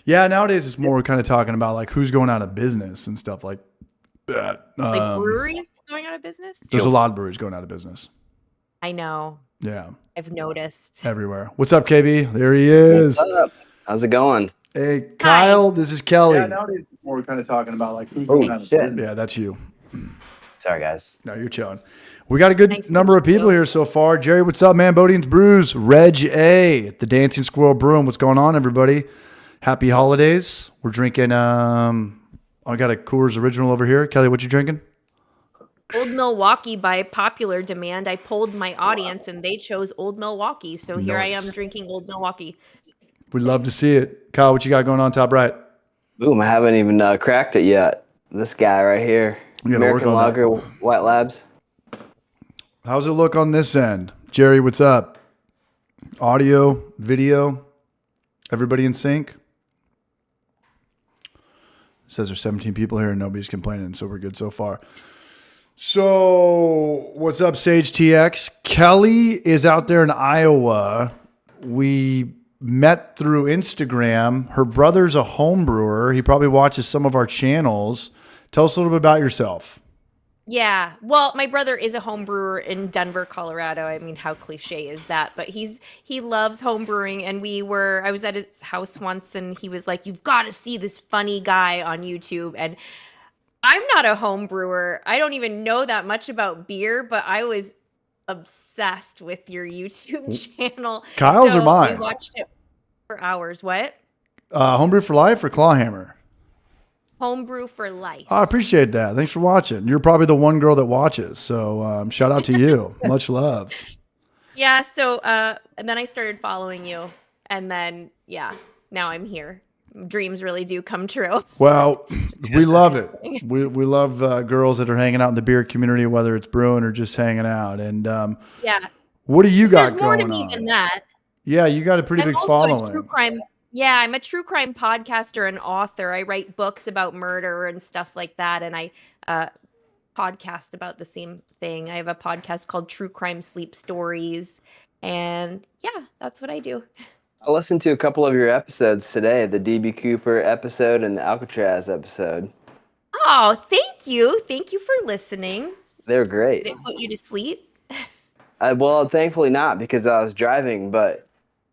Yeah, nowadays it's more kind of talking about like who's going out of business and stuff like that. Like breweries going out of business? There's a lot of breweries going out of business. I know. Yeah. I've noticed. Everywhere. What's up, KB? There he is. What's up? How's it going? Hey, Kyle, Hi. this is Kelly. Yeah, nowadays it's more kind of talking about like who's Oh, going out of shit. business. Yeah, that's you. Sorry, guys. No, you're chilling. We got a good Nice to number of meet people you. here so far. Jerry, what's up, man? Bodine's Brews, Reg A, the Dancing Squirrel Brewing. What's going on, everybody? Happy holidays. We're drinking, I got a Coors Original over here. Kelly, what you drinking? Old Milwaukee by popular demand. I polled my audience and they chose Old Milwaukee. So here I am Nice. drinking Old Milwaukee. We'd love to see it. Kyle, what you got going on top right? Boom, I haven't even cracked it yet. This guy right here. You gotta work American on Lager, White Labs. How's it look on this end? Jerry, what's up? Audio, video, everybody in sync? Says there's 17 people here and nobody's complaining, so we're good so far. So, what's up, Sage TX? Kelly is out there in Iowa. We met through Instagram. Her brother's a home brewer. He probably watches some of our channels. Tell us a little bit about yourself. Yeah. Well, my brother is a home brewer in Denver, Colorado. I mean, how cliche is that? But he loves home brewing, and I was at his house once and he was like, "You've got to see this funny guy on YouTube." And I'm not a home brewer. I don't even know that much about beer, but I was obsessed with your YouTube channel. Kyle's or mine? We watched it for hours. What? Homebrew for Life or Clawhammer? Homebrew for life. I appreciate that. Thanks for watching. You're probably the one girl that watches. So shout out to you. Much love. Yeah. So, and then I started following you, and then now I'm here. Dreams really do come true. Well, we love it. We love girls that are hanging out in the beer community, whether it's brewing or just hanging out. And Yeah. what do you got There's more going to me on? than that. Yeah, you got a pretty I'm big also following. a true crime. Yeah, I'm a true crime podcaster and author. I write books about murder and stuff like that, and I podcast about the same thing. I have a podcast called True Crime Sleep Stories, and yeah, that's what I do. I listened to a couple of your episodes today, the DB Cooper episode and the Alcatraz episode. Oh, thank you. Thank you for listening. They were great. Did it put you to sleep? Well, thankfully not, because I was driving, but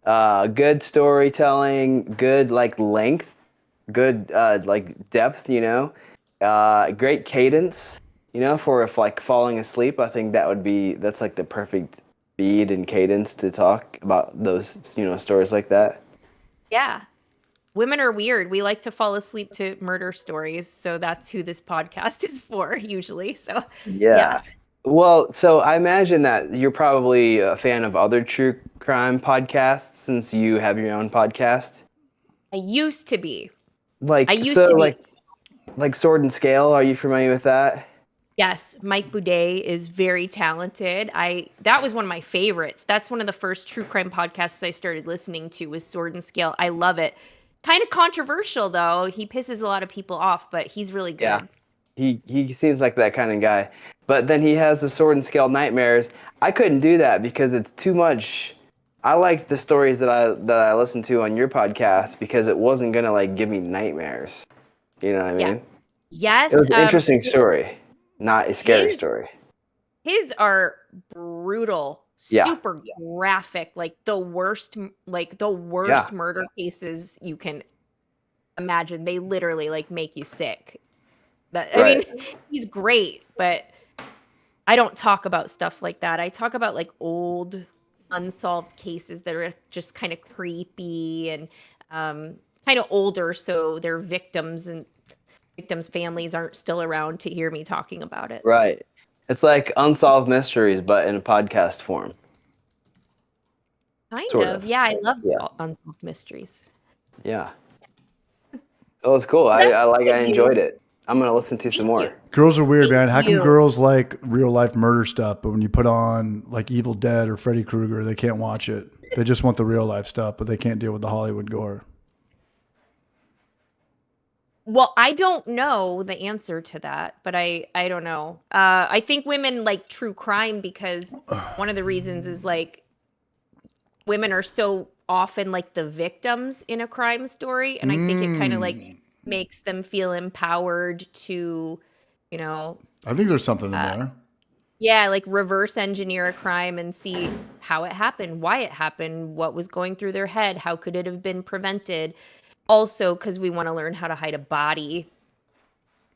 good storytelling, good length, good depth, great cadence, for if falling asleep. I think that's like the perfect speed and cadence to talk about those, stories like that. Yeah. Women are weird. We like to fall asleep to murder stories, so that's who this podcast is for usually. So Yeah. Well, so I imagine that you're probably a fan of other true crime podcasts since you have your own podcast. I used to be. Like Sword and Scale. Are you familiar with that? Yes, Mike Boudet is very talented. That was one of my favorites. That's one of the first true crime podcasts I started listening to was Sword and Scale. I love it. Kind of controversial though. He pisses a lot of people off, but he's really good. Yeah. He seems like that kind of guy. But then he has the Sword and Scale Nightmares. I couldn't do that because it's too much. I liked the stories that I listened to on your podcast because it wasn't gonna give me nightmares. You know what I mean? Yeah. Yes. It was an interesting story, not a scary story. His are brutal, super graphic, like the worst murder cases you can imagine. They literally I you sick. I mean, he's great, but I don't talk about stuff like that. I talk about old unsolved cases that are just kind of creepy and kind of older, so their victims and victims' families aren't still around to hear me talking about it. Right. So. It's like Unsolved Mysteries, but in a podcast form. Kind of. Yeah, I love Unsolved Mysteries. Yeah. It was cool. I enjoyed it. I'm going to listen to some more. Girls are weird, man. How come girls like real life murder stuff, but when you put on Evil Dead or Freddy Krueger, they can't watch it? They just want the real life stuff, but they can't deal with the Hollywood gore. Well, I don't know the answer to that, but I don't know. I think women like true crime because one of the reasons is women are so often like the victims in a crime story, and I think it kind of like makes them feel empowered to, you know, I think there's something in there. yeah, like reverse engineer a crime and see how it happened, why it happened, what was going through their head, how could it have been prevented. Also, because we want to learn how to hide a body.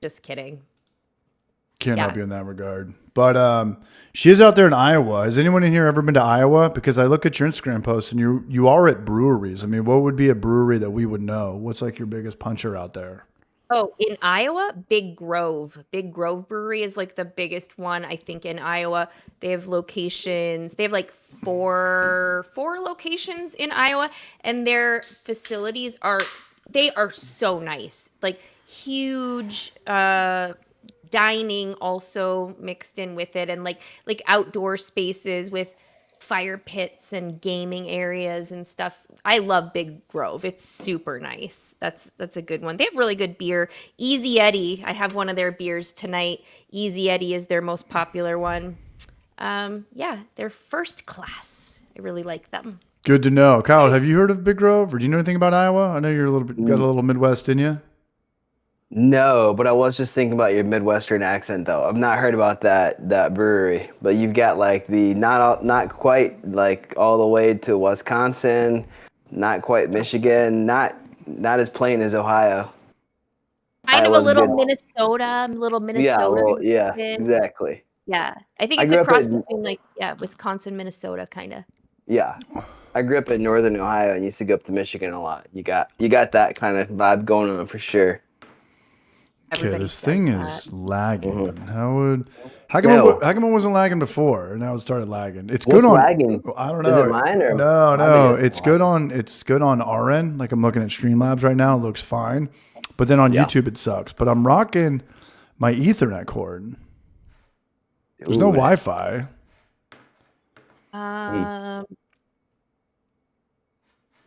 Just kidding. Can't help you in that regard. But she is out there in Iowa. Has anyone in here ever been to Iowa? Because I look at your Instagram posts and you are at breweries. I mean, what would be a brewery that we would know? What's like your biggest puncher out there? Oh, in Iowa, Big Grove. Big Grove Brewery is like the biggest one, I think, in Iowa. They have locations. They have like four locations in Iowa, and their facilities are so nice. Like huge dining also mixed in with it, and like outdoor spaces with fire pits and gaming areas and stuff. I love Big Grove. It's super nice. That's a good one. They have really good beer. Easy Eddie. I have one of their beers tonight. Easy Eddie is their most popular one. Yeah, they're first class. I really like them. Good to know. Kyle, have you heard of Big Grove, or do you know anything about Iowa? I know you're a little bit got a little Midwest in you. No, but I was just thinking about your Midwestern accent though. I've not heard about that brewery, but you've got like the not quite like all the way to Wisconsin, not quite Michigan, not as plain as Ohio. Kind of a little good. Minnesota, Yeah, exactly. Yeah, I think it's a cross between Wisconsin, Minnesota, kind of. Yeah, I grew up in northern Ohio and used to go up to Michigan a lot. You got that kind of vibe going on for sure. Okay, this thing is lagging. Mm-hmm. How come it wasn't lagging before and now it started lagging? It's good on lagging? I don't know. Is it mine or no? It's good on our end. Like I'm looking at Streamlabs right now, it looks fine. But then on YouTube it sucks. But I'm rocking my Ethernet cord. There's no Wi-Fi. And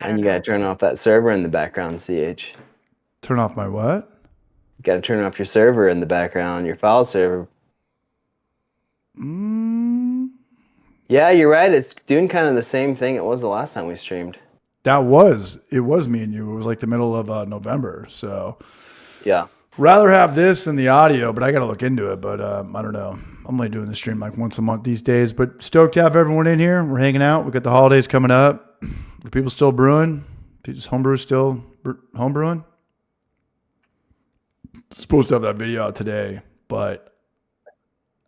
you gotta turn off that server in the background, CH. Turn off my what? You gotta turn off your server in the background, your file server. Yeah, you're right. It's doing kind of the same thing it was the last time we streamed. It was me and you. It was like the middle of November. So yeah, rather have this than the audio, but I got to look into it. But I don't know. I'm only doing the stream like once a month these days. But stoked to have everyone in here. We're hanging out. We got the holidays coming up. Are people still brewing? Homebrew still homebrewing? Supposed to have that video out today, but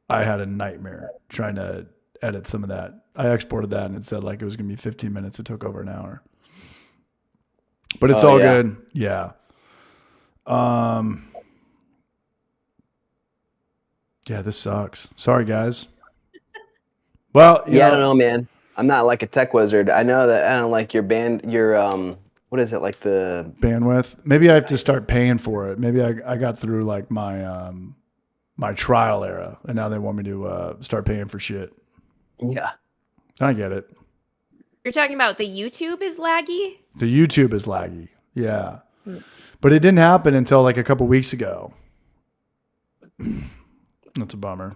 I had a nightmare trying to edit some of that. I exported that and it said like it was going to be 15 minutes. It took over an hour. But it's all good. Yeah. Yeah, this sucks. Sorry, guys. Well, I don't know, man. I'm not like a tech wizard. I know that I don't like your what is it, like the bandwidth? Maybe I have to start paying for it. Maybe I got through like my my trial era, and now they want me to start paying for shit. Yeah, I get it. You're talking about the YouTube is laggy? The YouTube is laggy, yeah. But it didn't happen until like a couple weeks ago. That's a bummer.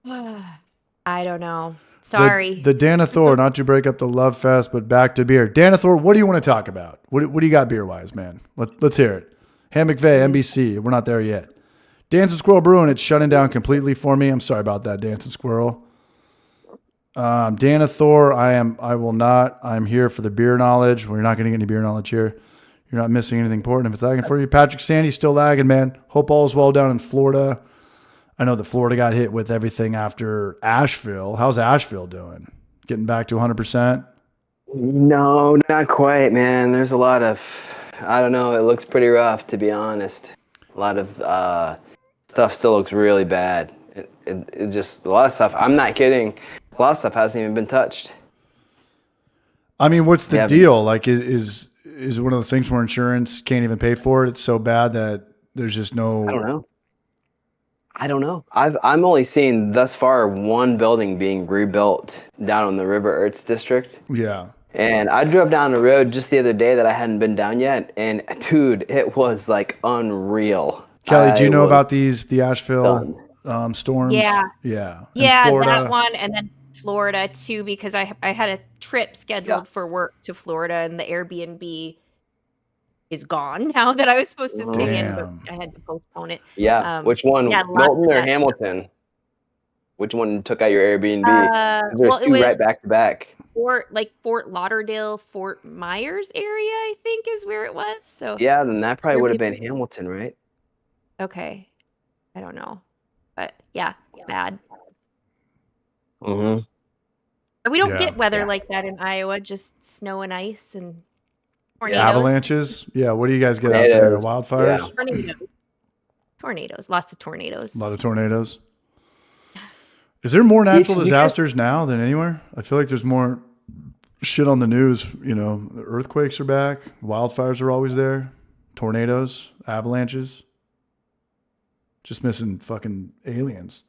I don't know. Sorry. The Danathor, not to break up the love fest, but back to beer. Danathor, what do you want to talk about? What do you got beer-wise, man? Let's hear it. Ham McVeigh, NBC. We're not there yet. Dancing Squirrel Brewing, it's shutting down completely for me. I'm sorry about that, Dancing Squirrel. Danathor, I will not. I'm here for the beer knowledge. We're not going to get any beer knowledge here. You're not missing anything important if it's lagging for you. Patrick Sandy's still lagging, man. Hope all is well down in Florida. I know that Florida got hit with everything after Asheville. How's Asheville doing? Getting back to 100%? No, not quite, man. There's a lot of, I don't know. It looks pretty rough, to be honest. A lot of stuff still looks really bad. It just, a lot of stuff, I'm not kidding. A lot of stuff hasn't even been touched. I mean, what's the deal? Like, is one of those things where insurance can't even pay for it? It's so bad that there's just no... I don't know. I'm only seen thus far one building being rebuilt down in the River Ertz district. Yeah. And I drove down the road just the other day that I hadn't been down yet, and dude, it was like unreal. Kelly, do you know about the Asheville storms? Yeah. Yeah. Yeah, that one, and then Florida too because I had a trip scheduled for work to Florida, and the Airbnb is gone now that I was supposed to stay in, but I had to postpone it. Yeah. Which one? Yeah, lots Milton of or that. Hamilton? Which one took out your Airbnb? Well, There's it two was right back to back. Fort Lauderdale, Fort Myers area, I think is where it was. So Yeah, then that probably would have been Airbnb. Hamilton, right? Okay. I don't know. But yeah, bad. Mm-hmm. We don't Yeah. get weather like that in Iowa, just snow and ice and tornadoes. Avalanches. Yeah. What do you guys get out there? Tornadoes. Wildfires? Yeah. Tornadoes. Lots of tornadoes. A lot of tornadoes. Is there more natural you guys- disasters now than anywhere? I feel like there's more shit on the news. You know, the earthquakes are back. Wildfires are always there. Tornadoes, avalanches. Just missing fucking aliens.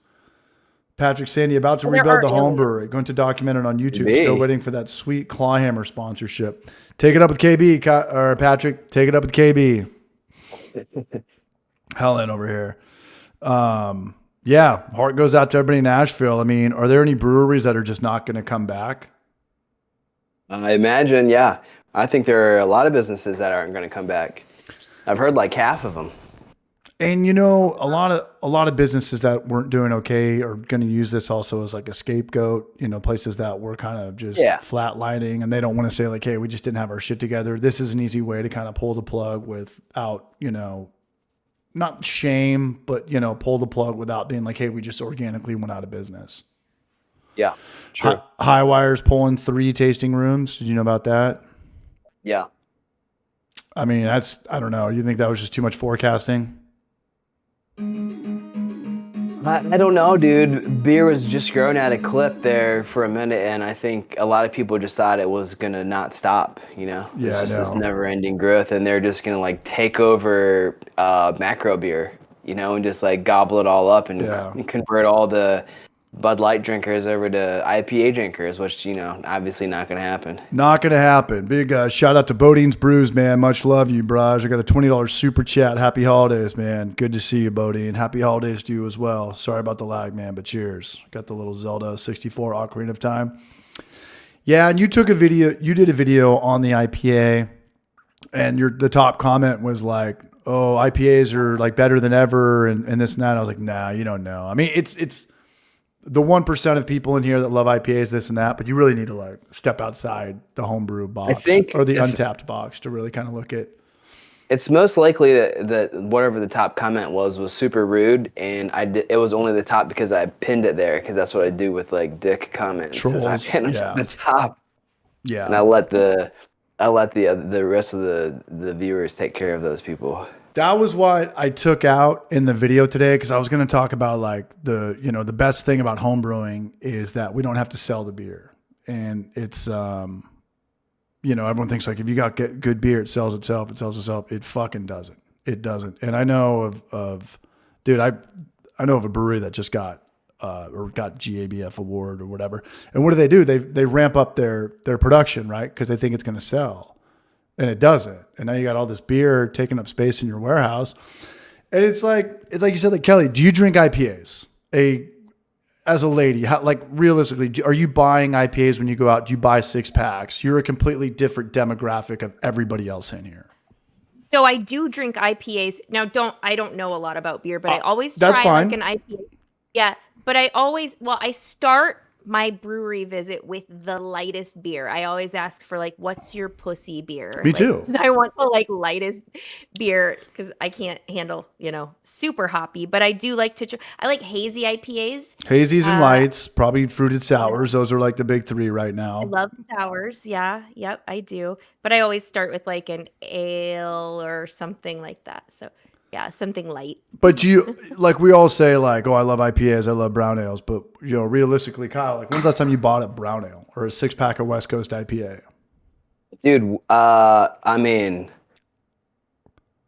Patrick Sandy about to Well, there rebuild are the home aliens. brewery. Going to document it on YouTube. Maybe. Still waiting for that sweet Clawhammer sponsorship. Take it up with KB, or Patrick. Take it up with KB. Helen over here. Yeah, heart goes out to everybody in Nashville. I mean, are there any breweries that are just not going to come back? I imagine, yeah. I think there are a lot of businesses that aren't going to come back. I've heard like half of them. And you know, a lot of businesses that weren't doing okay are going to use this also as like a scapegoat. You know, places that were kind of just flatlining, and they don't want to say like, "Hey, we just didn't have our shit together." This is an easy way to kind of pull the plug without, you know, not shame, but you know, pull the plug without being like, "Hey, we just organically went out of business." Yeah, true. Highwire's pulling 3 tasting rooms. Did you know about that? Yeah. I mean, I don't know. You think that was just too much forecasting? I don't know, dude. Beer was just growing at a clip there for a minute, and I think a lot of people just thought it was gonna not stop. You know, Yeah, it's just I this know. never-ending growth, and they're just gonna like take over macro beer, you know, and just like gobble it all up and Yeah. convert all the Bud Light drinkers over to IPA drinkers, which you know, obviously not gonna happen. Not going to happen. Big shout out to Bodine's Brews, man. Much love you, Braj. I got a $20 super chat. Happy holidays, man. Good to see you, Bodine. Happy holidays to you as well. Sorry about the lag, man, but cheers. Got the little Zelda 64 Ocarina of Time. Yeah, and you did a video on the IPA, and the top comment was like, oh, IPAs are like better than ever and this and that. And I was like, nah, you don't know. I mean, it's the 1% of people in here that love IPAs, this and that, but you really need to like step outside the homebrew box or the untapped box to really kind of look at. It's most likely that whatever the top comment was super rude, and it was only the top because I pinned it there, because that's what I do with like dick comments. Trolls, I pin them to the top. Yeah. And I let the rest of the viewers take care of those people. That was what I took out in the video today, because I was going to talk about like the best thing about home brewing is that we don't have to sell the beer, and it's everyone thinks like if you got good beer, it sells itself. It sells itself. It fucking doesn't. It doesn't. And I know dude, I know of a brewery that just got GABF award or whatever. And what do? They ramp up their production, right? Because they think it's going to sell. And it doesn't. And now you got all this beer taking up space in your warehouse. And it's like you said, like, Kelly, do you drink IPAs? As a lady, like realistically, are you buying IPAs when you go out? Do you buy 6-packs? You're a completely different demographic of everybody else in here. So I do drink IPAs. Now I don't know a lot about beer, but I always that's try fine. like an IPA. Yeah, but I start my brewery visit with the lightest beer. I always ask for like, what's your pussy beer? Me too. I want the like lightest beer because I can't handle, super hoppy, but I do like I like hazy IPAs. Hazies and lights, probably fruited sours. Those are like the big 3 right now. I love sours. Yeah. Yep. I do. But I always start with like an ale or something like that. So yeah, something light. But like we all say like, oh, I love IPAs, I love brown ales. But realistically, Kyle, like when's the last time you bought a brown ale or a 6-pack of West Coast IPA? Dude, I mean,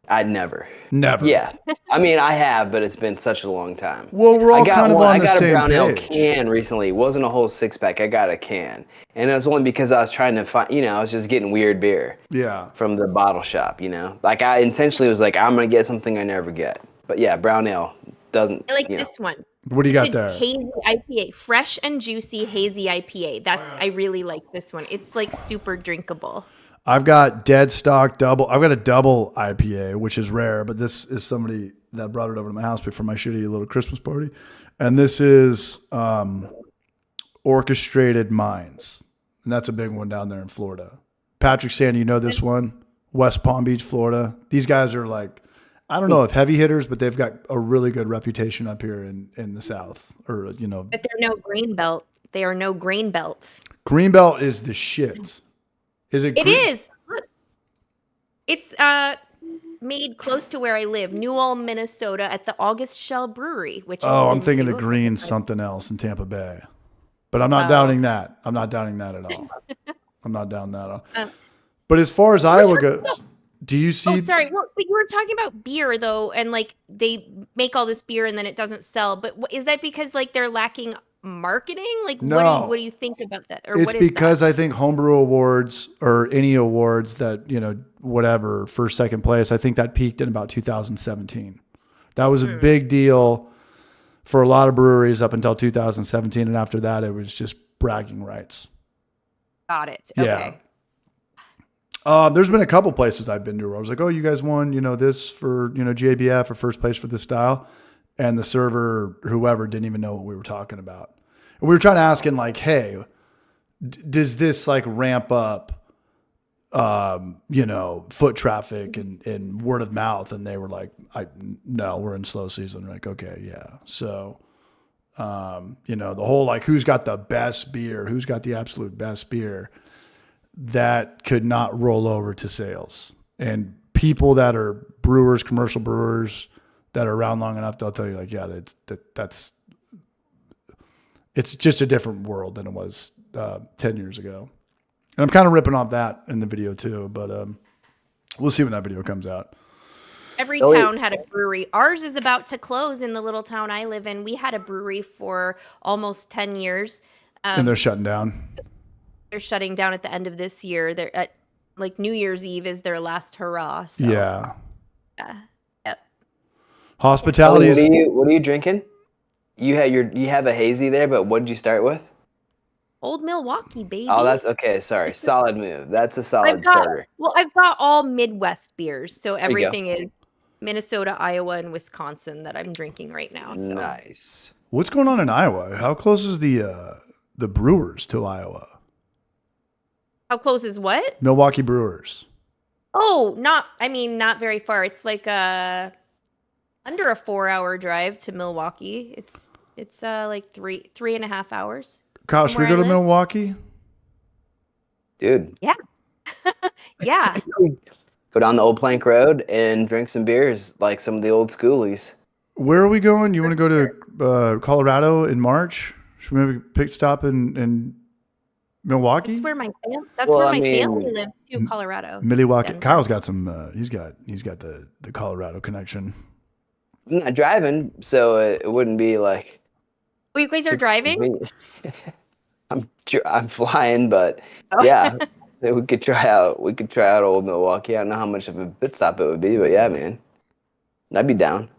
I'd never. Never. Yeah. I mean, I have, but it's been such a long time. Well, we're all kind of on the same page. I got a brown ale page. can recently. It wasn't a whole 6-pack. I got a can. And it was only because I was trying to find, I was just getting weird beer. Yeah. From the bottle shop, Like I intentionally was like, I'm going to get something I never get. But yeah, brown ale doesn't. I like this one. What do you got there? Hazy IPA, fresh and juicy hazy IPA. I really like this one. It's like super drinkable. I've got dead stock double. I've got a double IPA, which is rare, but this is somebody that brought it over to my house before my shitty little Christmas party. And this is Orchestrated Minds. And that's a big one down there in Florida. Patrick Sandy, you know this one? West Palm Beach, Florida. These guys are like, I don't know if heavy hitters, but they've got a really good reputation up here in the South. Or, you know. But they're no grain belt. They are no grain belt. Greenbelt is the shit. Is it? It is. Look. It's made close to where I live, Newell, Minnesota, at the August Shell Brewery. Which I'm thinking of Green something else in Tampa Bay, but I'm not doubting that. I'm not doubting that at all. I'm not down that at all. But as far as Iowa goes, do you see? Oh, sorry. Well, but you were talking about beer though, and like they make all this beer and then it doesn't sell. But is that because like they're lacking marketing? Like, no. what do you think about that? Or it's what is because that? I think homebrew awards or any awards that, you know, whatever, first, second place, I think that peaked in about 2017. That was a big deal for a lot of breweries up until 2017. And after that, it was just bragging rights. Got it. Okay. Yeah. There's been a couple places I've been to where I was like, oh, you guys won, you know, this for, you know, JBF or first place for this style. And the server, whoever, didn't even know what we were talking about. And we were trying to ask him like, hey, does this like ramp up, you know, foot traffic and word of mouth? And they were like, no, we're in slow season. We're like, okay, yeah. So, you know, the whole like, who's got the best beer? Who's got the absolute best beer? That could not roll over to sales. And people that are brewers, commercial brewers, that are around long enough, they'll tell you like, yeah, that's it's just a different world than it was 10 years ago. And I'm kind of ripping off that in the video too, but we'll see when that video comes out. Every town had a brewery. Ours is about to close in the little town I live in. We had a brewery for almost 10 years. And they're shutting down. They're shutting down at the end of this year. They're at like New Year's Eve is their last hurrah. So. Yeah. Yep. Hospitality is. What are you drinking? You have a hazy there, but what did you start with? Old Milwaukee, baby. Oh, that's okay. Sorry, solid move. That's a solid starter. Well, I've got all Midwest beers, so everything is Minnesota, Iowa, and Wisconsin that I'm drinking right now. So. Nice. What's going on in Iowa? How close is the Brewers to Iowa? How close is what? Milwaukee Brewers. Oh, not very far. It's like under a 4-hour drive to Milwaukee. It's like 3.5 hours. Kyle, should we go to Milwaukee? Dude. Yeah. Yeah. Go down the old plank road and drink some beers like some of the old schoolies. Where are we going? You want to go to Colorado in March? Should we maybe pick stop in Milwaukee? That's where my family lives too, Colorado. Milwaukee. Denver. Kyle's got some. He's got the Colorado connection. I'm not driving, so it wouldn't be like. Oh, you guys are driving? I'm flying, but yeah, we could try out old Milwaukee. I don't know how much of a pit stop it would be, but yeah, man, I'd be down.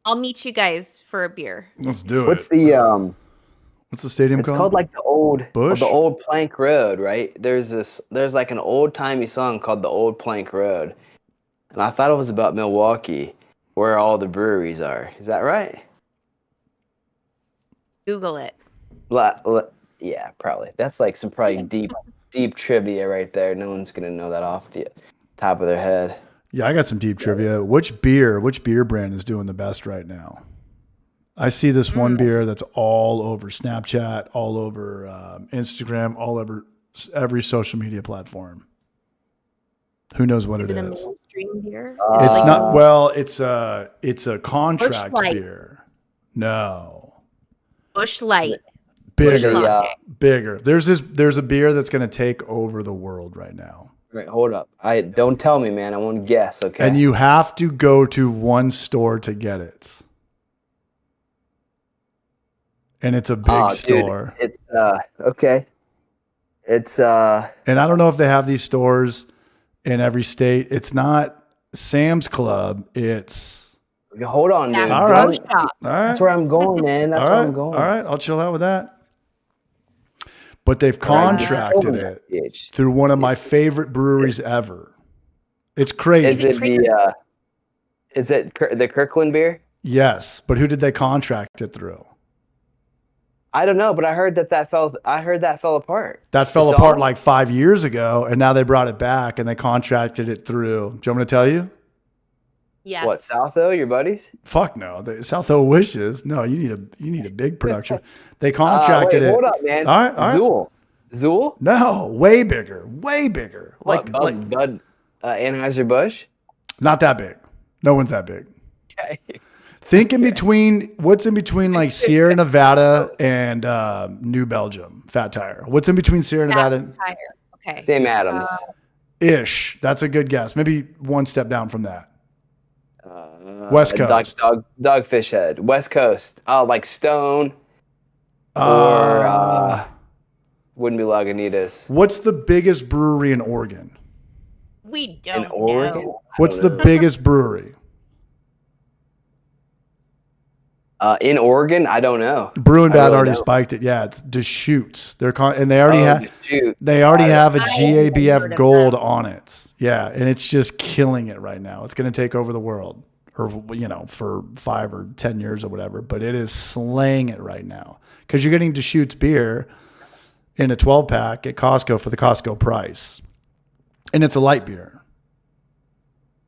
I'll meet you guys for a beer. Let's do it. What's the stadium called? It's called like the Bush? the old plank road, right? There's like an old timey song called the Old Plank Road, and I thought it was about Milwaukee, where all the breweries are. Is that right? Google it. Yeah, probably. That's like some deep trivia right there. No one's gonna know that off the top of their head. Yeah, I got some deep trivia. Which beer brand is doing the best right now? I see this one beer that's all over Snapchat, all over Instagram, all over every social media platform. Who knows what Is it it a is? mainstream beer? It's not. Well, it's a contract Busch Light. beer. No, Busch Light. bigger. Bigger. There's a beer that's going to take over the world right now. Right, hold up. Don't tell me, man. I want to guess. Okay. And you have to go to one store to get it. And it's a big store. Dude, it's okay. It's And I don't know if they have these stores in every state. It's not Sam's Club. It's Hold on, dude. All right. shop. All right. That's where I'm going, man. That's where I'm going. All right, I'll chill out with that. But they've contracted it through one of my favorite breweries ever. It's crazy. Is it the Kirkland beer? Yes, but who did they contract it through? I don't know, but I heard that fell apart. That fell apart like 5 years ago, and now they brought it back and they contracted it through. Do you want me to tell you? Yes. What, Southo, your buddies? Fuck no. Southo wishes. No, you need a big production. They contracted it. Hold up, man. All right. Zool? No, way bigger. Like Bud Anheuser-Busch? Not that big. No one's that big. Okay. Think what's in between like Sierra Nevada and New Belgium, Fat Tire. What's in between Sierra Nevada and Tire. Okay. Sam Adams. Ish. That's a good guess. Maybe one step down from that. West Coast. Dogfish Head. West Coast. Like Stone. Or wouldn't be Lagunitas. What's the biggest brewery in Oregon? We don't In Oregon? know. What's the biggest brewery? In Oregon, I don't know. Brewing Bad already spiked it. Yeah, it's Deschutes. They already have a GABF Gold on it. Yeah, and it's just killing it right now. It's going to take over the world, or for 5 or 10 years or whatever. But it is slaying it right now because you're getting Deschutes beer in a 12-pack at Costco for the Costco price, and it's a light beer.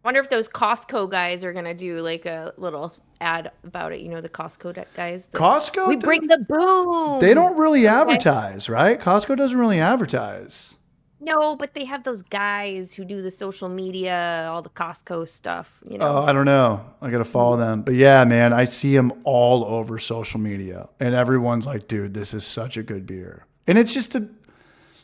Wonder if those Costco guys are gonna do like a little ad about it. The Costco guys. Costco. We bring the boom. They don't really advertise, right? Costco doesn't really advertise. No, but they have those guys who do the social media, all the Costco stuff. Oh, I don't know. I got to follow them. But yeah, man, I see them all over social media. And everyone's like, dude, this is such a good beer. And it's just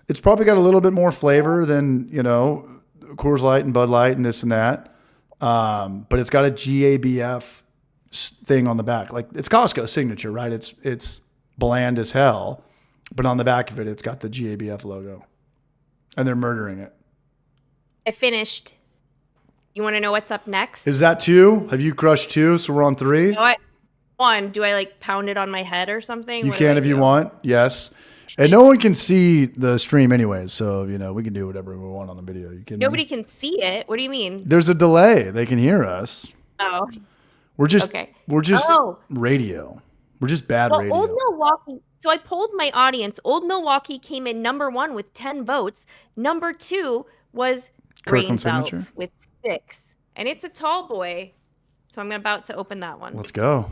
it's probably got a little bit more flavor than, Coors Light and Bud Light and this and that. But it's got a GABF thing on the back. Like it's Costco signature, right? It's bland as hell. But on the back of it, it's got the GABF logo. And they're murdering it. I finished. You want to know what's up next? Is that 2? Have you crushed 2? So we're on 3? No, 1. Do I like pound it on my head or something? You can if you want. Yes. And no one can see the stream anyways. So, we can do whatever we want on the video. Nobody can see it. What do you mean? There's a delay. They can hear us. Oh. We're just radio. We're just bad radio. Old Milwaukee. So I polled my audience. Old Milwaukee came in number 1 with 10 votes. Number 2 was Grain Belt with 6. And it's a tall boy. So I'm about to open that one. Let's go.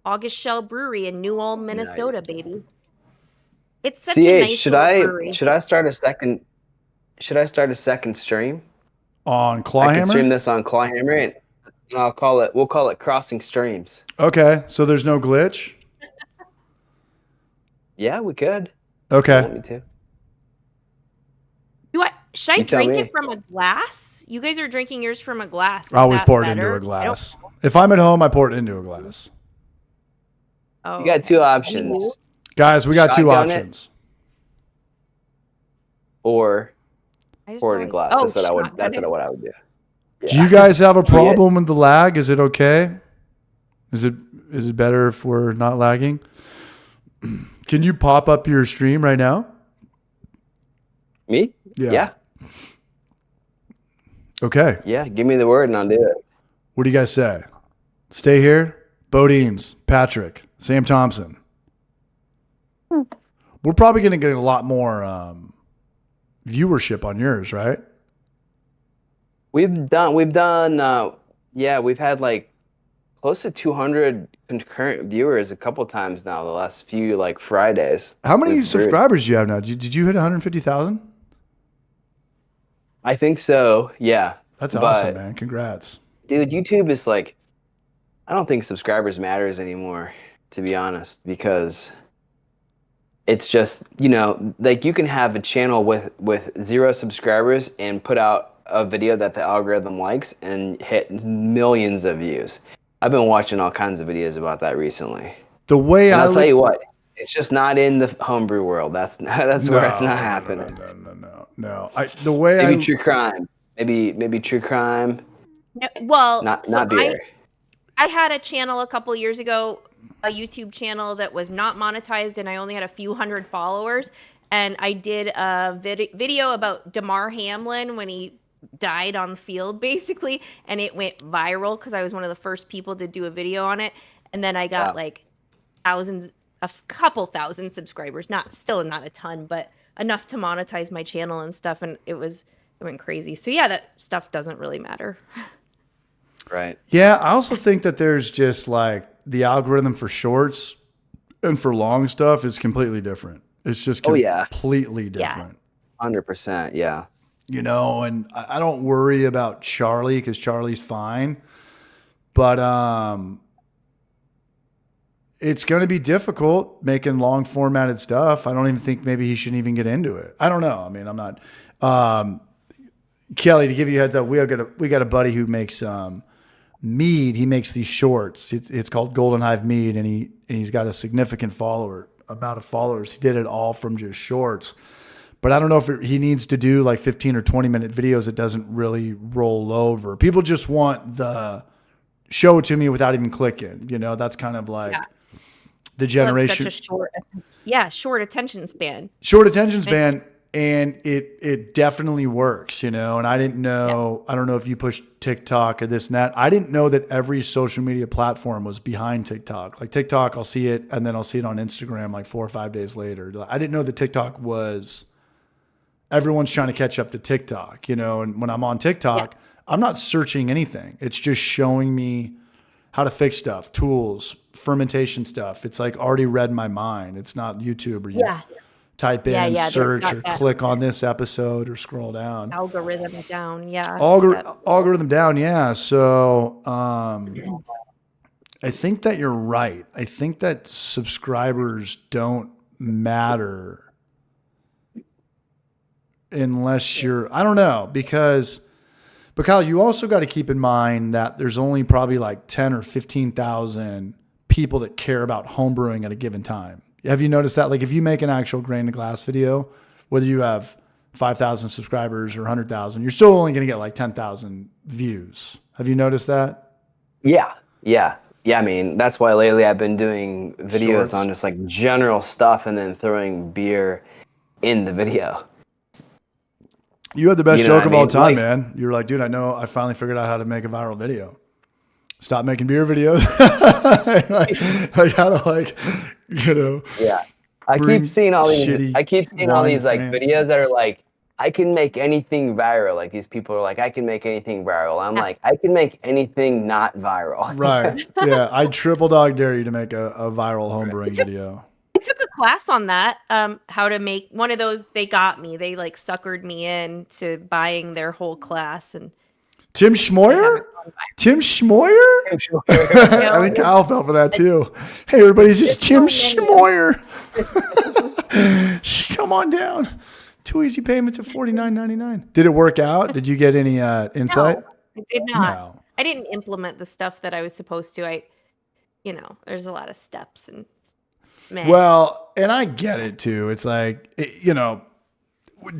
August Shell Brewery in New Ulm, Minnesota, baby. It's such a nice brewery. Should I start a second stream? On Clawhammer? I can stream this on Clawhammer and we'll call it Crossing Streams. Okay. So there's no glitch? Yeah, we could. Okay. Want me to. Should I drink it from a glass? You guys are drinking yours from a glass. I always pour it into a glass. If I'm at home, I pour it into a glass. Oh, you got 2 options. Guys, we got 2 options. Or pour it in a glass. That's what I would do. Yeah. Do you guys have a problem with the lag? Is it okay? Is it better if we're not lagging? Can you pop up your stream right now? Me? Yeah. Okay. Yeah, give me the word and I'll do it. What do you guys say? Stay here? Bodines, Patrick, Sam Thompson. We're probably going to get a lot more viewership on yours, right? We've had like close to 200 concurrent viewers a couple times now the last few Fridays. How many subscribers do you have now? Did you hit 150,000? I think so. Yeah. That's awesome, man. Congrats. Dude, YouTube is I don't think subscribers matters anymore, to be honest, because it's just, you can have a channel with 0 subscribers and put out a video that the algorithm likes and hit millions of views. I've been watching all kinds of videos about that recently. I'll tell you what, it's just not in the homebrew world. That's where it's not happening. No. Maybe true crime. Maybe true crime. No, well, not beer. I had a channel a couple years ago, a YouTube channel that was not monetized, and I only had a few hundred followers. And I did a video about Damar Hamlin when he died on the field, basically, and it went viral because I was one of the first people to do a video on it. And then I got like a couple thousand subscribers, not a ton, but enough to monetize my channel and stuff. And it went crazy. So yeah, that stuff doesn't really matter. Right. Yeah, I also think that there's just like the algorithm for shorts and for long stuff is completely different. It's just completely different. 100%. Yeah. You know, and I don't worry about Charlie because Charlie's fine. But it's going to be difficult making long formatted stuff. I don't even think maybe he shouldn't even get into it. I don't know. I mean, I'm not. Kelly, to give you a heads up, we got a buddy who makes mead. He makes these shorts. It's called Golden Hive Mead, and he's got a significant amount of followers. He did it all from just shorts. But I don't know if he needs to do like 15 or 20-minute videos. It doesn't really roll over. People just want the show it to me without even clicking. You know, that's kind of like the generation. Such a short attention span. Short attention span. And it definitely works, you know, and I didn't know, I don't know if you push TikTok or this and that. I didn't know that every social media platform was behind TikTok. Like TikTok, I'll see it and then I'll see it on Instagram like 4 or 5 days later. I didn't know that TikTok everyone's trying to catch up to TikTok, you know, and when I'm on TikTok, I'm not searching anything. It's just showing me how to fix stuff, tools, fermentation stuff. It's like already read my mind. It's not YouTube or type in and search or click on this episode or scroll down. Algorithm down, algorithm down, yeah. So I think that you're right. I think that subscribers don't matter unless I don't know, but Kyle, you also got to keep in mind that there's only probably like 10 or 15,000 people that care about homebrewing at a given time. Have you noticed that? Like if you make an actual grain to glass video, whether you have 5,000 subscribers or 100,000, you're still only going to get like 10,000 views. Have you noticed that? Yeah. I mean, that's why lately I've been doing videos Shorts. On just like general stuff and then throwing beer in the video. You had the best joke of all time, man. You were like, dude, I finally figured out how to make a viral video. Stop making beer videos. like how to like, you know. Yeah. I keep seeing all these like videos that are like, I can make anything viral. Like these people are like, I can make anything viral. I'm like, I can make anything not viral. Right. Yeah. I triple dog dare you to make a viral homebrewing video. I took a class on that. How to make one of those. They got me. They like suckered me into buying their whole class. And Tim Schmoyer? Tim Schmoyer? I think Kyle fell for that too. Hey, everybody, it's just Tim Schmoyer. Come on down. 2 easy payments of $49.99. Did it work out? Did you get any insight? No, I did not. No. I didn't implement the stuff that I was supposed to. There's a lot of steps and Well, and I get it too. It's like,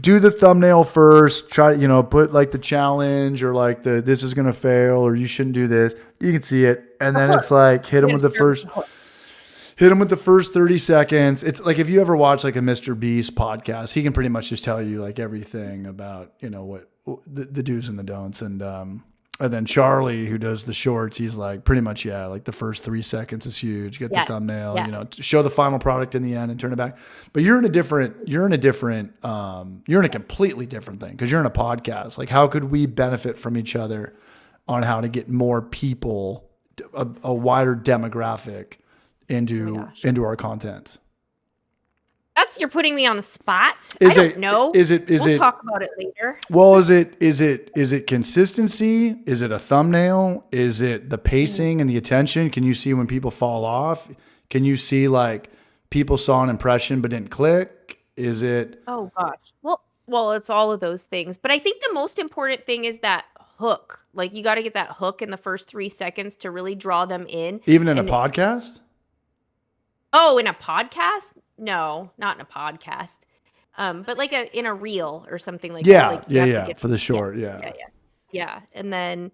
do the thumbnail first, try, put like the challenge or like this is going to fail or you shouldn't do this. You can see it. And then it's like, hit them with the first 30 seconds. It's like, if you ever watch like a Mr. Beast podcast, he can pretty much just tell you like everything about, what the do's and the don'ts. And then Charlie, who does the shorts, he's like pretty much, like the first 3 seconds is huge. Get the thumbnail, show the final product in the end and turn it back. But you're in a completely different thing because you're in a podcast. Like, how could we benefit from each other on how to get more people, a wider demographic into our content? You're putting me on the spot. I don't know. We'll talk about it later. Well, is it consistency? Is it a thumbnail? Is it the pacing and the attention? Can you see when people fall off? Can you see like people saw an impression but didn't click? Is it? Oh gosh. Well, it's all of those things. But I think the most important thing is that hook. Like you got to get that hook in the first 3 seconds to really draw them in. Even in a podcast? Oh, in a podcast? No, not in a podcast. But like in a reel or something like that. Like For the short, yeah. And then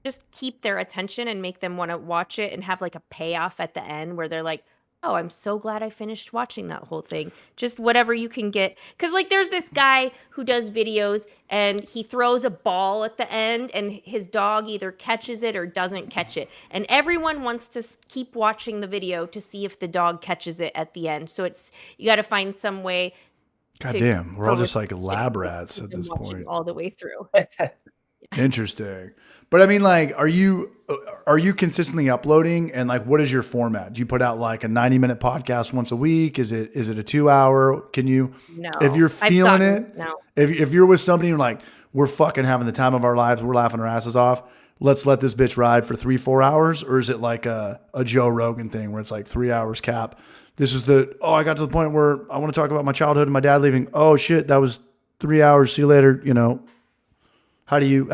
just keep their attention and make them want to watch it and have like a payoff at the end where they're like, oh, I'm so glad I finished watching that whole thing. Just whatever you can get. Because, like, there's this guy who does videos and he throws a ball at the end and his dog either catches it or doesn't catch it. And everyone wants to keep watching the video to see if the dog catches it at the end. So you got to find some way. God damn, we're all just like lab rats at this point. All the way through. Interesting. But I mean, like, are you consistently uploading, and like, what is your format? Do you put out like a 90-minute podcast once a week? Is it a 2-hour? Can you, no, if you're feeling it, no. if you're with somebody and like, we're fucking having the time of our lives, we're laughing our asses off, let's let this bitch ride for 3-4 hours? Or is it like a Joe Rogan thing where it's like 3 hours cap? This is I got to the point where I want to talk about my childhood and my dad leaving. Oh shit, that was 3 hours. See you later. You know, how do you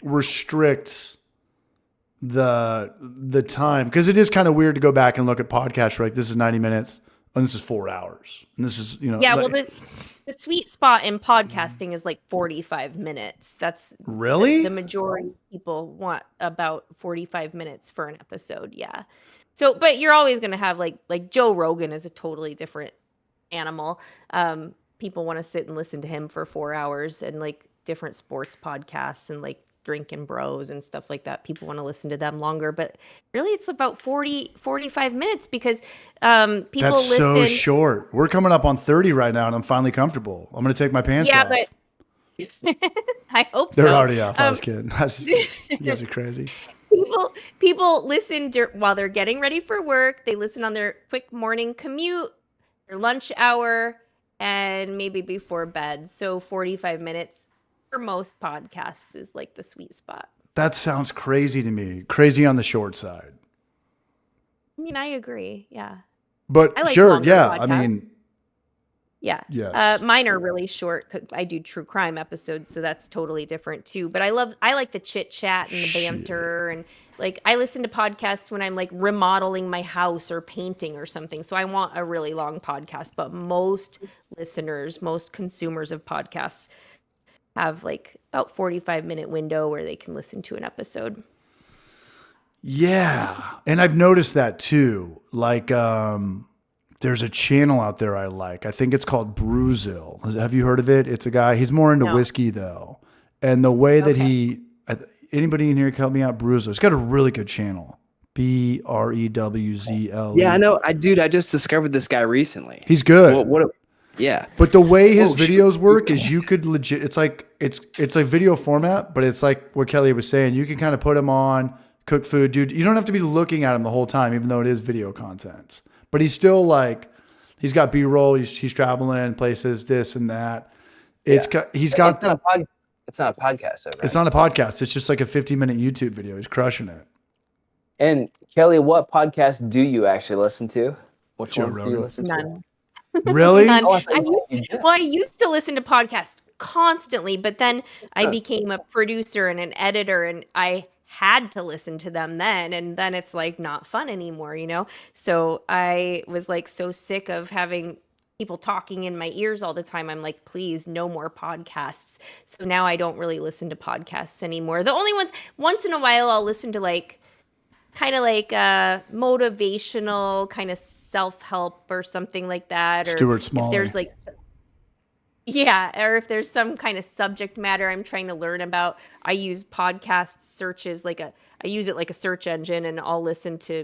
restrict the time? Because it is kind of weird to go back and look at podcasts. Like, this is 90 minutes and this is 4 hours. And this is, you know. Yeah, like, well, the sweet spot in podcasting is like 45 minutes. That's really the majority of people want about 45 minutes for an episode. Yeah. So, but you're always going to have like Joe Rogan is a totally different animal. People want to sit and listen to him for 4 hours, and like different sports podcasts and like Drinking Bros and stuff like that. People want to listen to them longer, but really it's about 45 minutes because people that's listen. so short. We're coming up on 30 right now and I'm finally comfortable. I'm going to take my pants off. But I hope They're so. already off. I was kidding. You guys are crazy. People listen while they're getting ready for work. They listen on their quick morning commute, their lunch hour, and maybe before bed. So 45 minutes for most podcasts is like the sweet spot. That sounds crazy to me. Crazy on the short side. I mean, I agree. Yeah. But I like sure, yeah. podcasts. I mean, yeah. yes. Mine are really short. 'Cause I do true crime episodes, so that's totally different too. But I like the chit chat and the banter, and like I listen to podcasts when I'm like remodeling my house or painting or something. So I want a really long podcast. But most consumers of podcasts have like about 45-minute window where they can listen to an episode. Yeah. And I've noticed that too. Like, there's a channel out there I like. I think it's called Brewzil. Have you heard of it? It's a guy, he's more into whiskey though. And the way that anybody in here can help me out, Brewzil. He's got a really good channel. BREWZL. Yeah, I know. I just discovered this guy recently. He's good. Yeah. But the way his videos work is you could legit, it's a video format, but it's like what Kelly was saying. You can kind of put him on, cook food, dude. You don't have to be looking at him the whole time, even though it is video content. But he's still like, he's got B-roll. He's traveling places, this and that. It's not a podcast, though, right? It's not a podcast. It's just like a 50-minute YouTube video. He's crushing it. And Kelly, what podcast do you actually listen to? Which Joe ones Rogan. do you listen to? None. Really? None. Oh, I used to listen to podcasts constantly, but then I became a producer and an editor, and I had to listen to them then, and then it's like not fun anymore, you know? So I was like so sick of having people talking in my ears all the time. I'm like, please, no more podcasts. So now I don't really listen to podcasts anymore. The only ones, once in a while, I'll listen to like kind of like motivational, kind of self-help or something like that. Or Stuart Smalley. if there's like, or if there's some kind of subject matter I'm trying to learn about, I use podcast searches I use it like a search engine, and I'll listen to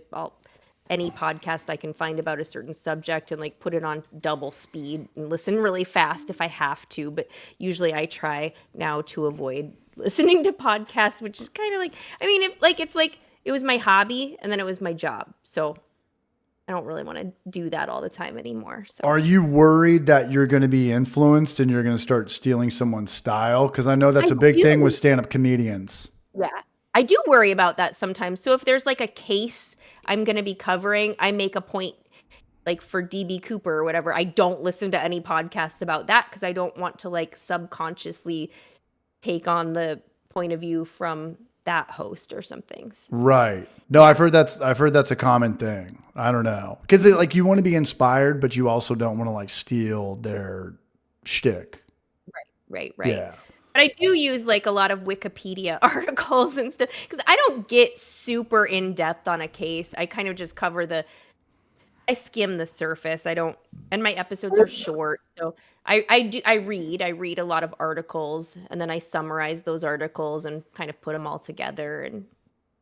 any podcast I can find about a certain subject and like put it on double speed and listen really fast if I have to. But usually I try now to avoid listening to podcasts, which is kind of like, I mean, if like, it's like, it was my hobby and then it was my job. So I don't really want to do that all the time anymore. So are you worried that you're going to be influenced and you're going to start stealing someone's style? Because I know that's a big thing with stand-up comedians. Yeah, I do worry about that sometimes. So if there's like a case I'm going to be covering, I make a point, like for DB Cooper or whatever, I don't listen to any podcasts about that because I don't want to like subconsciously take on the point of view from that host or something. Right. No, I've heard that's a common thing. I don't know. Because like you want to be inspired, but you also don't want to like steal their shtick. Right. Yeah. But I do use like a lot of Wikipedia articles and stuff because I don't get super in depth on a case. I kind of just I skim the surface. I don't, and my episodes are short, so I read a lot of articles, and then I summarize those articles and kind of put them all together. And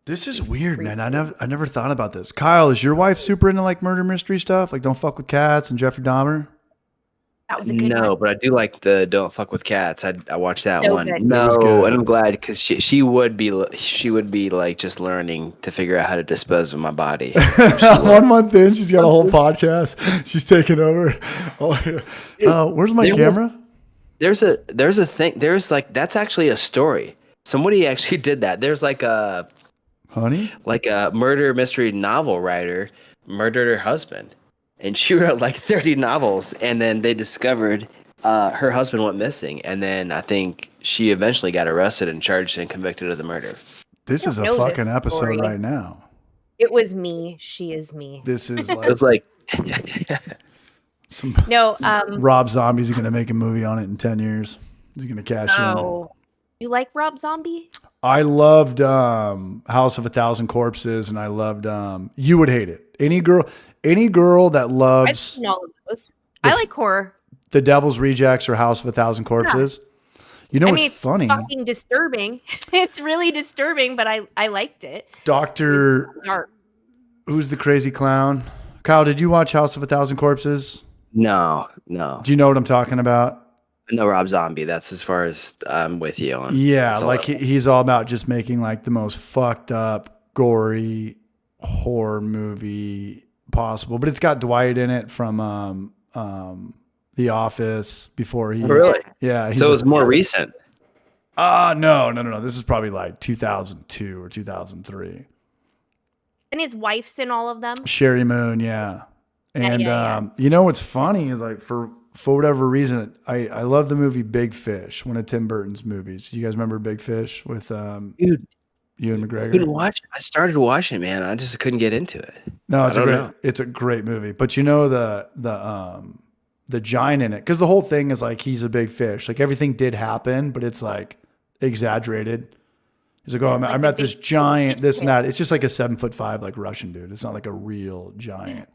This is weird, man. I never thought about this. Kyle, is your wife super into like murder mystery stuff? Like Don't Fuck with Cats and Jeffrey Dahmer? that was a good No, one. but I do like the Don't Fuck with Cats. I watched that So one. good. It was No, good. and I'm glad because she would be like just learning to figure out how to dispose of my body. 1 month in, she's got a whole podcast. She's taking over. Where's my camera? There's a thing. There's like that's actually a story. Somebody actually did that. There's like a murder mystery novel writer murdered her husband, and she wrote like 30 novels, and then they discovered her husband went missing, and then I think she eventually got arrested and charged and convicted of the murder. This is a know this fucking episode story. right now. It was me. She is me. This is It was like some No, Rob Zombie's going to make a movie on it in 10 years. He's going to cash in. oh, you like Rob Zombie? I loved House of a Thousand Corpses, and I loved You Would Hate It. Any girl that I've loves seen all of those. I like horror. The Devil's Rejects or House of a Thousand Corpses. You know I what's mean, it's funny? fucking disturbing. It's really disturbing, but I liked it. Doctor, It's dark. who's the crazy clown? Kyle, did you watch House of a Thousand Corpses? no. Do you know what I'm talking about? I know Rob Zombie. That's as far as I'm with you on. Yeah, So, like he's all about just making like the most fucked up, gory horror movie possible. But it's got Dwight in it from The Office before he. Really? Yeah. so it was more recent. No. This is probably like 2002 or 2003. And his wife's in all of them. Sherry Moon, yeah. And yeah. you know what's funny is like for whatever reason, I love the movie Big Fish, one of Tim Burton's movies. You guys remember Big Fish with Dude, Ewan I McGregor? started watching, man. I just couldn't get into it. No, I don't know. it's a great movie. But you know the giant in it, because the whole thing is like he's a big fish. Like everything did happen, but it's like exaggerated. He's like, oh, I met this giant, this and that. It's just like a 7'5" like Russian dude. It's not like a real giant.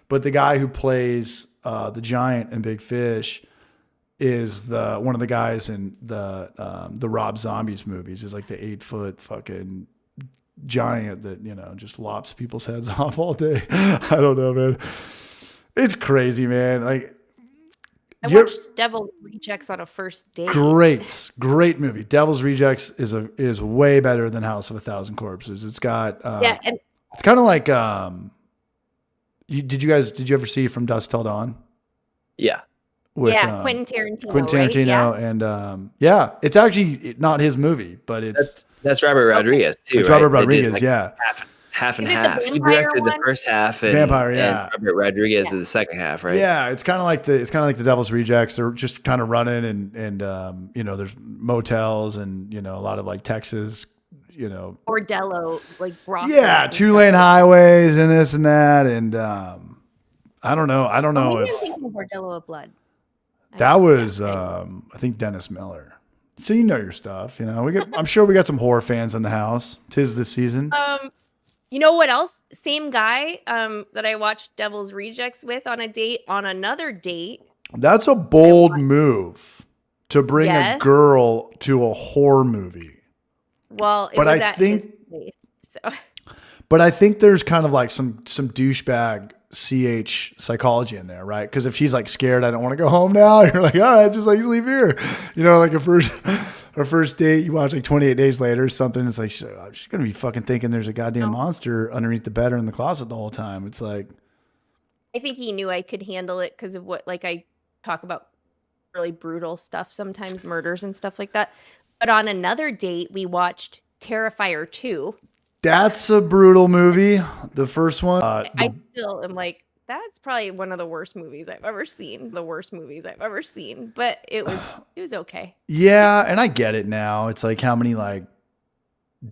But the guy who plays the giant in Big Fish is one of the guys in the Rob Zombies movies. Is like the 8-foot fucking giant that just lops people's heads off all day. I don't know, man. It's crazy, man. Like I watched Devil Rejects on a first date. great movie. Devil's Rejects is way better than House of a Thousand Corpses. It's got and it's kind of like did you ever see From Dusk Till Dawn? Yeah. With, Quentin Tarantino. Quentin right? Tarantino, and it's actually not his movie, but That's Robert Rodriguez too. it's right? Robert They did, Rodriguez, like, yeah. half and Is it the half. He vampire directed the one? first half, and Vampire, yeah. and Robert Rodriguez in the second half, right? Yeah, it's kind of like the Devil's Rejects. They're just kind of running, and there's motels and a lot of like Texas, Bordello, like brothels. yeah, and 2-lane stuff. highways and this and that, and I don't know Maybe I'm if thinking Bordello of Blood. that was I think Dennis Miller. So you know your stuff, I'm sure we got some horror fans in the house. 'Tis the season. You know what else? Same guy that I watched Devil's Rejects with on another date. That's a bold move to bring a Yes. girl to a horror movie. Well, it But was I at think- his place. So But I think there's kind of like some douchebag CH psychology in there, right? Because if she's like scared, I don't want to go home now. You're like, all right, just like sleep here. Like our first date, you watch like 28 Days Later or something. It's like she's gonna be fucking thinking there's a goddamn monster underneath the bed or in the closet the whole time. It's like, I think he knew I could handle it because of what I talk about really brutal stuff sometimes, murders and stuff like that. But on another date, we watched Terrifier 2. that's a brutal movie. The first one. I still am like, that's probably one of the worst movies I've ever seen. The worst movies I've ever seen. But it was okay. Yeah, and I get it now. It's like how many like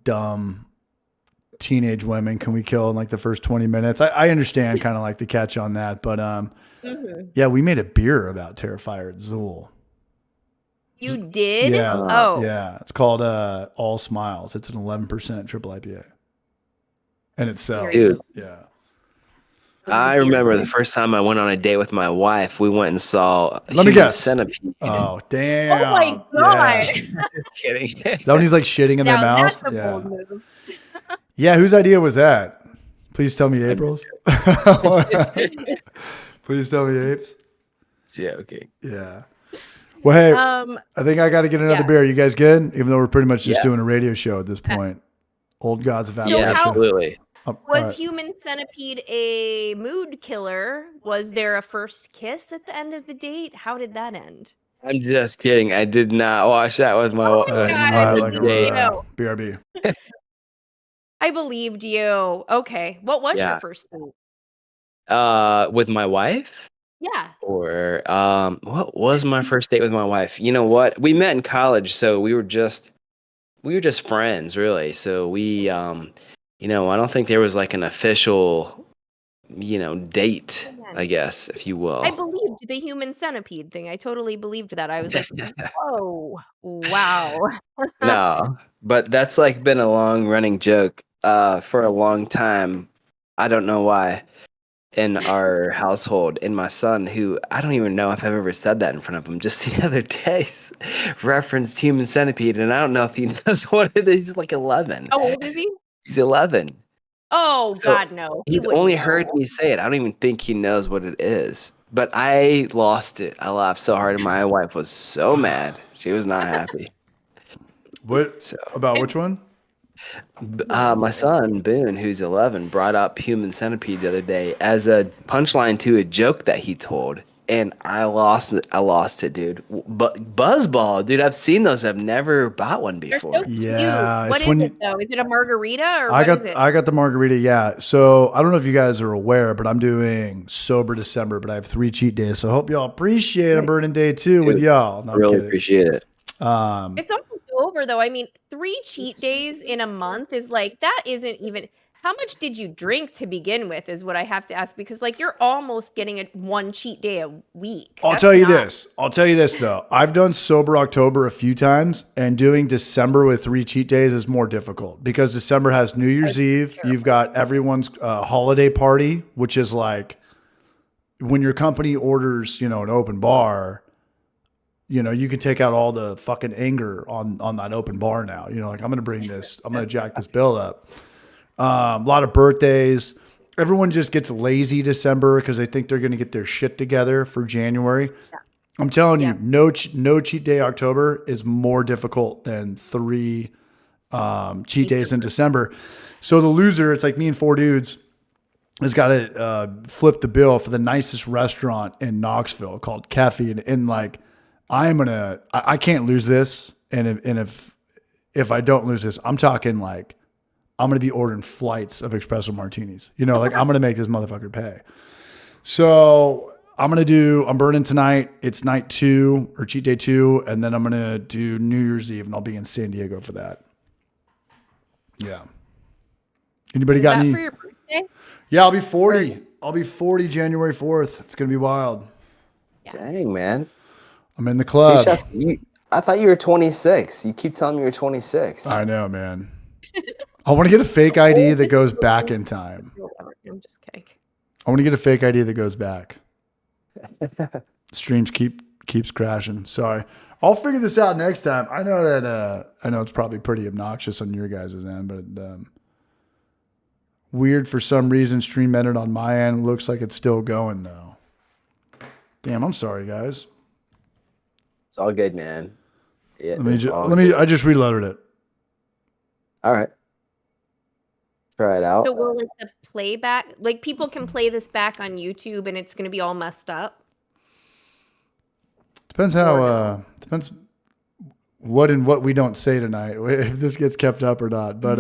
dumb teenage women can we kill in like the first 20 minutes? I understand kind of like the catch on that, but yeah, we made a beer about Terrifier at Zool. You did? Yeah. Oh. Yeah. It's called All Smiles. It's an 11% triple IPA. And it sells. Dude. Yeah. I remember the first time I went on a date with my wife, we went and saw Let me guess. Centipede. Oh, damn. Oh my God. Just kidding. Is that when he's like shitting in their Now mouth? that's a bold move. Yeah, whose idea was that? Please tell me April's. Please tell me Apes. Yeah, okay. Yeah. Well, hey, I think I got to get another beer. You guys good? Even though we're pretty much just doing a radio show at this point. Old gods of So Appalachia. Absolutely. Was Human Centipede a mood killer? Was there a first kiss at the end of the date? How did that end? I'm just kidding. I did not watch that with my wife. BRB. I believed you. Okay. What was your first date? With my wife? Yeah. Or what was my first date with my wife? You know what? We met in college, so we were just friends, really. So we I don't think there was like an official, date, I guess, if you will. I believed the Human Centipede thing. I totally believed that. I was like, whoa, wow. No, but that's like been a long running joke for a long time. I don't know why. In our household, and my son, who I don't even know if I've ever said that in front of him, just the other day referenced Human Centipede, and I don't know if he knows what it is. He's like 11. How old is he? He's 11. Oh, So God, no. He's only heard me say it. I don't even think he knows what it is. But I lost it. I laughed so hard, and my wife was so mad. She was not happy. About which one? My son, Boone, who's 11, brought up Human Centipede the other day as a punchline to a joke that he told. And I lost it, dude. But Buzzball, dude, I've seen those. I've never bought one before. They're so cute. What is it, though? Is it a margarita or what is it? I got the margarita, yeah. So I don't know if you guys are aware, but I'm doing Sober December, but I have 3 cheat days. So I hope y'all appreciate a burning day too with y'all. No, really appreciate it. It's almost over, though. I mean, 3 cheat days in a month is like, that isn't even... How much did you drink to begin with is what I have to ask, because like you're almost getting 1 cheat day a week. I'll tell you this though. I've done Sober October a few times, and doing December with 3 cheat days is more difficult because December has New Year's Eve. You've got everyone's holiday party, which is like when your company orders, an open bar, you can take out all the fucking anger on that open bar now. Like I'm going to jack this bill up. A lot of birthdays. Everyone just gets lazy December because they think they're going to get their shit together for January. Yeah. I'm telling you, no cheat day October is more difficult than 3 cheat days in December. So the loser, it's like me and 4 dudes, has got to flip the bill for the nicest restaurant in Knoxville called Cafe. And like, I can't lose this. And if I don't lose this, I'm talking like, I'm going to be ordering flights of espresso martinis. Like I'm going to make this motherfucker pay. So I'm burning tonight. It's night 2 or cheat day 2. And then I'm going to do New Year's Eve and I'll be in San Diego for that. Yeah. Anybody got any? For your birthday? Yeah, I'll be 40. I'll be 40 January 4th. It's going to be wild. Yeah. Dang, man. I'm in the club. I thought you were 26. You keep telling me you're 26. I know, man. I want to get a fake ID that goes back in time. I'm just kidding. I want to get a fake ID that goes back. Streams keeps crashing. Sorry. I'll figure this out next time. I know it's probably pretty obnoxious on your guys' end, but weird for some reason. Stream ended on my end. Looks like it's still going though. Damn, I'm sorry, guys. It's all good, man. Yeah, I just reloaded it. All right. Try it out. So will like the playback, like people can play this back on YouTube and it's going to be all messed up? Depends depends what we don't say tonight, if this gets kept up or not. But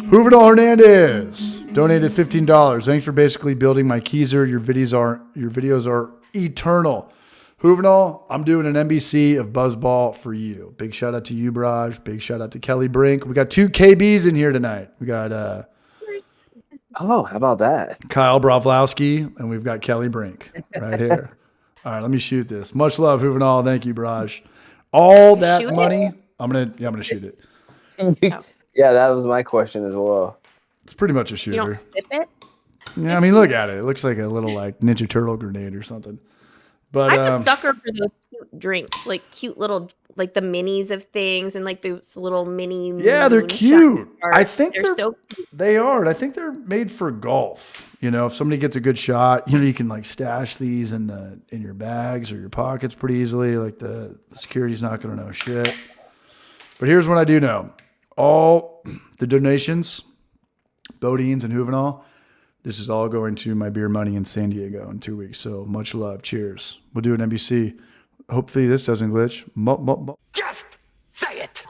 Juvenal Hernandez donated $15. Thanks for basically building my Keezer. Your videos are eternal. Juvenal, I'm doing an NBC of Buzzball for you. Big shout out to you, Braj. Big shout out to Kelly Brink. We got 2 KBs in here tonight. We got how about that? Kyle Bravlowski, and we've got Kelly Brink right here. All right, let me shoot this. Much love, Juvenal. Thank you, Barrage. All that Shoot money, it? I'm gonna shoot it. Yeah, that was my question as well. It's pretty much a You don't shooter. sip it? Yeah, I mean, look at it. It looks like a little like Ninja Turtle grenade or something. But I'm a sucker for those cute drinks, like cute little, like the minis of things, and like those little mini. yeah, they're moonshine cute. bars. I think they're so cute. they are. And I think they're made for golf. You know, if somebody gets a good shot, you know, you can like stash these in your bags or your pockets pretty easily. Like the security's not going to know shit. But here's what I do know: all the donations, Bodines and Juvenal, this is all going to my beer money in San Diego in 2 weeks. So much love. Cheers. We'll do an NBC. Hopefully this doesn't glitch. Just say it.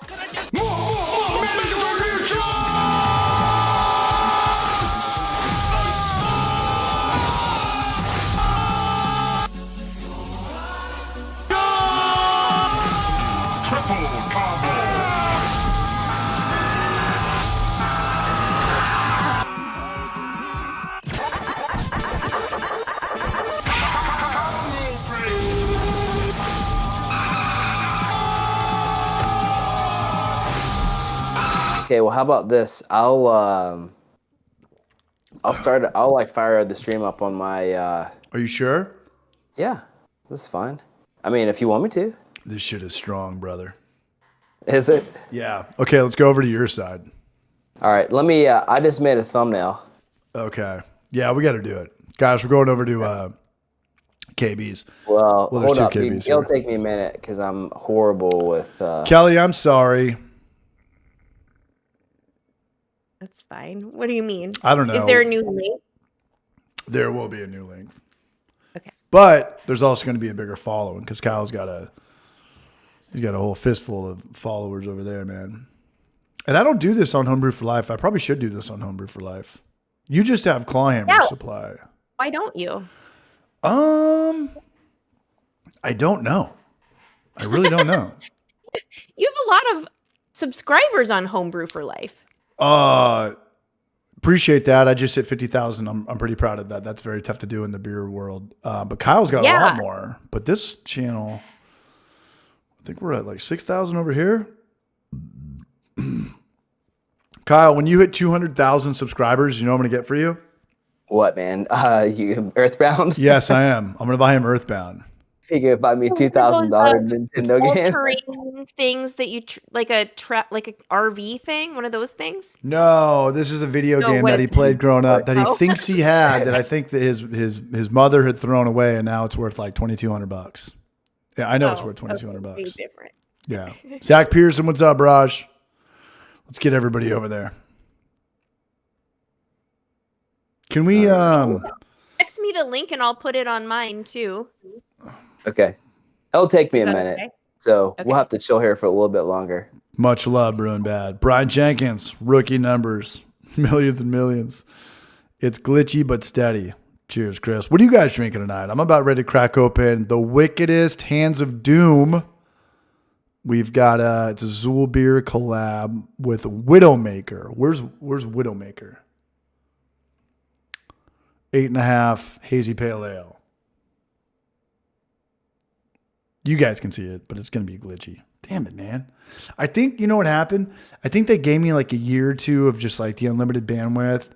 Okay, well, how about this? I'll like fire the stream up on my. Are you sure? Yeah, this is fine. I mean, if you want me to. This shit is strong, brother. Is it? Yeah. Okay, let's go over to your side. All right, let me. I just made a thumbnail. Okay. Yeah, we got to do it. Guys, we're going over to KB's. Well, there's hold two up. KBs It'll here. take me a minute because I'm horrible with. Kelly, I'm sorry. That's fine. What do you mean? I don't know. Is there a new link? There will be a new link. Okay. But there's also going to be a bigger following because Kyle's got a whole fistful of followers over there, man. And I don't do this on Homebrew for Life. I probably should do this on Homebrew for Life. You just have Clawhammer supply. Why don't you? I don't know. I really don't know. You have a lot of subscribers on Homebrew for Life. Appreciate that. I just hit 50,000. I'm pretty proud of that. That's very tough to do in the beer world. But Kyle's got a lot more. But this channel, I think we're at like 6,000 over here. Kyle, when you hit 200,000 subscribers, you know what I'm going to get for you? What, man? You Earthbound? Yes, I am. I'm going to buy him Earthbound. You gonna buy me $2,000 Nintendo game? All-terrain things that you like a RV thing, one of those things. No, this is a video game that he played growing up that he thinks he had that I think that his mother had thrown away, and now it's worth like $2,200. Yeah, I know it's worth $2,200. Way different. Yeah. Zach Pearson, what's up, Raj? Let's get everybody over there. Can we Text me the link and I'll put it on mine too. Okay. It'll take me a that minute. okay? So Okay. we'll have to chill here for a little bit longer. much love, Bruin Bad. Brian Jenkins, rookie numbers, millions and millions. It's glitchy but steady. Cheers, Chris. What are you guys drinking tonight? I'm about ready to crack open the wickedest Hands of Doom. We've got it's a Zool beer collab with Widowmaker. Where's Widowmaker? 8.5 hazy pale ale. You guys can see it, but it's gonna be glitchy. Damn it, man. I think you know what happened? I think they gave me like a year or two of just like the unlimited bandwidth,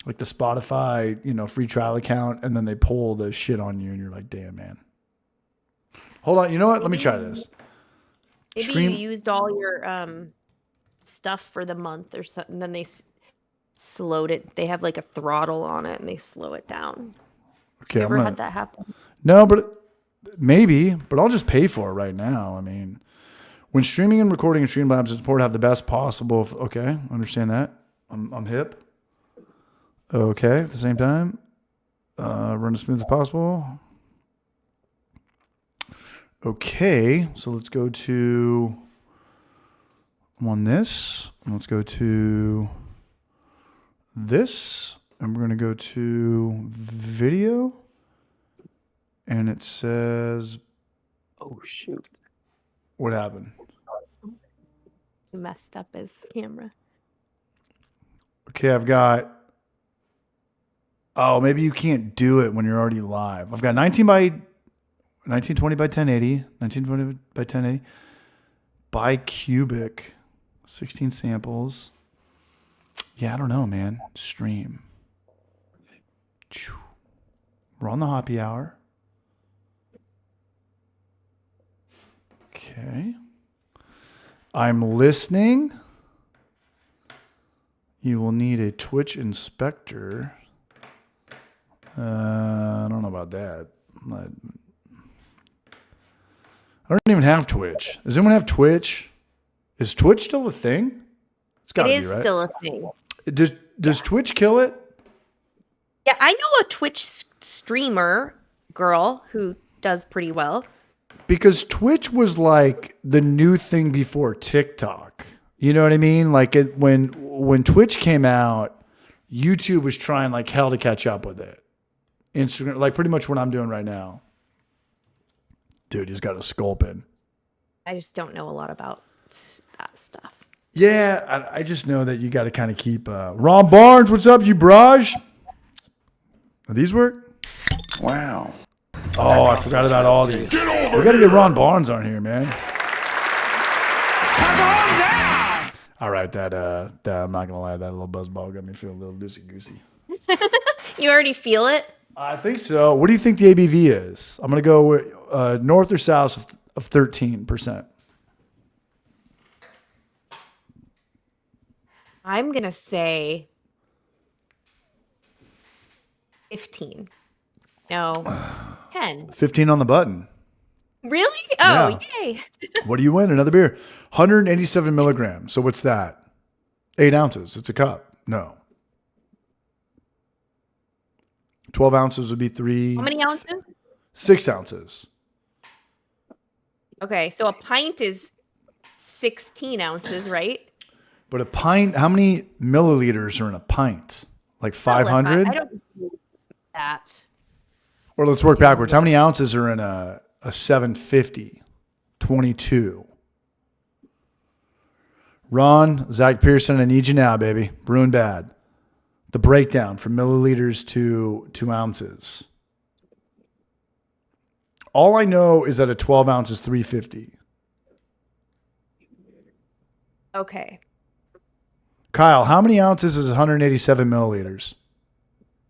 like the Spotify, free trial account, and then they pull the shit on you and you're like, damn, man. Hold on, you know what? Let me try this. Maybe you used all your stuff for the month or something. Then they slowed it. They have like a throttle on it and they slow it down. Okay, You ever had that happen? No, but maybe. But I'll just pay for it right now. I mean, when streaming and recording and Streamlabs and support have the best possible. Okay, understand that. I'm hip. Okay, at the same time, run as smooth as possible. Okay, so let's go to. I'm on this. And let's go to this, and we're gonna go to video, and it says, Oh, shoot. what happened? He messed up his camera. Okay, I've got. Oh, maybe you can't do it when you're already live. I've got 19 by 1920 by 1080. 1920 by 1080. Bicubic. 16 samples. Yeah, I don't know, man. Stream. We're on the happy hour. Okay. I'm listening. You will need a Twitch inspector. I don't know about that. I don't even have Twitch. Does anyone have Twitch? Is Twitch still a thing? It's got to be, right? It is still a thing. Does Twitch kill it? Yeah, I know a Twitch streamer girl who does pretty well. Because Twitch was like the new thing before TikTok. You know what I mean? Like when Twitch came out, YouTube was trying like hell to catch up with it. Instagram, like pretty much what I'm doing right now. Dude, he's got a sculpin. I just don't know a lot about that stuff. Yeah, I just know that you got to kind of keep. Ron Barnes, what's up, you braj? These work? Wow. Oh, I forgot about all these. We got to get Ron Barnes on here, man. All right, that I'm not gonna lie, that little buzzball got me feeling a little loosey goosey. You already feel it? I think so. What do you think the ABV is? I'm gonna go with north or south of 13%. I'm gonna say 15. No, 10. 15 on the button. Really? Oh, Yeah. yay! What do you win? Another beer. 187 milligrams. So what's that? 8 ounces. It's a cup. No. 12 ounces would be 3. How many ounces? 6 ounces. Okay, so a pint is 16 ounces, right? But a pint, how many milliliters are in a pint? Like 500? I don't do that. Or let's work backwards. How many ounces are in a 750? 22. Ron, Zach Pearson, I need you now, baby. Brewing bad. The breakdown from milliliters to ounces. All I know is that a 12 ounce is 350. Okay. Kyle, how many ounces is 187 milliliters?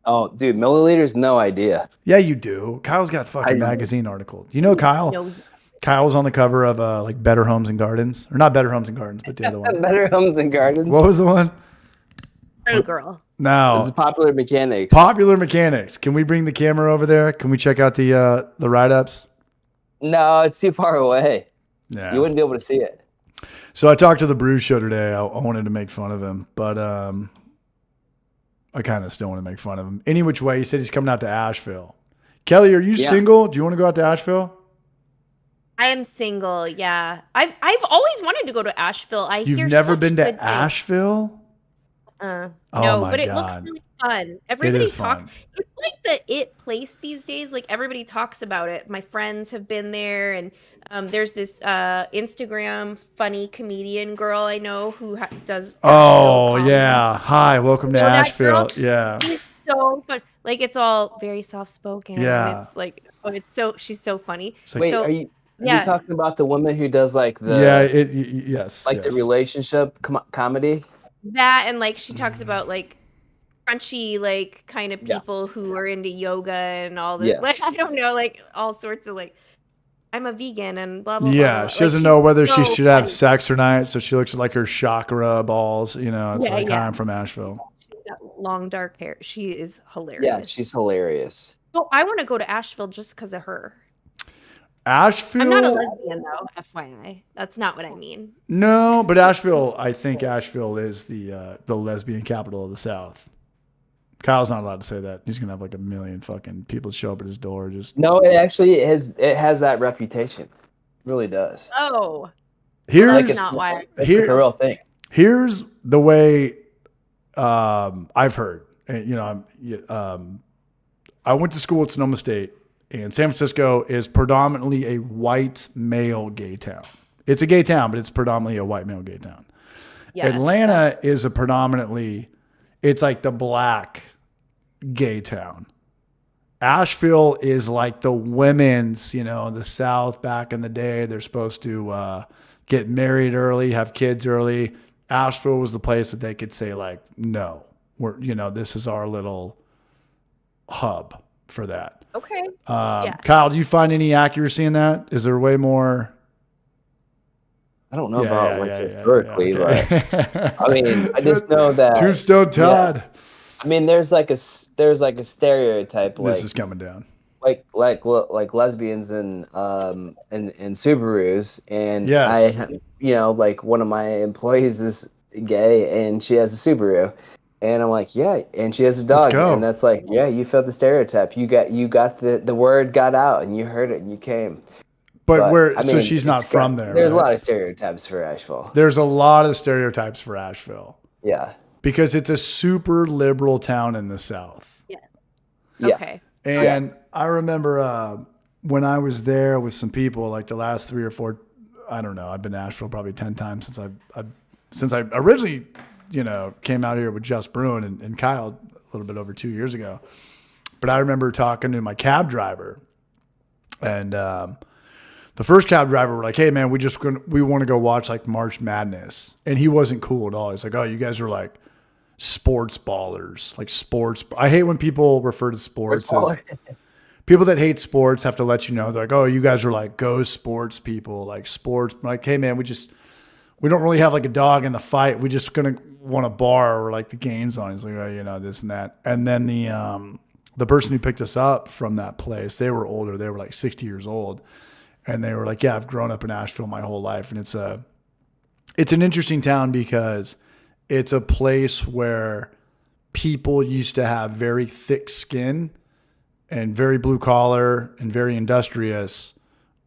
Oh, dude, milliliters, no idea. Yeah, you do. Kyle's got fucking magazine article. You know Kyle? Knows. Kyle was on the cover of like Better Homes and Gardens. Or not Better Homes and Gardens, but the other one. Better Homes and Gardens. What was the one? Hey, girl. No. This is Popular Mechanics. Popular Mechanics. Can we bring the camera over there? Can we check out the write-ups? No, it's too far away. Yeah. You wouldn't be able to see it. So I talked to the Brew Show today. I wanted to make fun of him, but I kind of still want to make fun of him. Any which way, he said he's coming out to Asheville. Kelly, are you single? Do you want to go out to Asheville? I am single, yeah. I've always wanted to go to Asheville. You've never been to Asheville? No, my but it God. looks really fun. Everybody is talks. fun. It's like the it place these days. Like everybody talks about it. My friends have been there, and there's this Instagram funny comedian girl I know who does. Oh Asheville yeah. Hi, welcome to You know that Asheville. girl? Yeah. comedy. It's so fun. Like it's all very soft spoken. Yeah. It's like she's so funny. It's like- Wait, So, are you yeah. talking about the woman who does like the Yes. like the relationship comedy? That and like she talks about like crunchy like kind of people who are into yoga and all this. Yes. Like I don't know, like all sorts of like I'm a vegan and blah blah blah. Yeah, blah. she Like, doesn't she's know whether so she should have funny. sex or not, so she looks like her chakra balls. You know, it's Yeah, like, yeah. hi, I'm from Asheville. She's got long dark hair. She is hilarious. Yeah, she's hilarious. So I want to go to Asheville just because of her. Asheville? I'm not a lesbian though, FYI. That's not what I mean. No, but Asheville, I think Asheville is the lesbian capital of the South. Kyle's not allowed to say that. He's gonna have like 1 million fucking people show up at his door. Just No, it actually has that reputation. It really does. Oh, here's that's not why. It's like a real thing. Here's the way I've heard. And, you know, I went to school at Sonoma State, and San Francisco is predominantly a white male gay town. It's a gay town, but it's predominantly a white male gay town. Yes, Atlanta is a predominantly, it's like the black gay town. Asheville is like the women's, the South back in the day. They're supposed to get married early, have kids early. Asheville was the place that they could say like, no, this is our little hub for that. Okay. Kyle, do you find any accuracy in that? Is there way more? I don't know about historically, okay. but I mean, I just know that Tombstone Todd. Yeah. I mean, there's like a stereotype. This is coming down. Like lesbians and Subarus, and yes. like one of my employees is gay and she has a Subaru, and I'm like, yeah, and she has a dog, and that's like, yeah, you felt the stereotype. You got the word got out, and you heard it, and you came. But so she's not from there. There's a lot of stereotypes for Asheville. There's a lot of stereotypes for Asheville. Yeah. Because it's a super liberal town in the South. Yeah. Yeah. Okay. And I remember when I was there with some people, like the last 3 or 4, I don't know, I've been to Asheville probably 10 times since I originally, came out here with Just Bruin and Kyle a little bit over 2 years ago. But I remember talking to my cab driver, and the first cab driver were like, hey man, we want to go watch like March Madness. And he wasn't cool at all. He's like, oh, you guys are like sports ballers, like sports. I hate when people refer to sports as people that hate sports have to let you know. They're like, oh, you guys are like go sports people, like sports. I'm like, hey man, we don't really have like a dog in the fight. We just gonna want a bar or like the game's on. He's like, oh, this and that. And then the person who picked us up from that place, they were older. They were like 60 years old. And they were like, yeah, I've grown up in Asheville my whole life. And it's an interesting town because it's a place where people used to have very thick skin and very blue collar and very industrious.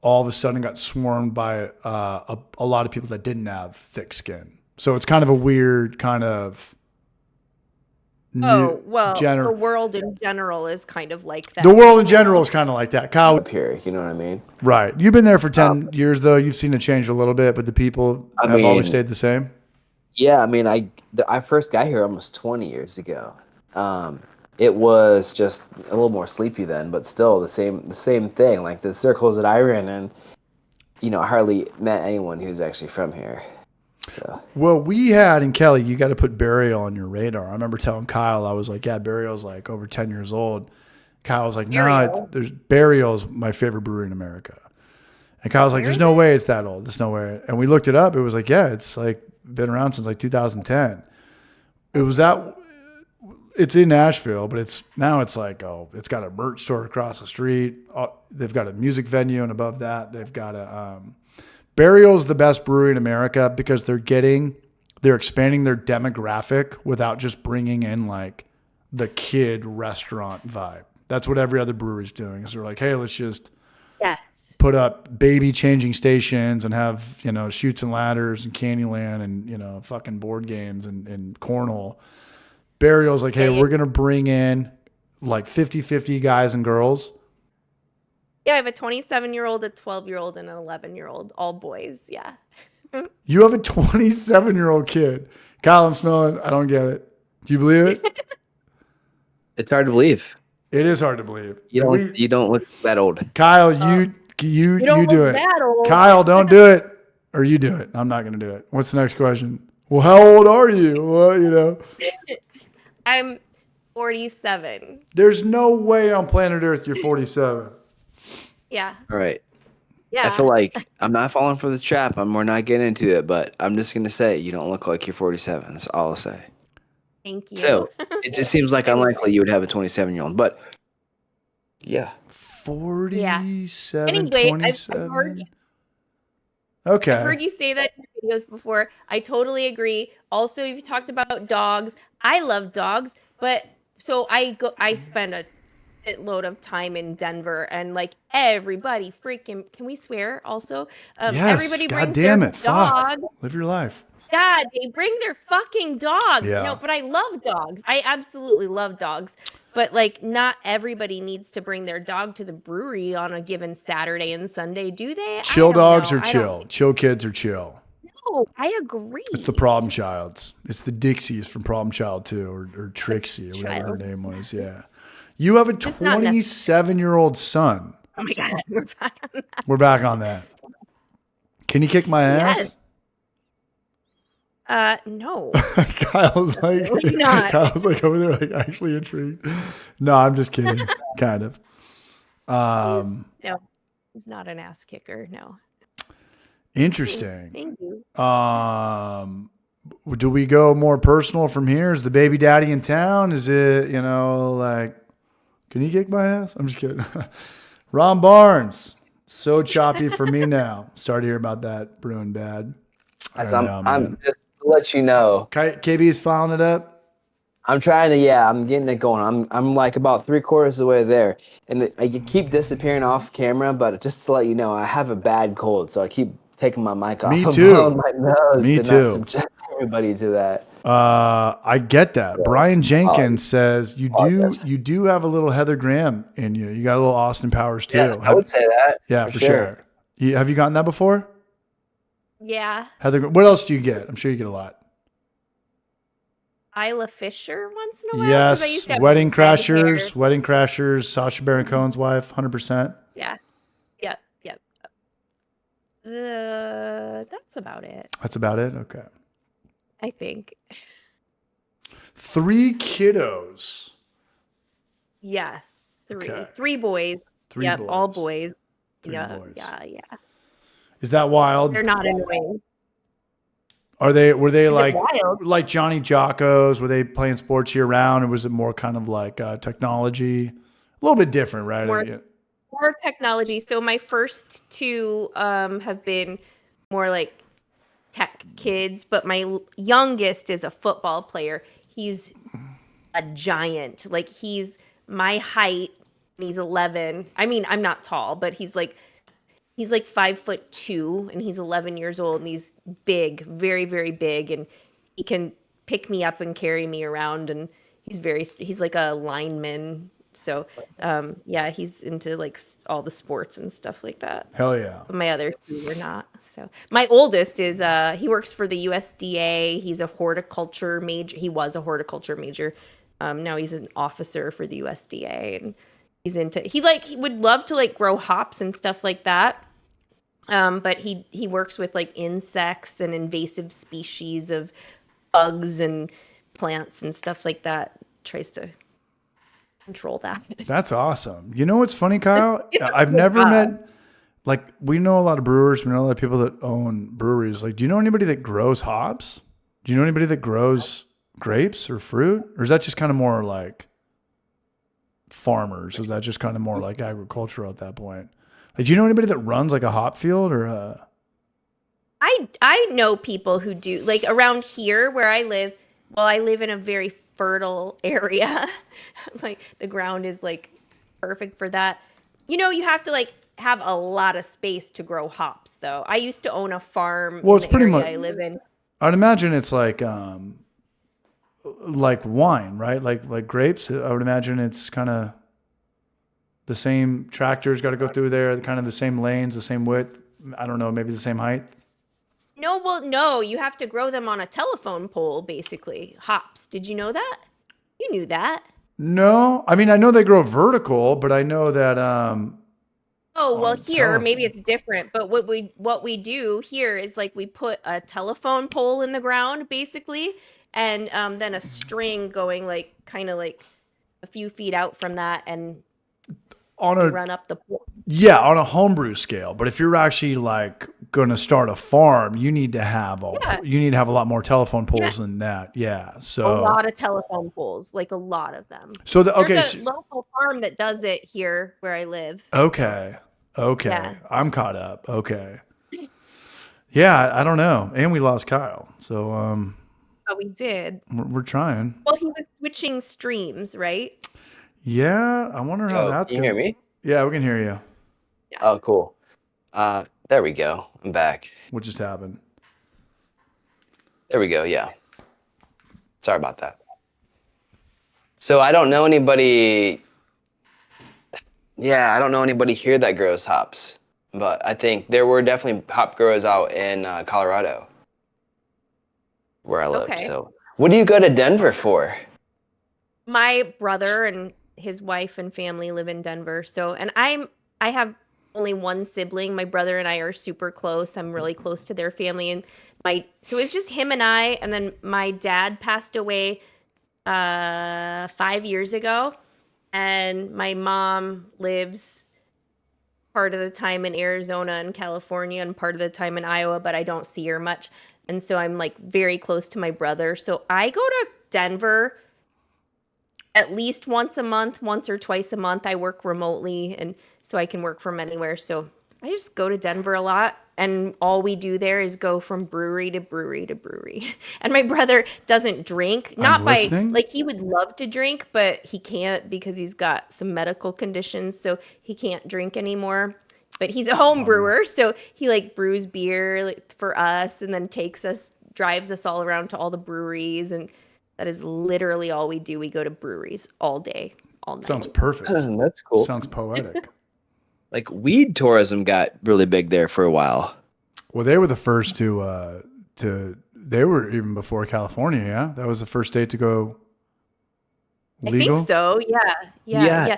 All of a sudden got swarmed by a lot of people that didn't have thick skin. So it's kind of a weird kind of the world in general is kind of like that. The world in general is kind of like that. Kyle, up here, you know what I mean? Right. You've been there for 10 years, though. You've seen it change a little bit, but the people have always stayed the same. Yeah, I mean, I first got here almost 20 years ago. It was just a little more sleepy then, but still the same thing. Like the circles that I ran in, I hardly met anyone who's actually from here. So. Well, we had, and Kelly, you got to put Burial on your radar. I remember telling Kyle, I was like, yeah, Burial's like over 10 years old. Kyle was like, no, Burial's my favorite brewery in America. And Kyle was like, there's no way it's that old. There's no way. And we looked it up. It was like, yeah, it's like been around since like 2010. It's in Nashville, but it's like, it's got a merch store across the street. They've got a music venue, and above that, they've got Burial's the best brewery in America because they're expanding their demographic without just bringing in like the kid restaurant vibe. That's what every other brewery's doing. Is they're like, hey, let's just put up baby changing stations and have, chutes and ladders and Candyland and, fucking board games and cornhole. Burial's like, hey, we're going to bring in like 50-50 guys and girls. Yeah, I have a 27-year-old, a 12-year-old, and an 11-year-old, all boys. Yeah. You have a 27-year-old kid. Kyle, I'm smelling. I don't get it. Do you believe it? It's hard to believe. It is hard to believe. You don't look that old. Kyle, you do it. That old. Kyle, don't do it. Or you do it. I'm not going to do it. What's the next question? Well, how old are you? Well, I'm 47. There's no way on planet Earth you're 47. Yeah. All right. Yeah. I feel like I'm not falling for the trap. We're not getting into it, but I'm just going to say you don't look like you're 47. That's all I'll say. Thank you. So it just seems like unlikely you would have a 27-year-old, but yeah. 47, Anyway, 27? Okay. I've heard you say that in your videos before. I totally agree. Also, you've talked about dogs. I love dogs, but so I spend a load of time in Denver, and like everybody freaking, can we swear also? Yes, everybody God brings damn their it. dog. Fuck. Live your life. Yeah, they bring their fucking dogs. Yeah. No, but I love dogs. I absolutely love dogs. But like, not everybody needs to bring their dog to the brewery on a given Saturday and Sunday, do they? Chill dogs are chill. Chill kids are chill. No, I agree. It's the Problem Childs. It's the Dixies from Problem Child 2 or Trixie or whatever her name was. Yeah. You have a Just not 27-year-old son. Oh my god, we're back on that. We're back on that. Can you kick my ass? No. Kyle's like, Really not. Kyle's like over there, like actually intrigued. No, I'm just kidding. Kind of. No, he's not an ass kicker. No. Interesting. Thank you. Do we go more personal from here? Is the baby daddy in town? Is it, like, can you kick my ass? I'm just kidding. Ron Barnes, so choppy for me now. Sorry to hear about that brewing bad. I'm just to let you know. KB is filing it up. I'm trying to, I'm getting it going. I'm like about 3/4 of the way there, and I keep disappearing off camera. But just to let you know, I have a bad cold, so I keep taking my mic off. Me I'm too. blowing my nose Me to too. not subject everybody to that. I get that. Brian Jenkins says you apologize. do have a little Heather Graham in you. You got a little Austin Powers too. Yes, I would say that. Yeah, for sure. Have you gotten that before? Yeah. Heather, what else do you get? I'm sure you get a lot. Isla Fisher once in a while. Yes, 'cause I used to have Wedding red Crashers, hair. Wedding Crashers, Sacha Baron Cohen's wife, 100%. Yeah. Yep. That's about it. That's about it. Okay. I think. 3 kiddos. Yes. 3. Okay. 3 boys. 3 Yep. boys. All boys. 3 Yeah. boys. Yeah. Is that wild? They're not annoying. Were they Is like it wild? like Johnny Jockos? Were they playing sports year round, or was it more kind of like technology? A little bit different, right? More technology. So my first 2 have been more like tech kids, but my youngest is a football player. He's a giant. Like he's my height. And he's 11. I mean, I'm not tall, but he's like 5'2", and he's 11 years old, and he's big, very, very big, and he can pick me up and carry me around, and he's like a lineman. So, he's into like all the sports and stuff like that. Hell yeah. But my other 2 were not. So my oldest is he works for the USDA. He's a horticulture major. He was a horticulture major. Now he's an officer for the USDA, and he would love to like grow hops and stuff like that. But he works with like insects and invasive species of bugs and plants and stuff like that. Tries to control that. That's awesome. You know what's funny, Kyle? I've never met, like, we know a lot of brewers. We know a lot of people that own breweries. Like, do you know anybody that grows hops? Do you know anybody that grows grapes or fruit? Or is that just kind of more like farmers? Is that just kind of more like agricultural at that point? Like, do you know anybody that runs like a hop field or I know people who do, like around here where I live. Well, I live in a very fertile area. Like the ground is like perfect for that. You have to like have a lot of space to grow hops though. I used to own a farm Well, in it's the pretty area much- I live in. I'd imagine it's like wine, right? Like grapes. I would imagine it's kind of the same tractors got to go through there, kind of the same lanes, the same width. I don't know, maybe the same height. No, you have to grow them on a telephone pole, basically. Hops. Did you know that? You knew that. No, I mean, I know they grow vertical, but I know that Oh, well, on here telephone. maybe it's different, but what we do here is like we put a telephone pole in the ground basically, and then a string going like kind of like a few feet out from that, and on we a run up the pole. yeah, on a homebrew scale. But if you're actually like going to start a farm, you need to have a lot more telephone poles than that. Yeah, A so lot of telephone poles, like a lot of them. so There's a local farm that does it here where I live. okay, Yeah. I'm caught up. Okay, yeah, I don't know, and we lost Kyle, so Oh, we did. we're trying. Well, he was switching streams, right? Yeah, I wonder how that's Can you hear gonna. me? Yeah, we can hear you. Oh, cool. There we go. I'm back. What just happened? There we go. Yeah. Sorry about that. So I don't know anybody. Yeah, I don't know anybody here that grows hops, but I think there were definitely hop growers out in Colorado, where I live. Okay. So, what do you go to Denver for? My brother and his wife and family live in Denver. So, and I have only one sibling. My brother and I are super close. I'm really close to their family, and so it's just him and I. And then my dad passed away 5 years ago, and my mom lives part of the time in Arizona and California and part of the time in Iowa, but I don't see her much. And so I'm like very close to my brother. So I go to Denver at least once a month, once or twice a month. I work remotely, and so I can work from anywhere. So I just go to Denver a lot, and all we do there is go from brewery to brewery to brewery. And my brother doesn't drink, not by listening. like he would love to drink, but he can't because he's got some medical conditions, so he can't drink anymore. But he's a home brewer, so he like brews beer like, for us, and then drives us all around to all the breweries, and that is literally all we do. We go to breweries all day, all night. Sounds perfect. That's cool. Sounds poetic. Like weed tourism got really big there for a while. Well, they were the first to they were even before California. Yeah, that was the first state to go legal. I think so. Yeah.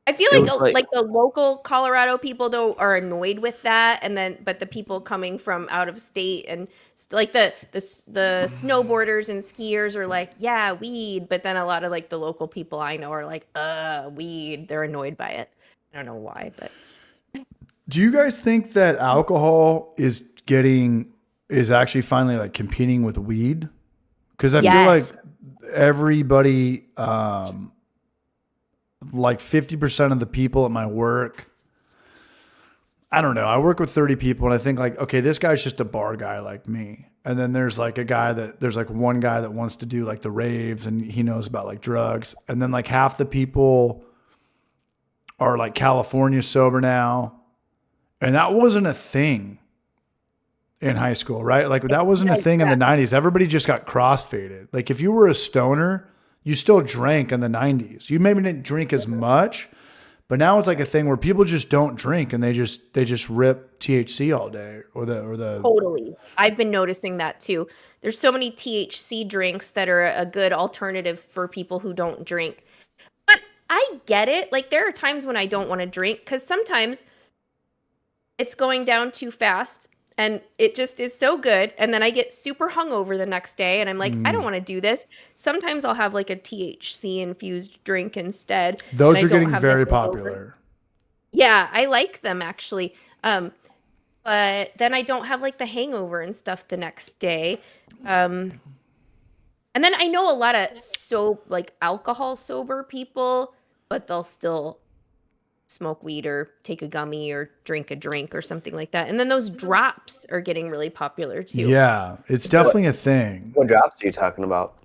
I feel It like was like the local Colorado people though are annoyed with that, and then but the people coming from out of state and like the snowboarders and skiers are like, yeah, weed, but then a lot of like the local people I know are like, weed. They're annoyed by it. I don't know why, but Do you guys think that alcohol is actually finally like competing with weed? Because I feel like everybody, like 50% of the people at my work, I don't know. I work with 30 people and I think like, okay, this guy's just a bar guy like me. And then there's like one guy that wants to do like the raves and he knows about like drugs. And then like half the people are like California sober now. And that wasn't a thing in high school, right? Like that wasn't a thing in the 90s. Everybody just got crossfaded. Like if you were a stoner, you still drank in the 90s. You maybe didn't drink as much, but now it's like a thing where people just don't drink and they just rip THC all day or the Totally. I've been noticing that too. There's so many THC drinks that are a good alternative for people who don't drink. But I get it. Like there are times when I don't want to drink because sometimes it's going down too fast and it just is so good. And then I get super hungover the next day and I'm like, I don't want to do this. Sometimes I'll have like a THC infused drink instead. Those are getting very popular. Yeah, I like them actually. But then I don't have like the hangover and stuff the next day. And then I know a lot of like alcohol sober people, but they'll still smoke weed or take a gummy or drink a drink or something like that. And then those drops are getting really popular too. Yeah, it's definitely a thing. What drops are you talking about?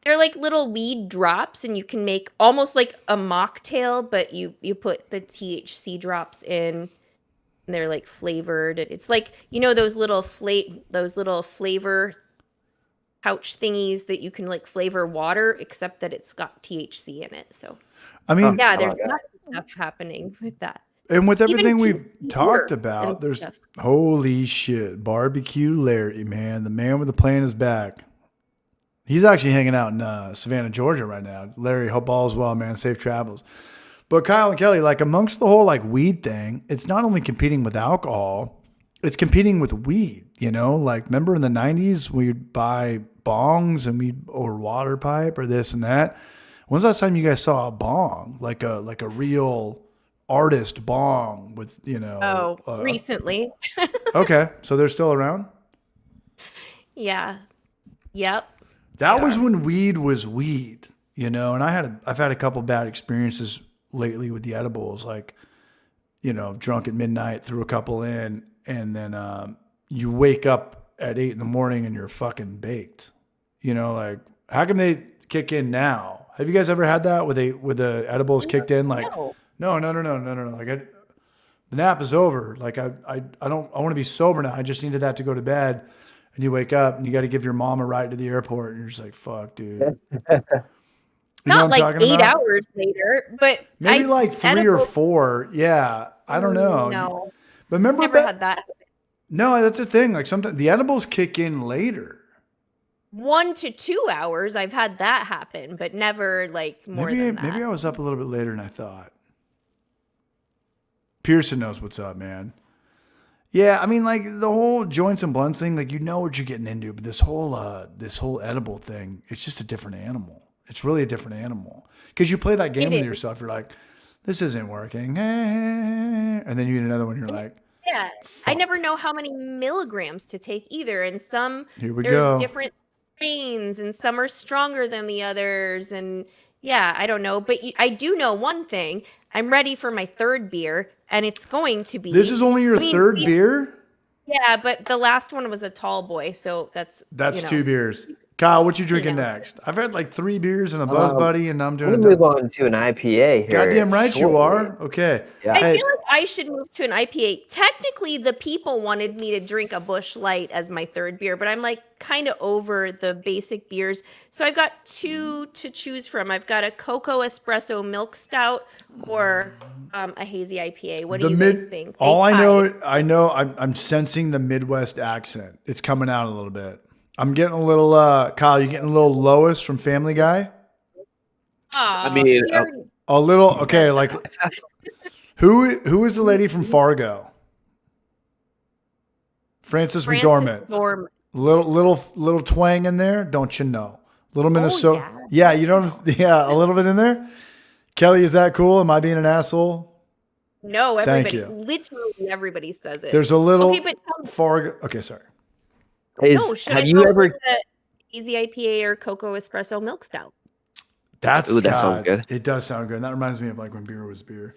They're like little weed drops and you can make almost like a mocktail, but you put the THC drops in and they're like flavored. It's like, those little flavor pouch thingies that you can like flavor water, except that it's got THC in it. So I mean, yeah, there's lots of stuff happening with that. And with everything Even we've talked about, there's stuff. holy shit, Barbecue Larry, man, the man with the plan is back. He's actually hanging out in Savannah, Georgia right now. Larry, hope all is well, man. Safe travels. But Kyle and Kelly, like amongst the whole like weed thing, it's not only competing with alcohol, it's competing with weed. Like remember in the 90s we'd buy bongs or water pipe or this and that. When's the last time you guys saw a bong, like a real artist bong with recently. Okay, so they're still around. Yeah. Yep. That was when weed was weed, and I've had a couple bad experiences lately with the edibles, like, drunk at midnight, threw a couple in, and then you wake up at 8 a.m. and you're fucking baked. Like how come they kick in now? Have you guys ever had that with the edibles kicked in? Like no. Like the nap is over. Like I want to be sober now. I just needed that to go to bed. And you wake up and you got to give your mom a ride to the airport, and you're just like, "Fuck, dude." Not like 8 hours later, but maybe like 3 or 4. Yeah, I don't know. No, but remember, never had that. No, that's the thing. Like sometimes the edibles kick in later. 1 to 2 hours. I've had that happen, but never like more than that. Maybe I was up a little bit later than I thought. Pearson knows what's up, man. Yeah, I mean, like the whole joints and blunts thing, like you know what you're getting into, but this whole edible thing, it's just a different animal. It's really a different animal because you play that game with yourself. You're like, this isn't working, and then you eat another one. You're like, yeah, I never know how many milligrams to take either, and there's go. different strains, and some are stronger than the others, and yeah, I don't know, but I do know one thing. I'm ready for my third beer, and it's going to be. This is only your third beer? Yeah, but the last one was a tall boy, so that's 2 beers. Kyle, what you drinking next? I've had like 3 beers and a Buzz Buddy, and I'm doing. I'm gonna move on to an IPA here. Goddamn right you are. Okay. Yeah. I feel like I should move to an IPA. Technically, the people wanted me to drink a Busch Light as my third beer, but I'm like kind of over the basic beers. So I've got 2 to choose from. I've got a cocoa espresso milk stout or a hazy IPA. What do you guys think? I'm sensing the Midwest accent. It's coming out a little bit. I'm getting a little, Kyle, you getting a little Lois from Family Guy? I mean, a little, okay, like, who is the lady from Fargo? Frances McDormand. Little twang in there, don't you know? Little Minnesota. Yeah, you don't, a little bit in there. Kelly, is that cool? Am I being an asshole? No, everybody, Thank you. Literally everybody says it. There's a little Fargo. Okay, sorry. Have you ever the easy IPA or cocoa espresso milk stout? that sounds good. It does sound good. And that reminds me of like when beer was beer.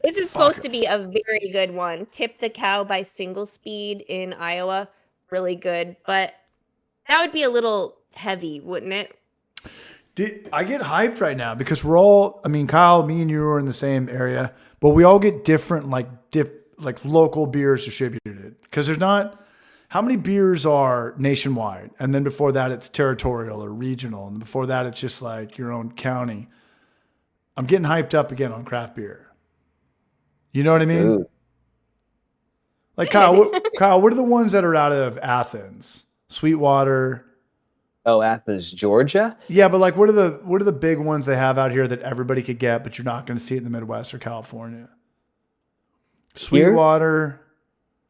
This is supposed to be a very good one. Tip the Cow by Single Speed in Iowa. Really good. But that would be a little heavy, wouldn't it? I get hyped right now because we're all, I mean, Kyle, me and you are in the same area, but we all get different, like local beers distributed. Because there's not, how many beers are nationwide? And then before that, it's territorial or regional. And before that, it's just like your own county. I'm getting hyped up again on craft beer. You know what I mean? Ooh. Like Kyle, what are the ones that are out of Athens? Sweetwater. Oh, Athens, Georgia? Yeah, but like what are the big ones they have out here that everybody could get, but you're not going to see it in the Midwest or California? Sweetwater.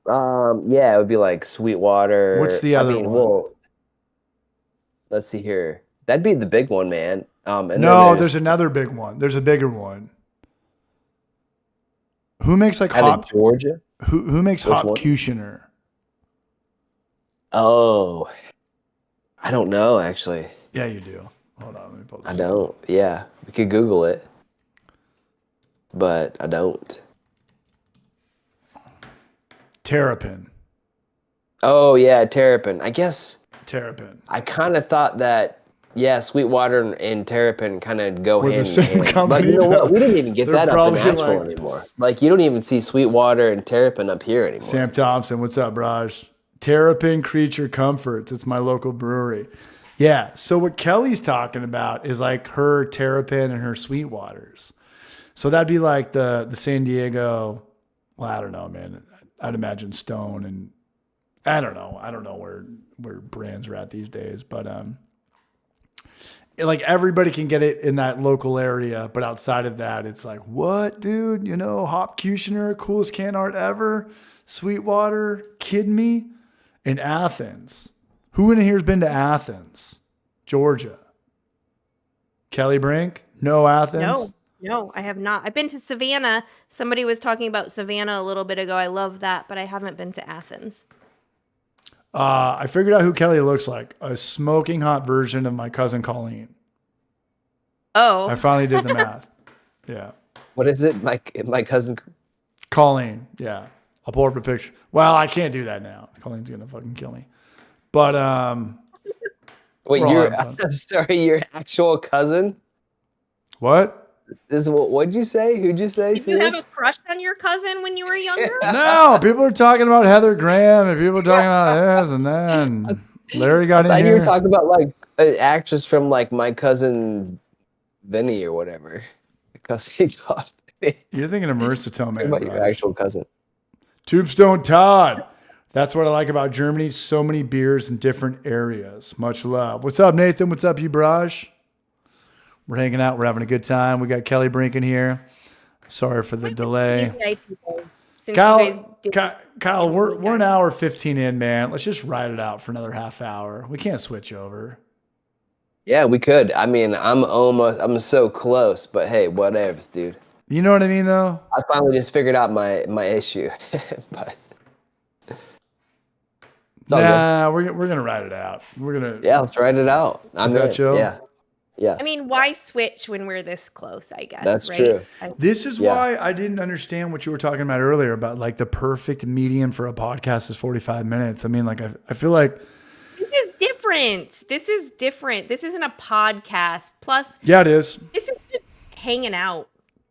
Yeah, it would be like Sweetwater. What's the other one? Well, let's see here. That'd be the big one, man. No, there's another big one. There's a bigger one. Who makes like hop? Georgia? Who makes Hop Kushner? Oh, I don't know actually. Yeah, you do. Hold on, let me pull this. I don't. Yeah, we could Google it, but I don't. Terrapin. Oh yeah, Terrapin. I guess Terrapin. I kind of thought that. Yeah, Sweetwater and Terrapin kind of go hand the same in hand. company. But you know what? We didn't even get They're that up in probably Nashville anymore. Like you don't even see Sweetwater and Terrapin up here anymore. Sam Thompson, what's up, Raj? Terrapin Creature Comforts. It's my local brewery. Yeah. So what Kelly's talking about is like her Terrapin and her Sweetwaters. So that'd be like the San Diego. Well, I don't know, man. I'd imagine Stone and I don't know. I don't know where brands are at these days, but like everybody can get it in that local area, but outside of that, it's like, what, dude? You know, Hop Kushner, coolest can art ever. Sweetwater, kidding me? In Athens. Who in here's been to Athens, Georgia? Kelly Brink? No Athens? No, I have not. I've been to Savannah. Somebody was talking about Savannah a little bit ago. I love that, but I haven't been to Athens. I figured out who Kelly looks like. A smoking hot version of my cousin Colleen. Oh. I finally did the math. Yeah. What is it? My cousin Colleen. Yeah. I'll pull up a picture. Well, I can't do that now. Colleen's going to fucking kill me. But, wait, I'm sorry, your actual cousin? What? What'd you say? Who'd you say? Did you have a crush on your cousin when you were younger? No, people are talking about Heather Graham and people are talking about this and then Larry got in here. You were talking about like an actress from like My Cousin Vinny or whatever. Cousin Todd. You're thinking of Marissa Tomei. About your actual cousin. Tombstone Todd. That's what I like about Germany. So many beers in different areas. Much love. What's up, Nathan? What's up, you Braj? We're hanging out. We're having a good time. We got Kelly Brinken here. Sorry for the delay. Since you guys Kyle, we're an hour 15 in, man. Let's just ride it out for another half hour. We can't switch over. Yeah, we could. I mean, I'm so close, but hey, whatevs, dude. You know what I mean, though? I finally just figured out my issue. But it's all good. We're gonna ride it out. Yeah, let's ride it out. Is that chill? Yeah. I mean, why switch when we're this close, I guess. That's right? true. This is why I didn't understand what you were talking about earlier about like the perfect medium for a podcast is 45 minutes. I mean, like I feel like this is different. This isn't a podcast. Plus, yeah, it is. This is just hanging out.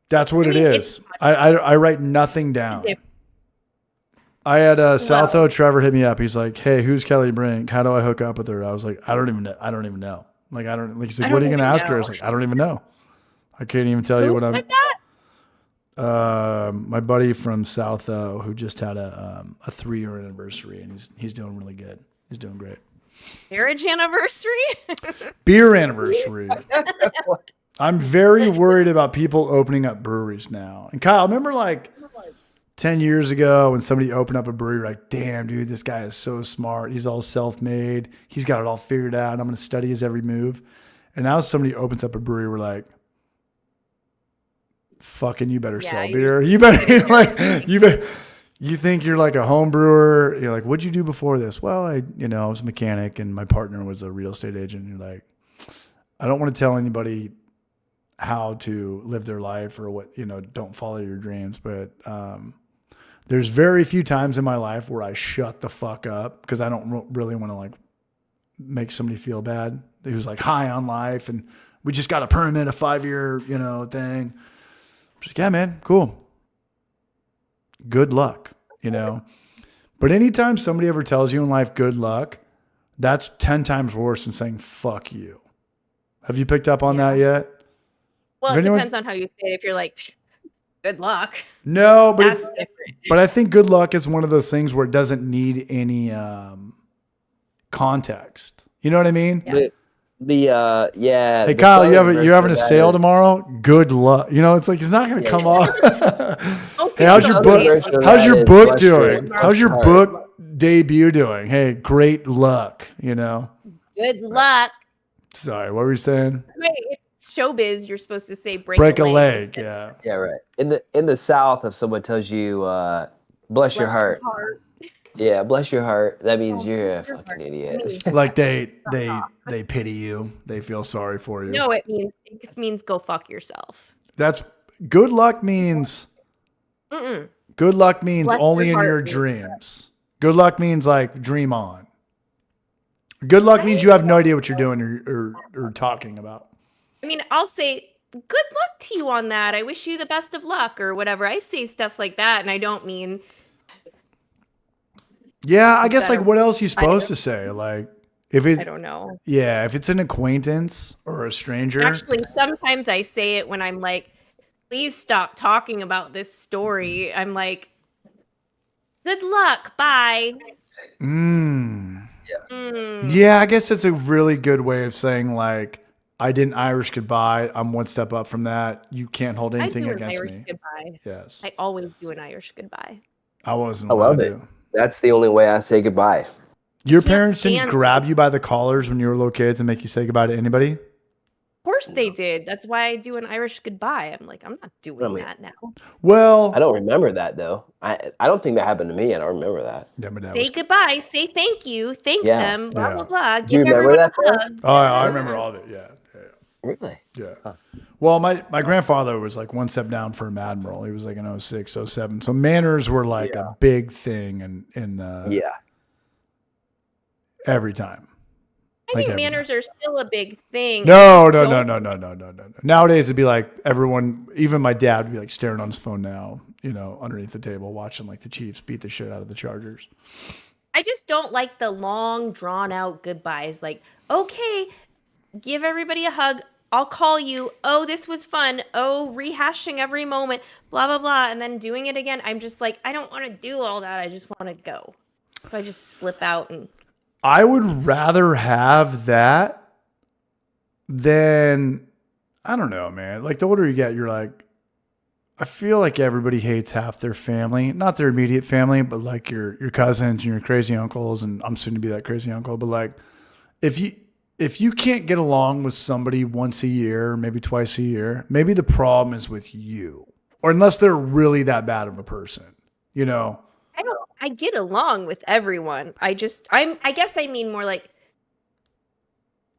That's what it is. I write nothing down. I had Southo Trevor hit me up. He's like, "Hey, who's Kelly Brink? How do I hook up with her?" I was like, "I don't even know." Like he's like, "What are you gonna ask her?" I was like, "I don't even know. I can't even tell you what I'm." My buddy from Southo who just had a 3-year anniversary, and he's doing really good. He's doing great. Marriage anniversary? Beer anniversary. I'm very worried about people opening up breweries now. And Kyle, remember like 10 years ago when somebody opened up a brewery, like, damn, dude, this guy is so smart. He's all self-made. He's got it all figured out. I'm going to study his every move. And now somebody opens up a brewery, we're like, fucking, you better sell beer. You think you're like a home brewer. You're like, what'd you do before this? Well, I was a mechanic and my partner was a real estate agent. And you're like, I don't want to tell anybody how to live their life or what, don't follow your dreams. But there's very few times in my life where I shut the fuck up because I don't really want to like make somebody feel bad. Who's like high on life and we just got a permit, a 5-year, thing. Just, yeah, man, cool. Good luck, But anytime somebody ever tells you in life, good luck, that's 10 times worse than saying, fuck you. Have you picked up on that yet? Well, it depends on how you say it. If you're like, good luck. No, but that's different. But I think good luck is one of those things where it doesn't need any context. You know what I mean? Yeah. Hey Kyle, you're having a sale tomorrow? Good luck. It's like it's not going to come off. Hey, how's your book doing? How's your book debut doing? Hey, great luck. Good luck. Sorry, what were you saying? Wait, it's showbiz. You're supposed to say break a leg. Yeah. Yeah, right. In the South, if someone tells you bless your heart. Yeah, bless your heart. That means you're a fucking idiot. Like they pity you. They feel sorry for you. No, it just means go fuck yourself. That's good luck means. Good luck means bless only in your dreams. Good luck means like dream on. Good luck means you have no idea what you're doing or talking about. I mean, I'll say good luck to you on that. I wish you the best of luck or whatever. I say stuff like that, and I don't mean. Yeah, I guess like what else are you supposed to say? Like if it, I don't know. Yeah, if it's an acquaintance or a stranger. Actually, sometimes I say it when I'm like, please stop talking about this story. I'm like, good luck, bye. Yeah, I guess that's a really good way of saying like, I did an Irish goodbye. I'm one step up from that. You can't hold anything against me. Goodbye. Yes. I always do an Irish goodbye. I wasn't. I love it. That's the only way I say goodbye. Your parents didn't grab you by the collars when you were little kids and make you say goodbye to anybody? Of course they did. That's why I do an Irish goodbye. I'm like, I'm not doing that now. Well, I don't remember that though. I don't think that happened to me. I don't remember that. Yeah, say goodbye. Say thank you. Thank them. Blah, blah, blah. Do you remember that? Oh, I remember all of it. Yeah. Really? Yeah. Huh. Well, my grandfather was like one step down from admiral. He was like an 06, 07. So manners were like a big thing in the every time. I think manners are still a big thing. No. Nowadays it'd be like everyone, even my dad would be like staring on his phone now, underneath the table watching like the Chiefs beat the shit out of the Chargers. I just don't like the long drawn out goodbyes. Like, okay, give everybody a hug. I'll call you. Oh, this was fun. Oh, rehashing every moment, blah, blah, blah. And then doing it again. I'm just like, I don't want to do all that. I just want to go. If I just slip out and I would rather have that than, I don't know, man. Like the older you get, you're like, I feel like everybody hates half their family, not their immediate family, but like your cousins and your crazy uncles. And I'm soon to be that crazy uncle. But like, if you can't get along with somebody once a year, maybe twice a year, maybe the problem is with you, or unless they're really that bad of a person, you know. I get along with everyone. I guess I mean more like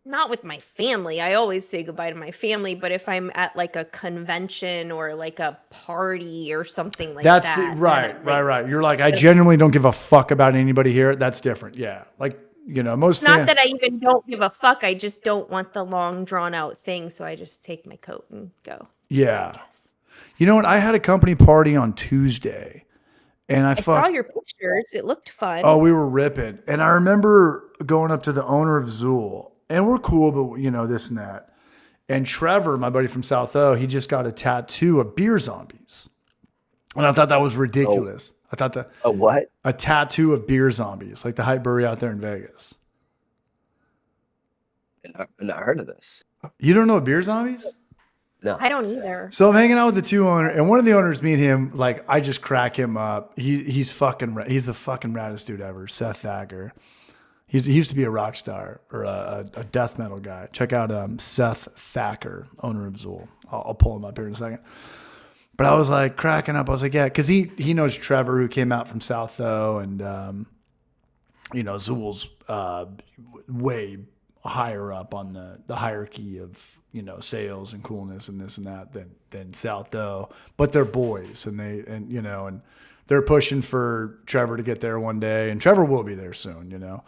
not with my family. I always say goodbye to my family, but if I'm at like a convention or like a party or something like That's that. Right. You're like, I genuinely don't give a fuck about anybody here. That's different. Yeah. Like, you know, most not that I even don't give a fuck. I just don't want the long drawn out thing. So I just take my coat and go. Yeah. You know what? I had a company party on Tuesday and I saw your pictures. It looked fun. Oh, we were ripping. And I remember going up to the owner of Zool, and we're cool, but you know, this and that. And Trevor, my buddy from South O, he just got a tattoo of beer zombies. And I thought that was ridiculous. I thought that what? A tattoo of beer zombies, like the hype brewery out there in Vegas. I've not heard of this. You don't know beer zombies? No. I don't either. So I'm hanging out with the two owners, and one of the owners, me and him, like I just crack him up. He's the fucking raddest dude ever, Seth Thacker. He used to be a rock star or a death metal guy. Check out Seth Thacker, owner of Zool. I'll pull him up here in a second. But I was like cracking up. I was like, yeah, because he knows Trevor, who came out from South O, and you know, Zool's way higher up on the hierarchy of, you know, sales and coolness and this and that than South O. But they're boys, and they're pushing for Trevor to get there one day, and Trevor will be there soon, you know.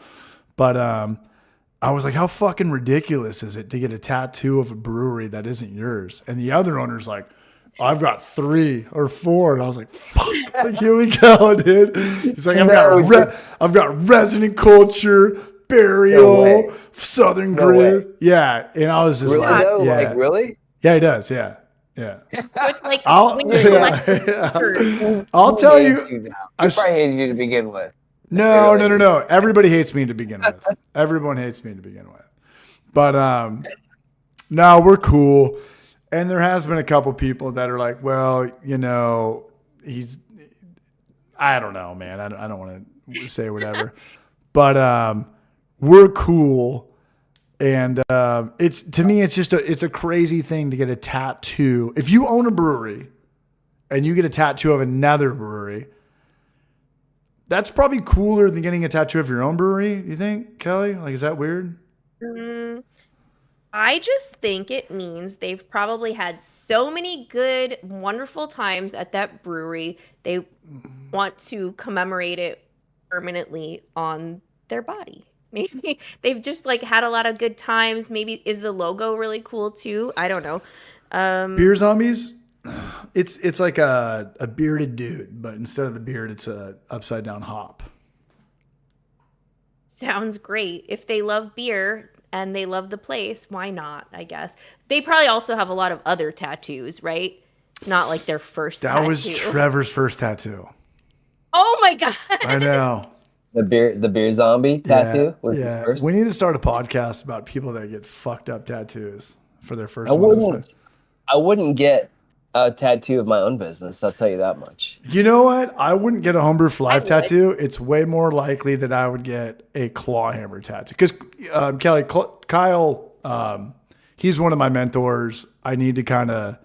But I was like, how fucking ridiculous is it to get a tattoo of a brewery that isn't yours? And the other owner's like, I've got 3 or 4. And I was like, fuck, like, here we go, dude. He's like, I've got resident culture, burial, Southern grit. Yeah. And I was just like, yeah. Like, really? Yeah, he does. Yeah. Yeah. So it's like when you collect I'll tell you. I probably hated you to begin with. No. Everybody hates me to begin with. Everyone hates me to begin with. But no, we're cool. And there has been a couple people that are like, well, you know, I don't know, man. I don't want to say whatever. But we're cool. And to me, it's a crazy thing to get a tattoo. If you own a brewery and you get a tattoo of another brewery, that's probably cooler than getting a tattoo of your own brewery. You think, Kelly? Like, is that weird? I just think it means they've probably had so many good, wonderful times at that brewery. They want to commemorate it permanently on their body. Maybe they've just like had a lot of good times. Maybe is the logo really cool too? I don't know. Beer zombies. It's like a bearded dude, but instead of the beard, it's a upside down hop. Sounds great. If they love beer and they love the place, why not? I guess they probably also have a lot of other tattoos, right? It's not like their first. That was Trevor's first tattoo. Oh my god! I know. The beer zombie tattoo was his first. We need to start a podcast about people that get fucked up tattoos for their first. I wouldn't get a tattoo of my own business. I'll tell you that much. You know what? I wouldn't get a Homebrew for Life tattoo. It's way more likely that I would get a claw hammer tattoo. Because Kelly, Kyle, he's one of my mentors. I need to kind of,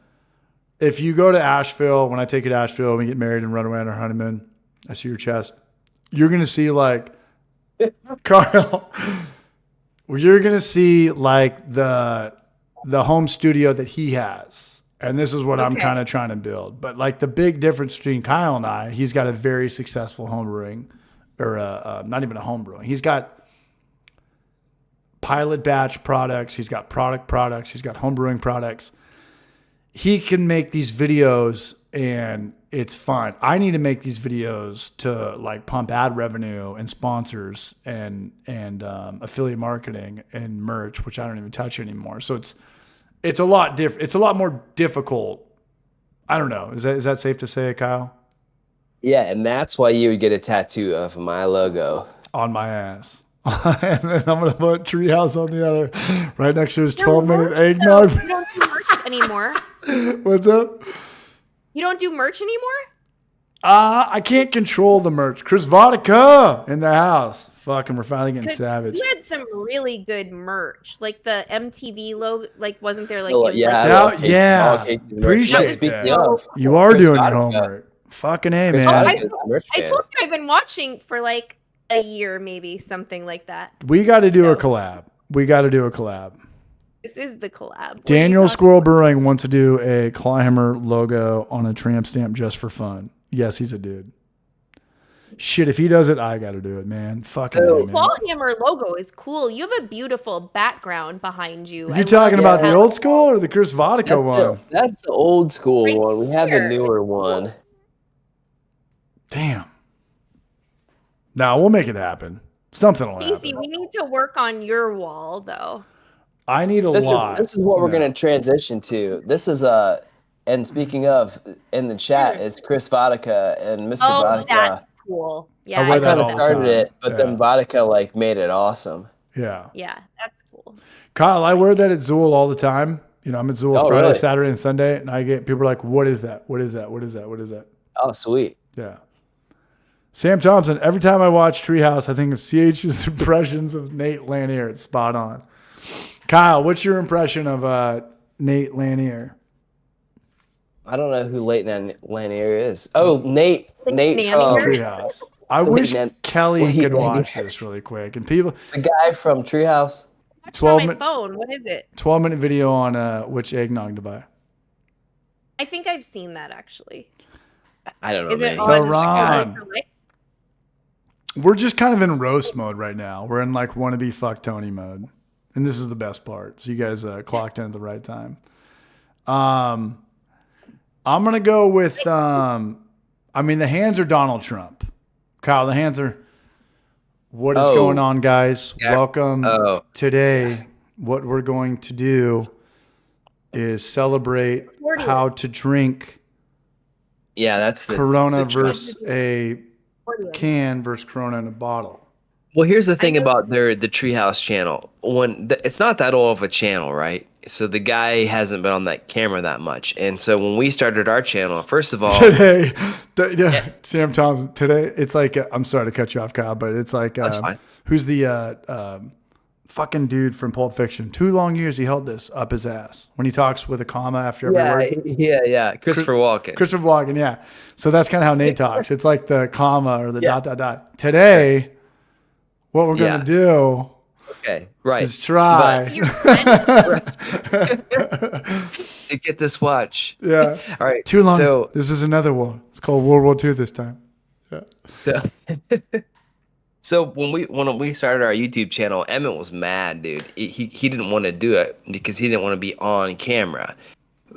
if you go to Asheville, when I take you to Asheville, we get married and run away on our honeymoon, I see your chest. You're going to see like, Kyle, you're going to see like the home studio that he has. And this is what I'm kind of trying to build. But like the big difference between Kyle and I, he's got a very successful home brewing, or not even a home brewing. He's got pilot batch products. He's got product products. He's got home brewing products. He can make these videos and it's fun. I need to make these videos to like pump ad revenue and sponsors and affiliate marketing and merch, which I don't even touch anymore. So it's a lot different. It's a lot more difficult. I don't know. Is that safe to say, Kyle? Yeah, and that's why you would get a tattoo of my logo. On my ass. And then I'm going to put Treehouse on the other, right next to his 12-minute eggnog. You don't do merch anymore. What's up? You don't do merch anymore? I can't control the merch. Chris Vodka in the house. Fucking, we're finally getting savage. You had some really good merch, like the MTV logo. Like, wasn't there like? Oh, it was yeah, like, I love Casey- yeah. all Casey's merch. Appreciate Speaking that. of, You are Chris doing your Vodka. homework. Fucking A, Chris man. Vodka is a merch I fan. told you I've been watching for like a year, maybe something like that. We got to do So- a collab. We got to do a collab. This is the collab. What are you Daniel talking Squirrel about? Brewing wants to do a Climber logo on a tramp stamp just for fun. Yes, he's a dude. Shit, if he does it, I got to do it, man. Fucking So- A, man. Clawhammer logo is cool. You have a beautiful background behind you. Are I you love talking about the that. old school or the Chris Vodka one? That's the old school Right one. We have the here. newer one. Damn. Now we'll make it happen. Something will Casey, happen. we need to work on your wall though. I need a lot. This is what we're No. gonna transition to. This is and speaking of, in the chat, it's Chris Vodka and Mr. Oh, Vodka. that's cool. Yeah, wear I that kind all of the started time. it, but Yeah. then Vodka like made it awesome. Yeah. Yeah, that's cool. Kyle, I wear that at Zool all the time. You know, I'm at Zool Oh, Friday, really? Saturday, and Sunday, and I get people are like, "What is that? What is that? What is that? What is that?" Oh, sweet. Yeah. Sam Thompson. Every time I watch Treehouse, I think of CH's impressions of Nate Lanier. It's spot on. Kyle, what's your impression of Nate Lanier? I don't know who Leighton Lanier is. Oh, Nate Lanier? from Treehouse. I wish Nan- Kelly Leighton could Lanier. watch this really quick. And people, the guy from Treehouse. Watch 12 on my min- phone. What is it? 12-minute video on which eggnog to buy. I think I've seen that actually. I don't know. Is it man. on The Ron. Like, We're just kind of in roast mode right now. We're in like wannabe fuck Tony mode. And this is the best part. So you guys clocked in at the right time. I'm going to go with, the hands are Donald Trump. Kyle, the hands are, what is Oh. going on, guys? Yeah. Welcome. Oh. Today, what we're going to do is celebrate Accordion. how to drink Yeah, that's the Corona the versus a accordion. can versus Corona in a bottle. Well, here's the thing know- about the Treehouse channel. It's not that old of a channel, right? So the guy hasn't been on that camera that much, and so when we started our channel, first of all, Today, Sam Thompson. Today, it's like I'm sorry to cut you off, Kyle, but it's like That's fine. who's the fucking dude from Pulp Fiction? 2 long years he held this up his ass when he talks with a comma after every word. yeah, Christopher Walken. Christopher Walken, yeah. So that's kind of how Nate talks. It's like the comma or the ... Today, what we're Yeah. gonna do Okay, right. is try. Is he your friend? To get this watch. Yeah, All right. too long. So, This is another war. It's called World War II this time. so, so when we started our YouTube channel, Emmett was mad, dude. He didn't want to do it because he didn't want to be on camera.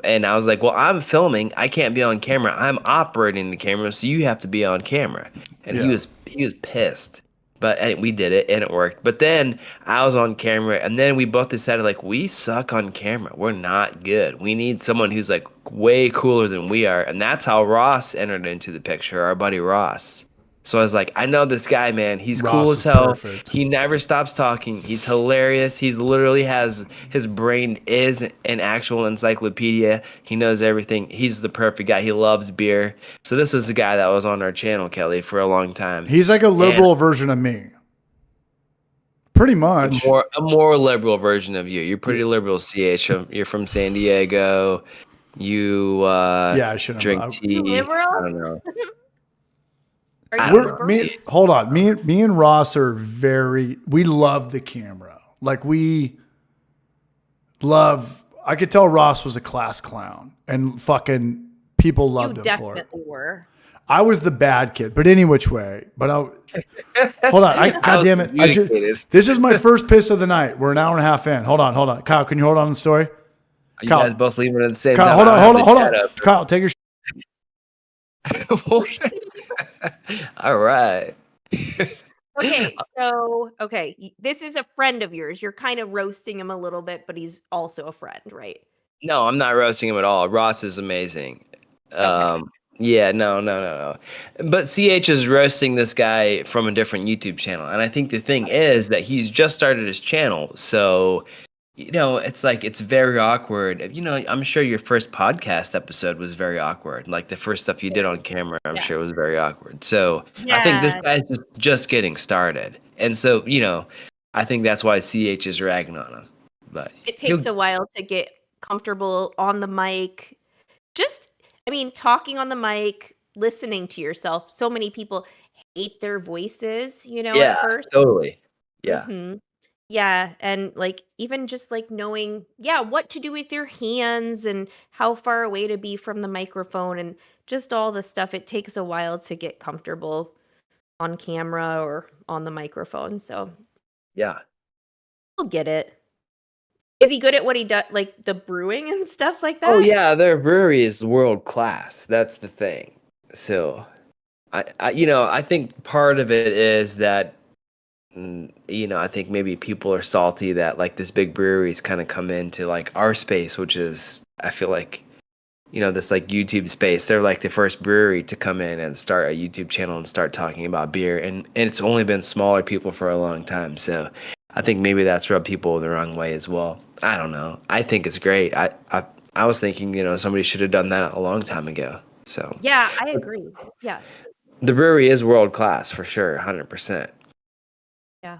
And I was like, well, I'm filming. I can't be on camera. I'm operating the camera, so you have to be on camera. And Yeah. he was pissed. But we did it, and it worked. But then I was on camera, and then we both decided, like, we suck on camera. We're not good. We need someone who's, like, way cooler than we are. And that's how Ross entered into the picture, our buddy Ross. So I was like, I know this guy, man. He's Ross cool is as hell. perfect. He never stops talking. He's hilarious. He's literally his brain is an actual encyclopedia. He knows everything. He's the perfect guy. He loves beer. So this was the guy that was on our channel, Kelly, for a long time. He's like a liberal version of me. Pretty much. A more liberal version of you. You're pretty liberal, CH. You're from San Diego. You I shouldn't drink have. tea. Liberal? I don't know. Are I you don't liberal? know. Hold on. Me and Ross are we love the camera. Like I could tell Ross was a class clown and fucking people You loved him for it. definitely were. I was the bad kid, but any which way. But hold on. God damn it. communicated. This is my first piss of the night. We're an hour and a half in. Hold on. Kyle, can you hold on the story? You Kyle. guys both leaving at the same Kyle, time. hold I on. have Hold the on. chat Kyle, take your up. All right. This is a friend of yours. You're kind of roasting him a little bit, but he's also a friend, right? No, I'm not roasting him at all. Ross is amazing. Yeah, no. But CH is roasting this guy from a different YouTube channel. And I think the thing is that he's just started his channel. So, it's like it's very awkward. I'm sure your first podcast episode was very awkward. Like the first stuff you did on camera, I'm sure it was very awkward. So I think this Yeah. guy's just getting started. And so, I think that's why CH is ragging on him. But It takes a while to get comfortable on the mic. Talking on the mic, listening to yourself. So many people hate their voices, at first. totally. Yeah. Mhm. Yeah, and, even just, knowing, what to do with your hands and how far away to be from the microphone and just all the stuff. It takes a while to get comfortable on camera or on the microphone, so Yeah. I'll get it. Is he good at what he does, like, the brewing and stuff like that? Oh yeah, their brewery is world class. That's the thing. So, I think part of it is that, I think maybe people are salty that like this big brewery's kind of come into like our space, which is I feel like, this like YouTube space. They're like the first brewery to come in and start a YouTube channel and start talking about beer, and it's only been smaller people for a long time. So, I think maybe that's rubbed people the wrong way as well. I don't know. I think it's great. I was thinking, somebody should have done that a long time ago. So Yeah, I agree. Yeah. the brewery is world class for sure, 100%. Yeah.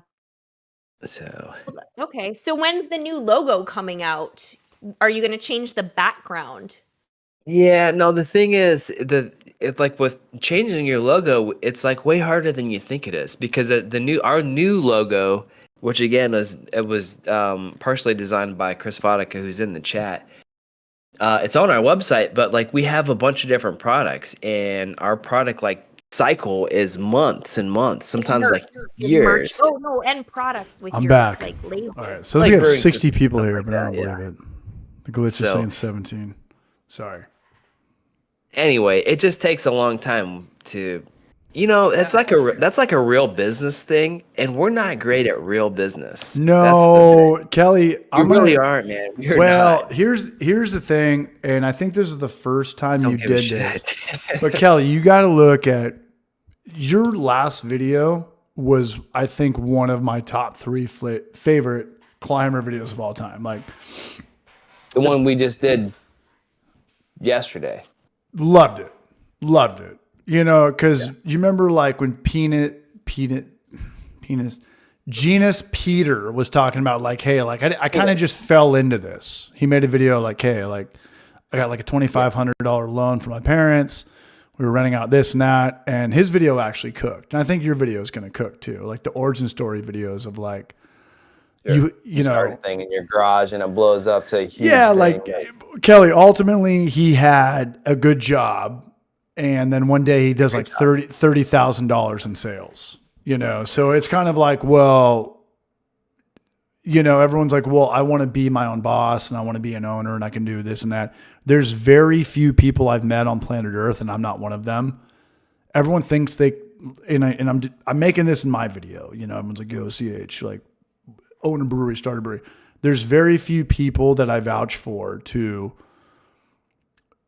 So Okay, so when's the new logo coming out? Are you gonna change the background? yeah, no, the thing is it's like with changing your logo, it's like way harder than you think it is because our new logo, which again was partially designed by Chris Vodika, who's in the chat. It's on our website, but like we have a bunch of different products, and our product like cycle is months and months, sometimes like years. Oh no, and products with I'm your back. label. All right. So Like we have brewing 60 systems, people stuff here, like but I don't that, believe it. The glitch is So- saying 17. Sorry. Anyway, it just takes a long time to, that's like a real business thing, and we're not great at real business. No, Kelly, You really aren't, man. You're Well, not. here's the thing, and I think this is the first time Don't you give a did this. shit. But Kelly, you got to look at your last video was, I think, one of my top 3 favorite climber videos of all time. Like, The one we just did yesterday. loved it. Because you remember like when Genus Peter was talking about like, hey, like I kind of just fell into this. He made a video like, hey, like I got like a $2,500 loan from my parents. We were renting out this and that, and his video actually cooked. And I think your video is going to cook too, like the origin story videos of like you start know a thing in your garage and it blows up to a huge yeah, thing. like Kelly. Ultimately, he had a good job, and then one day he does like $30,000 in sales. So it's kind of like, well, everyone's like, well, I want to be my own boss and I want to be an owner and I can do this and that. There's very few people I've met on planet Earth, and I'm not one of them. Everyone thinks I'm making this in my video. Everyone's like, yo, CH, like own a brewery, start a brewery. There's very few people that I vouch for to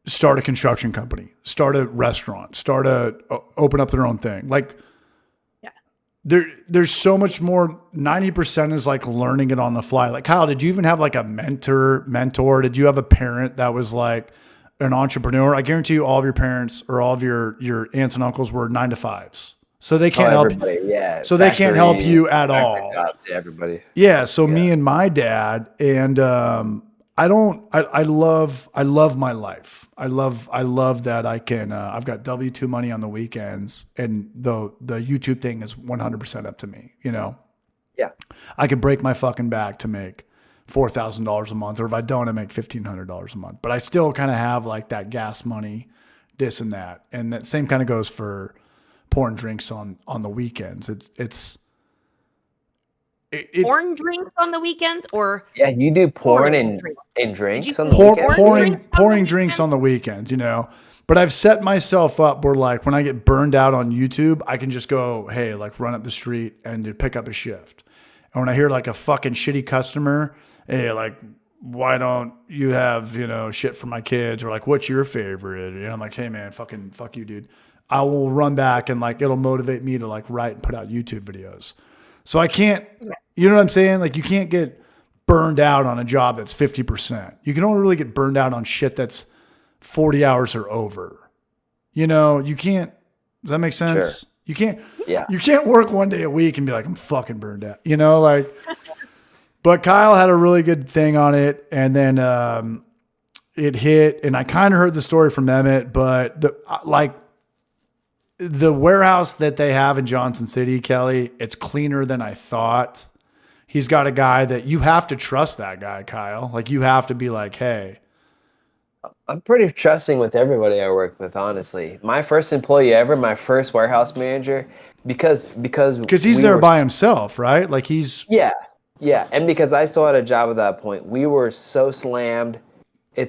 start a construction company, start a restaurant, open up their own thing. Like, there's so much more. 90% is like learning it on the fly. Like, Kyle, did you even have like a mentor? Did you have a parent that was like an entrepreneur? I guarantee you all of your parents or all of your aunts and uncles were 9-to-5s. So they can't help you. Yeah. So they can't help you at all. To everybody. Yeah. So me and my dad, and I love my life. I love that I can, I've got W-2 money on the weekends, and the YouTube thing is 100% up to me, Yeah. I could break my fucking back to make $4,000 a month, or if I don't, I make $1,500 a month, but I still kind of have like that gas money, this and that. And that same kind of goes for pouring drinks on the weekends. It's Pouring drinks on the weekends, or Yeah, you do pouring and drinks on the weekends? pouring drinks on the weekends, But I've set myself up where like when I get burned out on YouTube, I can just go, hey, like run up the street and pick up a shift. And when I hear like a fucking shitty customer, hey, like why don't you have, shit for my kids? Or like, what's your favorite? And I'm like, hey man, fuck you, dude. I will run back and like, it'll motivate me to like write and put out YouTube videos. So I can't, you know what I'm saying? Like you can't get burned out on a job that's 50%. You can only really get burned out on shit that's 40 hours or over. You can't, does that make sense? Sure. You can't, Yeah. you can't work one day a week and be like, I'm fucking burned out, but Kyle had a really good thing on it. And then, it hit, and I kind of heard the story from Emmett, but the warehouse that they have in Johnson City, Kelly, it's cleaner than I thought. He's got a guy that you have to trust that guy, Kyle. Like you have to be like, hey, I'm pretty trusting with everybody I work with, honestly. My first employee ever, my first warehouse manager, because he's there by himself, right? Like he's yeah, and because I still had a job at that point, we were so slammed. I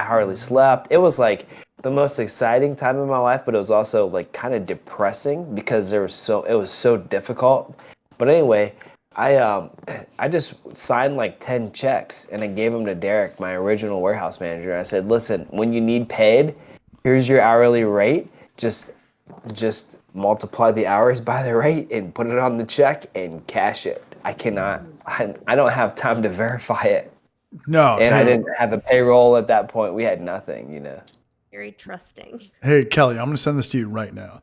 hardly slept. It was like the most exciting time of my life, but it was also like kind of depressing because it was so difficult. But anyway, I just signed like 10 checks and I gave them to Derek, my original warehouse manager. I said, listen, when you need paid, here's your hourly rate. Just multiply the hours by the rate and put it on the check and cash it. I don't have time to verify it. no. And I didn't have a payroll at that point. We had nothing, Very trusting. Hey, Kelly, I'm going to send this to you right now,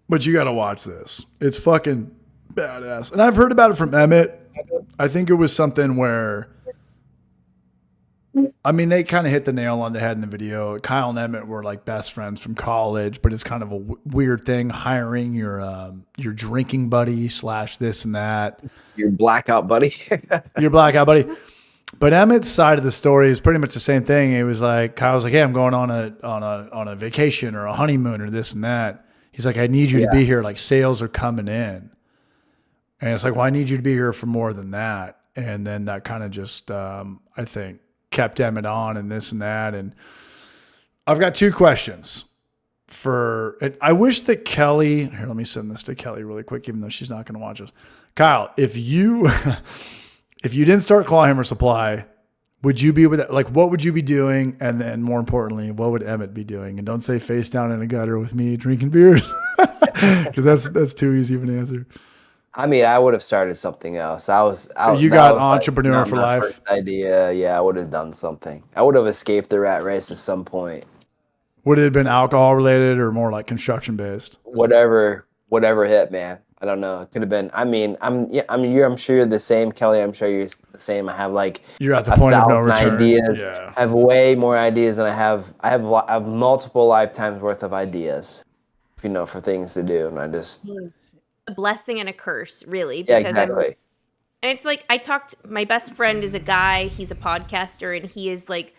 but you got to watch this. It's fucking badass. And I've heard about it from Emmett. I think it was something where, they kind of hit the nail on the head in the video. Kyle and Emmett were like best friends from college, but it's kind of a weird thing hiring your drinking buddy / this and that. Your blackout buddy. Your blackout buddy. But Emmett's side of the story is pretty much the same thing. It was like Kyle's like, "Hey, I'm going on a vacation or a honeymoon or this and that." He's like, "I need you to be here. Like sales are coming in," and it's like, "Well, I need you to be here for more than that." And then that kind of just, I think, kept Emmett on and this and that. And I've got 2 questions I wish that Kelly. Here, let me send this to Kelly really quick, even though she's not going to watch us. Kyle, if you didn't start Clawhammer Supply, would you be with it? Like, what would you be doing? And then more importantly, what would Emmett be doing? And don't say face down in a gutter with me drinking beers, because that's too easy of an answer. I would have started something else. You got entrepreneur for life. First idea. Yeah, I would have done something. I would have escaped the rat race at some point. Would it have been alcohol related or more like construction based? Whatever hit, man. I don't know. It could have been. I'm sure you're the same, Kelly. I'm sure you're the same. I have like you're at the point of no 1,000 return. ideas. Yeah. I have way more ideas than I have. I have multiple lifetimes worth of ideas, for things to do, and I just A blessing and a curse, really. yeah, Because exactly. and it's like my best friend is a guy. He's a podcaster, and he is like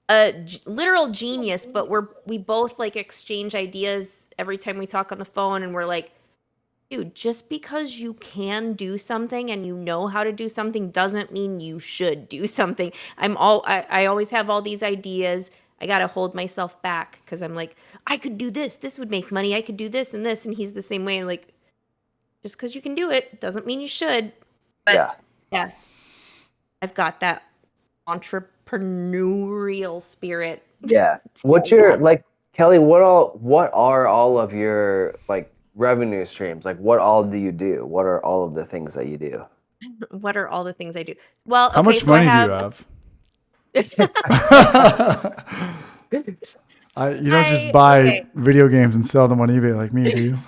a literal genius. But we both like exchange ideas every time we talk on the phone, and we're like, dude, just because you can do something and you know how to do something doesn't mean you should do something. I always have all these ideas. I got to hold myself back because I'm like, I could do this. This would make money. I could do this and this. And he's the same way. Like, just because you can do it doesn't mean you should. But yeah, I've got that entrepreneurial spirit. Yeah. What's your Kelly? What are all of your revenue streams? Like, what all do you do? What are all of the things that you do? What are all the things I do? Well, how much money do you have? You don't just buy video games and sell them on eBay like me, do you?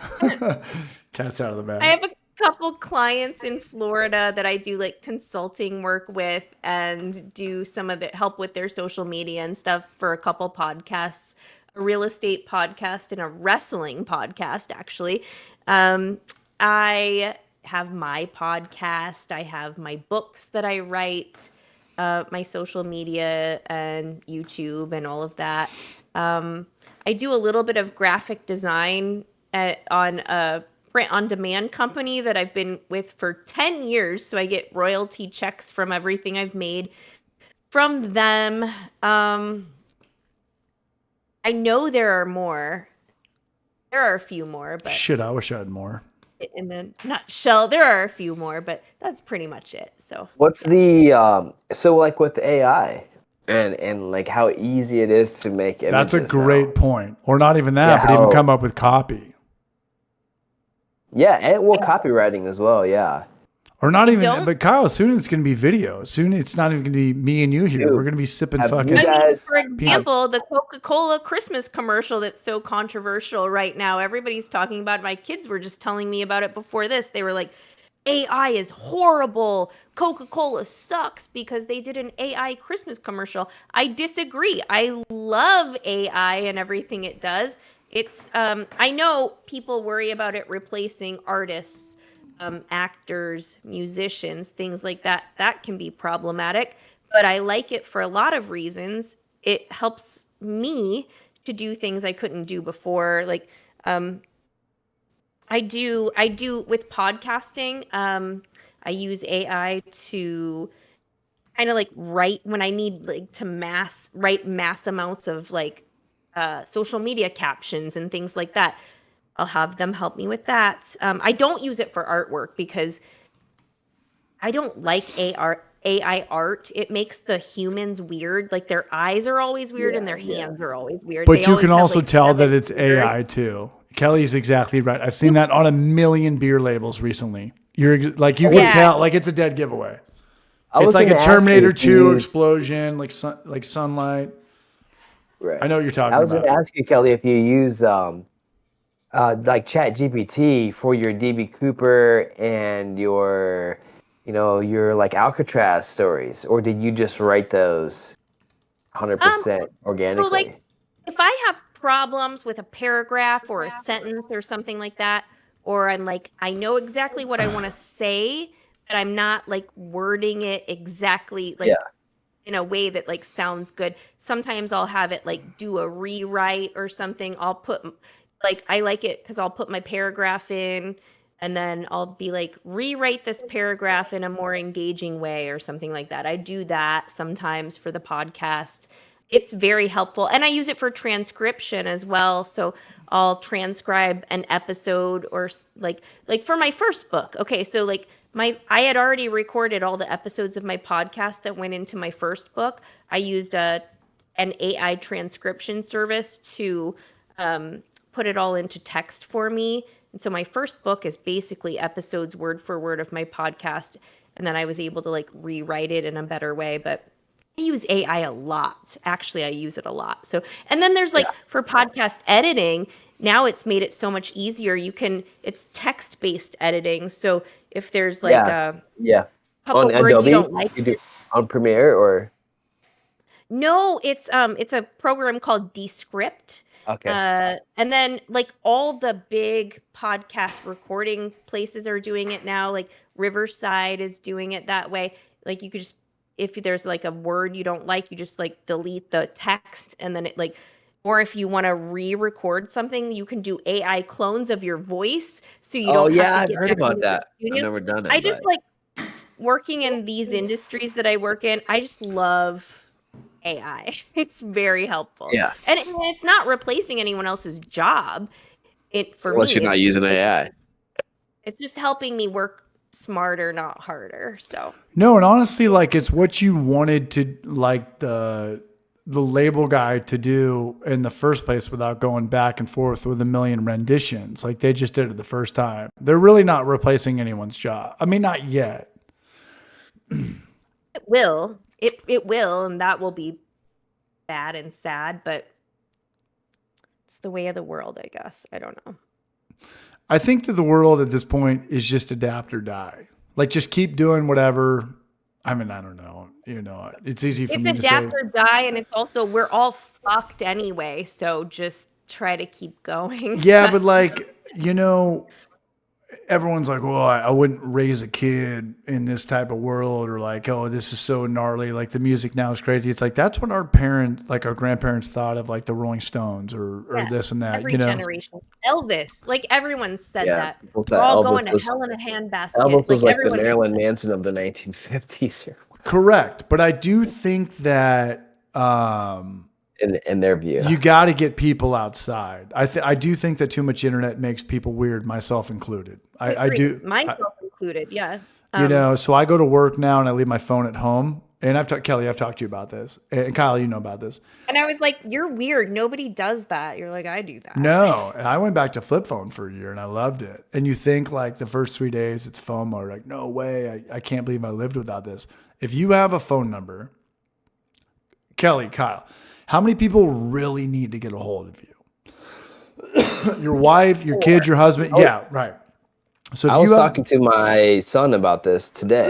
Cat's out of the bag. I have a couple clients in Florida that I do like consulting work with and do some of the help with their social media and stuff for a couple podcasts, a real estate podcast and a wrestling podcast, actually. I have my podcast. I have my books that I write, my social media and YouTube and all of that. I do a little bit of graphic design on a print-on-demand company that I've been with for 10 years, so I get royalty checks from everything I've made from them. I know there are more. There are a few more, but shit, I wish I had more. in a nutshell. There are a few more, but that's pretty much it. So What's the so like with AI and like how easy it is to make images? That's a great point. Or not even that, Yeah, but even how- come up with copy. Yeah, and well, copywriting as well. Yeah. Or not even, don't- but Kyle, soon it's going to be video. Soon it's not even going to be me and you here. Dude, We're going to be sipping have you fucking. I mean, guys- for example, the Coca-Cola Christmas commercial that's so controversial right now. Everybody's talking about it. My kids were just telling me about it before this. They were like, AI is horrible. Coca-Cola sucks because they did an AI Christmas commercial. I disagree. I love AI and everything it does. It's I know people worry about it replacing artists, actors, musicians, things like that. That can be problematic, but I like it for a lot of reasons. It helps me to do things I couldn't do before. Like I do with podcasting. I use AI to kind of like write when I need like to write mass amounts of like social media captions and things like that. I'll have them help me with that. I don't use it for artwork because I don't like AI art. It makes the humans weird. Like their eyes are always weird and their hands are always weird. But They you always can have, also like, tell that 7 it's fingers. AI too. Kelly's exactly right. I've seen that on a million beer labels recently. Like you can Yeah. tell, like it's a dead giveaway. I It's was like a gonna ask Terminator you if 2 you- explosion, like sunlight. Right. I know what you're talking I was about. going to ask you, Kelly, if you use like Chat GPT for your DB Cooper and your, your like Alcatraz stories, or did you just write those 100% organically? So like if I have problems with a paragraph or a sentence or something like that, or I'm like, I know exactly what I want to say, but I'm not like wording it exactly like in a way that like sounds good. Sometimes I'll have it like do a rewrite or something. I'll put like I like it because I'll put my paragraph in and then I'll be like rewrite this paragraph in a more engaging way or something like that. I do that sometimes for the podcast. It's very helpful and I use it for transcription as well. So I'll transcribe an episode or like for my first book. Okay, so like I had already recorded all the episodes of my podcast that went into my first book. I used an AI transcription service to put it all into text for me. And so my first book is basically episodes word for word of my podcast. And then I was able to like rewrite it in a better way. But I use AI a lot. Actually, I use it a lot. So, and then there's like for podcast editing, now it's made it so much easier. It's text-based editing. So if there's like a couple on words Adobe, you don't like, you do on Premiere or no, it's a program called Descript. okay. And then like all the big podcast recording places are doing it now. Like Riverside is doing it that way. Like you could just if there's like a word you don't like, you just like delete the text and then it like or if you want to re-record something, you can do AI clones of your voice so you don't have to I've get heard back about into the that. I've studio. never done it. I just but- like working in these industries that I work in. I just love AI. It's very helpful. Yeah. And it's not replacing anyone else's job. For Unless me, you're not it's using just, AI. it's just helping me work smarter, not harder. So No, and honestly, like it's what you wanted to like the label guy to do in the first place without going back and forth with a million renditions. Like they just did it the first time. They're really not replacing anyone's job. I mean, not yet. it will. It will, and that will be bad and sad, but it's the way of the world, I guess. I don't know. I think that the world at this point is just adapt or die. Like just keep doing whatever. I mean, I don't know. It's easy for It's me to say. adapt or die, and it's also we're all fucked anyway, so just try to keep going. Yeah, but like, everyone's like, well, I wouldn't raise a kid in this type of world, or like, oh, this is so gnarly. Like the music now is crazy. It's like, that's what our parents, like our grandparents thought of like the Rolling Stones or this and that, every generation. Elvis, like everyone said that. people We're thought all Elvis going to was- hell in a handbasket. Elvis was like the everyone Marilyn Manson of the 1950s. Correct. But I do think that, in their view. You got to get people outside. I do think that too much internet makes people weird, myself included. I do. Myself included, yeah. So I go to work now and I leave my phone at home. And Kelly, I've talked to you about this. And Kyle, you know about this. And I was like, you're weird. Nobody does that. You're like, I do that. No. And I went back to flip phone for a year and I loved it. And you think like the first 3 days it's FOMO. Like, no way. I can't believe I lived without this. If you have a phone number, Kelly, Kyle, how many people really need to get a hold of you? Your wife, your kids, your husband. Yeah, right. So if I was talking to my son about this today,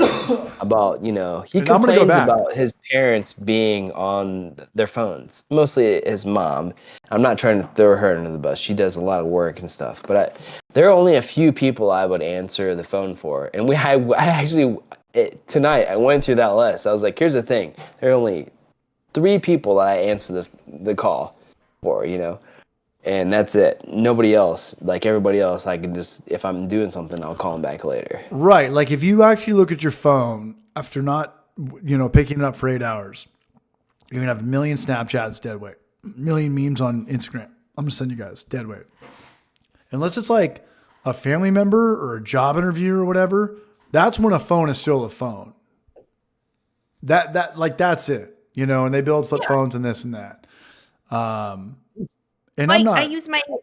about, he complains about his parents being on their phones, mostly his mom. I'm not trying to throw her under the bus. She does a lot of work and stuff, but there are only a few people I would answer the phone for. And tonight I went through that list. I was like, here's the thing. There are only 3 people that I answer the call for, and that's it. Nobody else, like everybody else, I can just, if I'm doing something, I'll call them back later. Right. Like if you actually look at your phone after not, picking it up for 8 hours, you're going to have 1 million Snapchats dead weight, 1 million memes on Instagram. I'm going to send you guys dead weight. Unless it's like a family member or a job interview or whatever, that's when a phone is still a phone. That's it, and they build flip phones and this and that. And I use my phone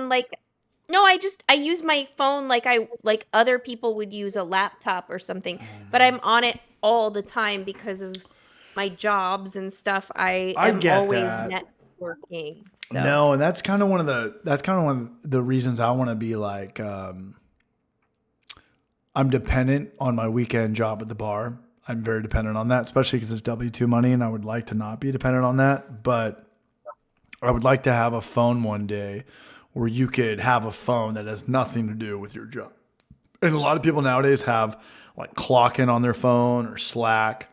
what? I use my phone like other people would use a laptop or something, but I'm on it all the time because of my jobs and stuff. I am always networking. So. No, and that's kind of one of the reasons I want to be like I'm dependent on my weekend job at the bar. I'm very dependent on that, especially because it's W-2 money, and I would like to not be dependent on that, but I would like to have a phone one day where you could have a phone that has nothing to do with your job. And a lot of people nowadays have like clock in on their phone or Slack,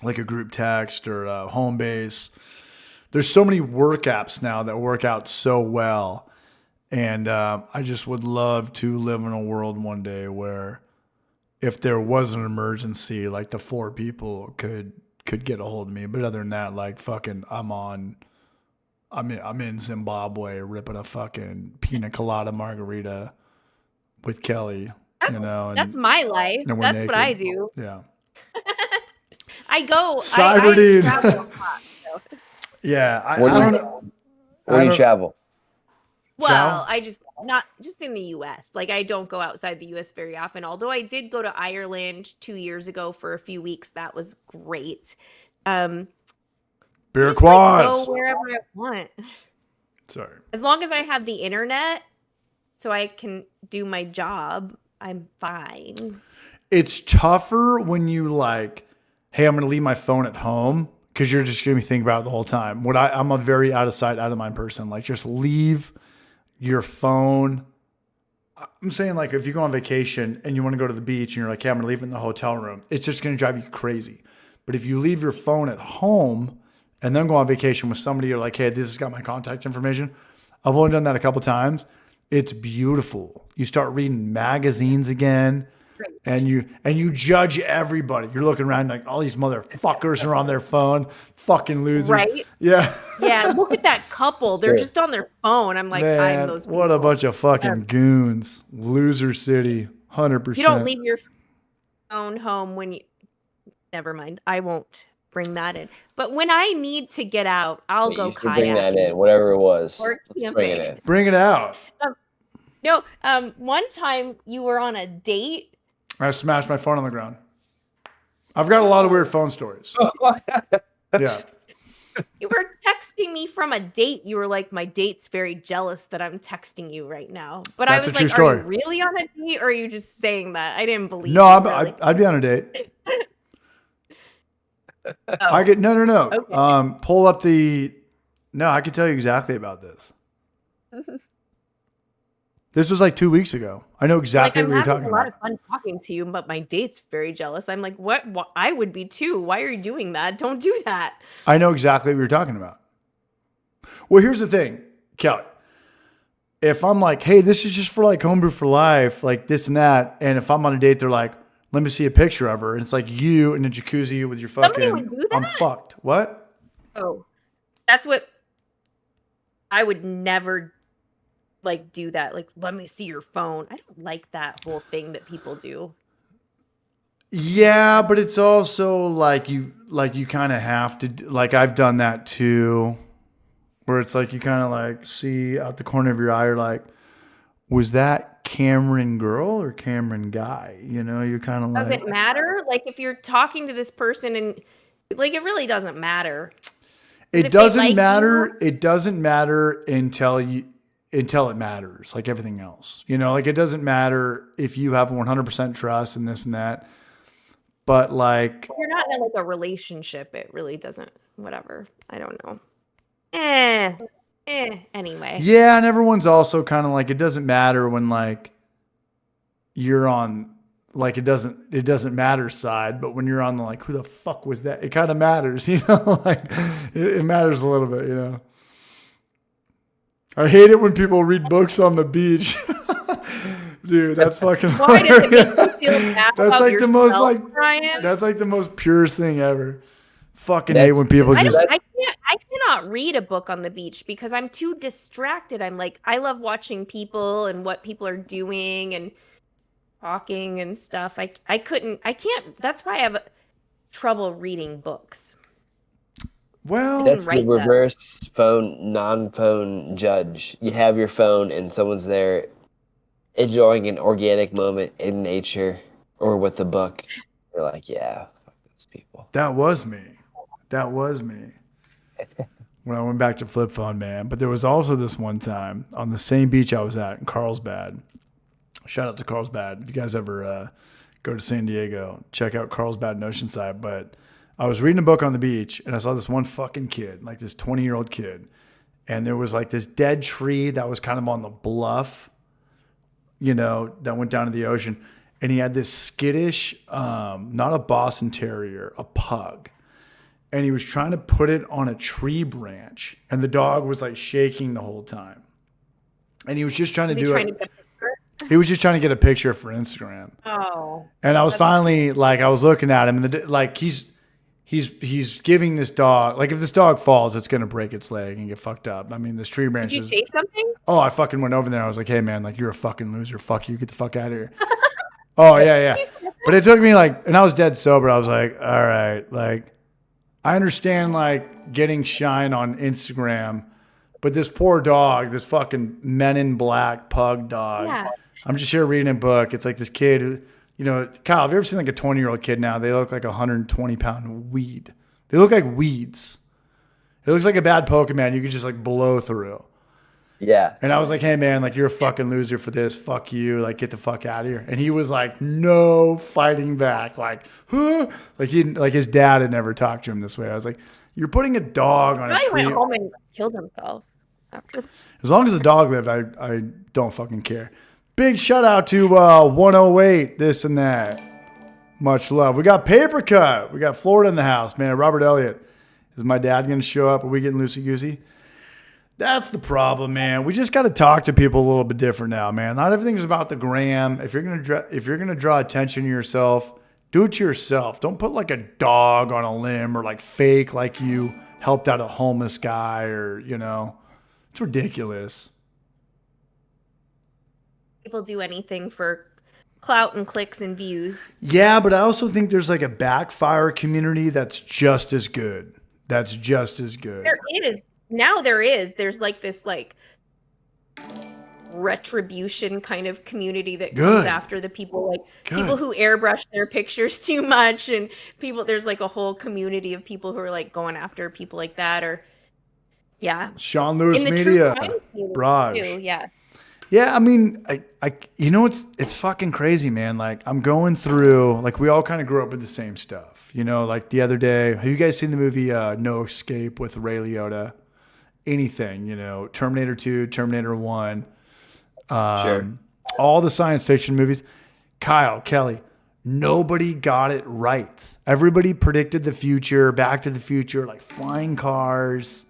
like a group text or a Homebase. There's so many work apps now that work out so well. And I just would love to live in a world one day where if there was an emergency, like the 4 people could get a hold of me. But other than that, like fucking I'm in Zimbabwe ripping a fucking pina colada margarita with Kelly, And that's my life. That's naked. What I do. Yeah. I go. Cyber dude. I travel a lot, so. Yeah. I don't know. Where do you travel? Well, I not just in the U.S. Like I don't go outside the U.S. very often. Although I did go to Ireland 2 years ago for a few weeks. That was great. Beer just, quads. Go wherever I want. Sorry. As long as I have the internet, so I can do my job, I'm fine. It's tougher when you like, hey, I'm going to leave my phone at home because you're just going to be thinking about it the whole time. I'm a very out of sight, out of mind person. Like just leave your phone. I'm saying like if you go on vacation and you want to go to the beach and you're like, hey, I'm going to leave it in the hotel room. It's just going to drive you crazy. But if you leave your phone at home and then go on vacation with somebody, you're like, hey, this has got my contact information. I've only done that a couple times. It's beautiful. You start reading magazines again, and you judge everybody. You're looking around like all these motherfuckers are on their phone, fucking losers. Right? Yeah. Yeah. Look at that couple. They're just on their phone. I'm like, Man, I'm those people. what a bunch of fucking goons. Loser city, 100%. You don't leave your phone home when you. Never mind. I won't bring that in. But when I need to get out, I'll go kayaking. Bring that in, whatever it was. Or bring it in. Bring it out. No, one time you were on a date. I smashed my phone on the ground. I've got a lot of weird phone stories. Yeah. You were texting me from a date. You were like, my date's very jealous that I'm texting you right now. But That's I was a true like, story. Are you really on a date or are you just saying that? I didn't believe No, you, really. I'd be on a date. Oh. I get no. Okay. Pull up the. No, I can tell you exactly about this. This was like 2 weeks ago. I know exactly what you're talking I'm having a lot about. of fun talking to you, but my date's very jealous. I'm like, what? I would be too. Why are you doing that? Don't do that. I know exactly what you're talking about. Well, here's the thing, Kelly. If I'm like, hey, this is just for like homebrew for life, like this and that, and if I'm on a date, they're like, let me see a picture of her, and it's like you in a jacuzzi with your fucking. Somebody would do that? I'm fucked. What? Oh, that's what I would never like do that. Like, let me see your phone. I don't like that whole thing that people do. Yeah, but it's also like you kind of have to like I've done that too, where it's like you kind of like see out the corner of your eye, you're like, was that Cameron girl or Cameron guy? You know, you're kind of Does like, it matter? Like, if you're talking to this person and like, it really doesn't matter. 'Cause it if they doesn't like matter. you- It doesn't matter until it matters, like everything else. You know, like it doesn't matter if you have 100% trust and this and that. But like, If you're not in like a relationship, it really doesn't. Whatever. I don't know. Anyway. yeah, and everyone's also kind of like, it doesn't matter when like you're on like it doesn't matter side, but when you're on the like, who the fuck was that? It kind of matters, you know, like it matters a little bit, you know. I hate it when people read books on the beach. Dude, that's fucking Why does it make you feel bad that's about like the most yourself, like Brian? that's like the most purest thing ever. Fucking hate when people I just cannot read a book on the beach because I'm too distracted. I'm like, I love watching people and what people are doing and talking and stuff. I can't. That's why I have trouble reading books. well, That's the write them. reverse phone, non-phone judge. You have your phone and someone's there enjoying an organic moment in nature or with a book. You're like, yeah, fuck those people. that was me. That was me. When I went back to flip phone, man. But there was also this one time on the same beach I was at in Carlsbad. Shout out to Carlsbad. If you guys ever go to San Diego, check out Carlsbad and Oceanside. But I was reading a book on the beach and I saw this one fucking kid, like this 20-year-old kid. And there was like this dead tree that was kind of on the bluff, you know, that went down to the ocean. And he had this skittish, not a Boston Terrier, a pug. And he was trying to put it on a tree branch. And the dog was like shaking the whole time. And he was just trying to do it. He was just trying to get a picture for Instagram. Oh. And I was finally like, I was looking at him, and like he's giving this dog, like if this dog falls, it's gonna break its leg and get fucked up. I mean, this tree branch. Did you say something? Oh, I fucking went over there. I was like, hey man, like you're a fucking loser. Fuck you. Get the fuck out of here. Oh yeah. But it took me like, and I was dead sober. I was like, all right, like I understand like getting shine on Instagram, but this poor dog, this fucking Men in Black pug dog. Yeah. I'm just here reading a book. It's like this kid who, you know, Kyle, have you ever seen like a 20-year-old kid now? They look like 120-pound weed. They look like weeds. It looks like a bad Pokemon you could just like blow through. Yeah. And I was like, hey man, like you're a fucking loser for this. Fuck you. Like get the fuck out of here. And he was like, no fighting back. Like, huh? Like his dad had never talked to him this way. I was like, you're putting a dog on a I tree. went home and killed himself after. As long as the dog lived, I don't fucking care. Big shout out to 108, this and that. Much love. We got Paper Cut. We got Florida in the house, man. Robert Elliott. Is my dad going to show up? Are we getting loosey-goosey? That's the problem, man. We just got to talk to people a little bit different now, man. Not everything's about the gram. If you're gonna draw attention to yourself, do it to yourself. Don't put like a dog on a limb or like fake like you helped out a homeless guy or, you know. It's ridiculous. People do anything for clout and clicks and views. Yeah, but I also think there's like a backfire community that's just as good. That's just as good. There is. Now there is. There's like this like retribution kind of community that comes after the people people who airbrush their pictures too much, and people, there's like a whole community of people who are like going after people like that, or Sean Lewis in the Media, true crime community Braj. too, Yeah, I mean, I you know, it's fucking crazy, man. Like I'm going through, like we all kind of grew up with the same stuff, you know. Like the other day, have you guys seen the movie No Escape with Ray Liotta? Anything, you know, Terminator 2, Terminator 1, Sure. all the science fiction movies. Kyle, Kelly, nobody got it right. Everybody predicted the future, Back to the Future, like flying cars,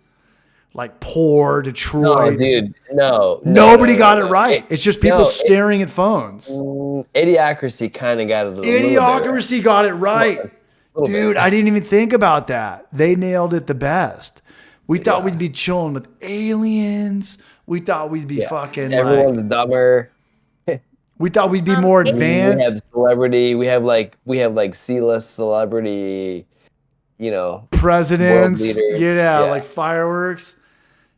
like poor Detroit. No, dude, no. Nobody got it right. It's just people staring at phones. Idiocracy kind of got it a little bit Idiocracy got it right. Dude, I didn't even think about that. They nailed it the best. We thought we'd be chilling with aliens. We thought we'd be fucking everyone's dumber. We thought we'd be more advanced. We have celebrity. We have like C-list celebrity. Presidents. World leaders. Yeah, like fireworks.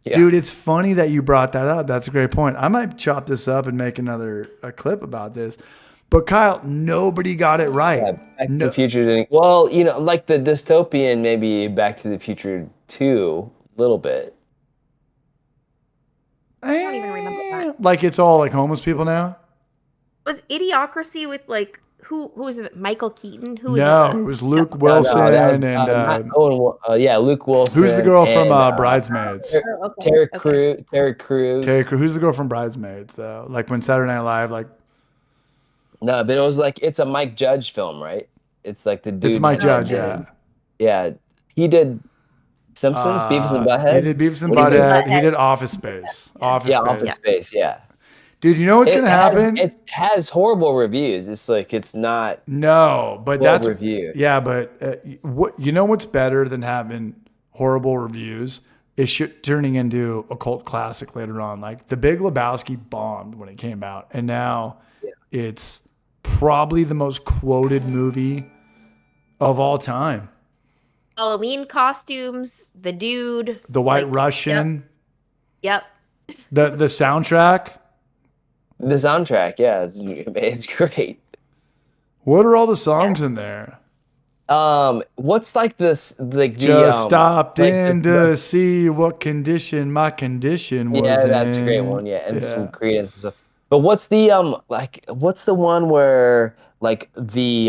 Yeah. Dude, it's funny that you brought that up. That's a great point. I might chop this up and make a clip about this. But Kyle, nobody got it right. Yeah, Back to the Future didn't. Well, like the dystopian, maybe Back to the Future 2, a little bit. I don't even remember that. Like it's all like homeless people now? Was Idiocracy with like who was it? Michael Keaton? Who was it was Luke Wilson and Luke Wilson. Who's the girl from Bridesmaids? Terry Crews. Who's the girl from Bridesmaids though? Like when Saturday Night Live No, but it was like it's a Mike Judge film, right? It's like the dude. It's Mike Judge, yeah. Yeah, he did Simpsons, Beavis and Butthead. He did Beavis and Butthead. He did Office Space. Office Space, yeah. Dude, you know what's gonna happen? It has horrible reviews. It's like it's not. No, but that's reviewed. Yeah, but what's better than having horrible reviews is shit turning into a cult classic later on. Like The Big Lebowski bombed when it came out, and now it's probably the most quoted movie of all time. Halloween costumes, the dude, the White Russian. Yep. The soundtrack. The soundtrack, yeah, it's great. What are all the songs in there? What's like this? Like just stopped in to see what condition my condition was. Yeah, that's a great one. Yeah, and some Creedence and stuff. But what's the what's the one where like the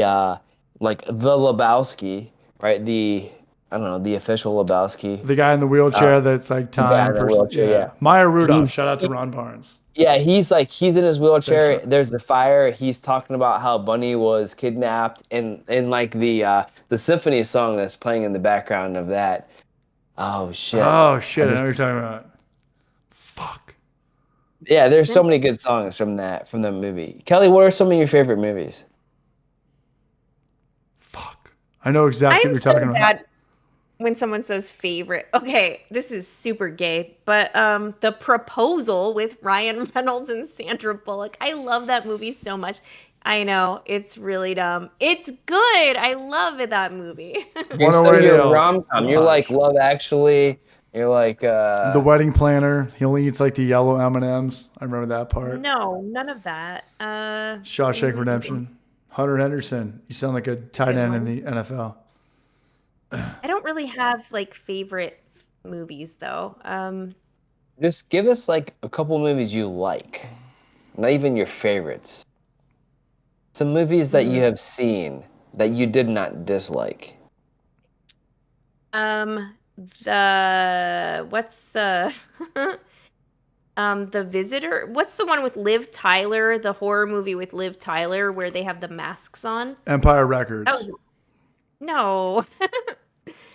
Lebowski, right? The official Lebowski. The guy in the wheelchair that's like time. Yeah. Maya Rudolph. Shout out to Ron Barnes. Yeah, he's in his wheelchair. There's the fire. He's talking about how Bunny was kidnapped, and like the symphony song that's playing in the background of that. Oh shit! I know what you're talking about. Fuck. Yeah, there's so many good songs from that movie. Kelly, what are some of your favorite movies? Fuck. I know exactly what you're talking about. When someone says favorite, okay, this is super gay, but The Proposal with Ryan Reynolds and Sandra Bullock. I love that movie so much. I know, it's really dumb. It's good. I love that movie. You're a rom-com. You're like Love Actually. You're like The Wedding Planner. He only eats like the yellow M&Ms. I remember that part. No, none of that. Shawshank Redemption. Hunter Henderson. You sound like a tight end in the NFL. I don't really have like favorite movies though. Just give us like a couple movies you like, not even your favorites. Some movies that you have seen that you did not dislike. The Visitor. What's the one with Liv Tyler? The horror movie with Liv Tyler where they have the masks on. Empire Records. No.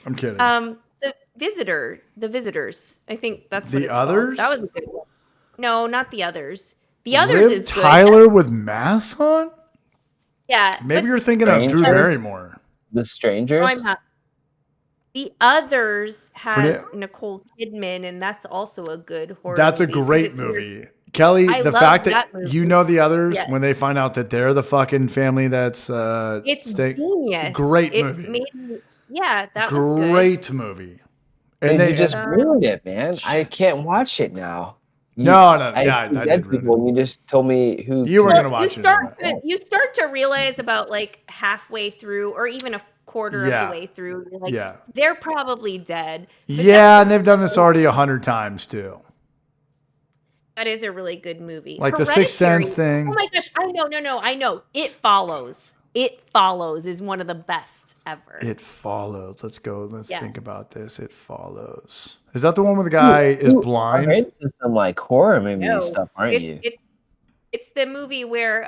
I'm kidding. The Visitors. I think that's what it's others. Called. That was a good one. No, not the others. The others Liv is good. Tyler with masks on. Yeah. Maybe you're thinking of Drew Barrymore. The Strangers. No, I'm not. The Others has Nicole Kidman, and that's also a good horror. That's movie a great movie. Kelly, the fact that you know the others when they find out that they're the fucking family that's it's genius. Great movie. That was good. Great movie. And they just ruined it, man. I can't watch it now. I did people. You just told me who you were gonna watch it. You start to realize about like halfway through, or even a quarter of the way through. Like, they're probably dead. And they've done this already 100 times too. That is a really good movie. Like the Sixth Sense thing. Oh my gosh! I know. It Follows. It Follows is one of the best ever. It Follows. Let's go. Let's think about this. It Follows. Is that the one where the guy is blind? You're into some like horror movie stuff, aren't you? It's the movie where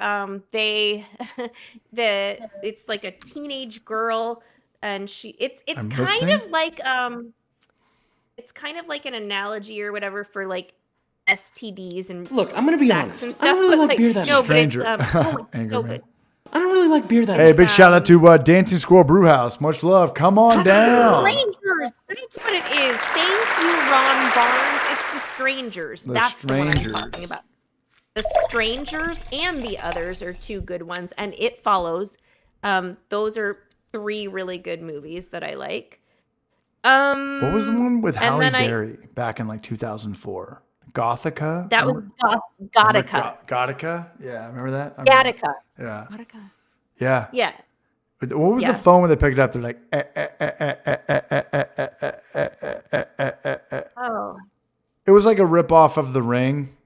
it's like a teenage girl, and it's kind of like an analogy or whatever for like STDs and look, I'm gonna be honest. And stuff, I don't really like beer that much. No, Stranger. but it's so good. I don't really like beer that Hey, much. big shout out to Dancing Squirrel Brew House. Much love. Come on down. Strangers. That's what it is. Thank you, Ron Barnes. It's the Strangers. The That's the one I'm Strangers. talking about. The Strangers and The Others are two good ones, and It Follows. Those are 3 really good movies that I like. What was the one with Halle then Berry back in like 2004? Gothica? That was Gattaca. Gothica? Yeah, remember that? Gattaca. Yeah. Gattaca. Yeah. Yeah. What was the Yes. phone when they picked it up? They're like, Oh. It was like a ripoff of The Ring.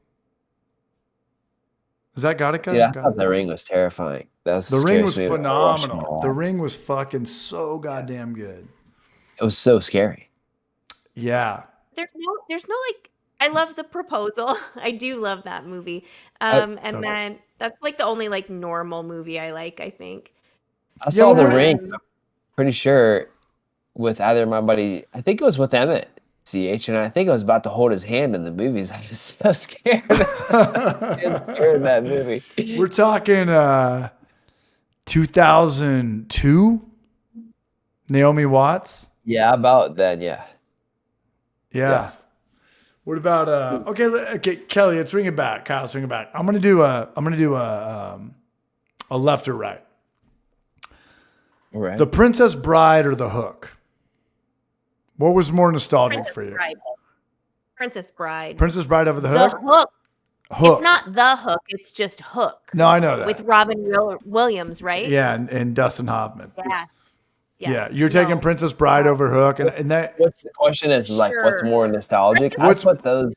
Is that Gothica? Yeah, I thought The Ring was terrifying. That's The Ring was scariest movie I've ever watched in my phenomenal. life. The Ring was fucking so goddamn good. It was so scary. Yeah. There's no like I love The Proposal. I do love that movie. totally. And then that's like the only like normal movie I like, I think. I saw well, The what- Ring, I'm pretty sure, with either my buddy, I think it was with Emmett, CH, and I think I was about to hold his hand in the movies. I was so scared. I was so scared of that movie. We're talking 2002. Naomi Watts. Yeah, about then, yeah. Yeah. What about okay, Kelly, let's bring it back. Kyle, let's bring it back. I'm gonna do a left or right. All right. The Princess Bride or The Hook? What was more nostalgic Princess for you? Bride. Princess Bride. Princess Bride over The The Hook? Hook. Hook. It's not The Hook, it's just Hook. No, I know that. With Robin Williams, right? Yeah, and Dustin Hoffman. Yeah. Yeah, Yes. you're taking No. Princess Bride over Hook, and that What's the question is like, what's Sure. more nostalgic? What's- I put those,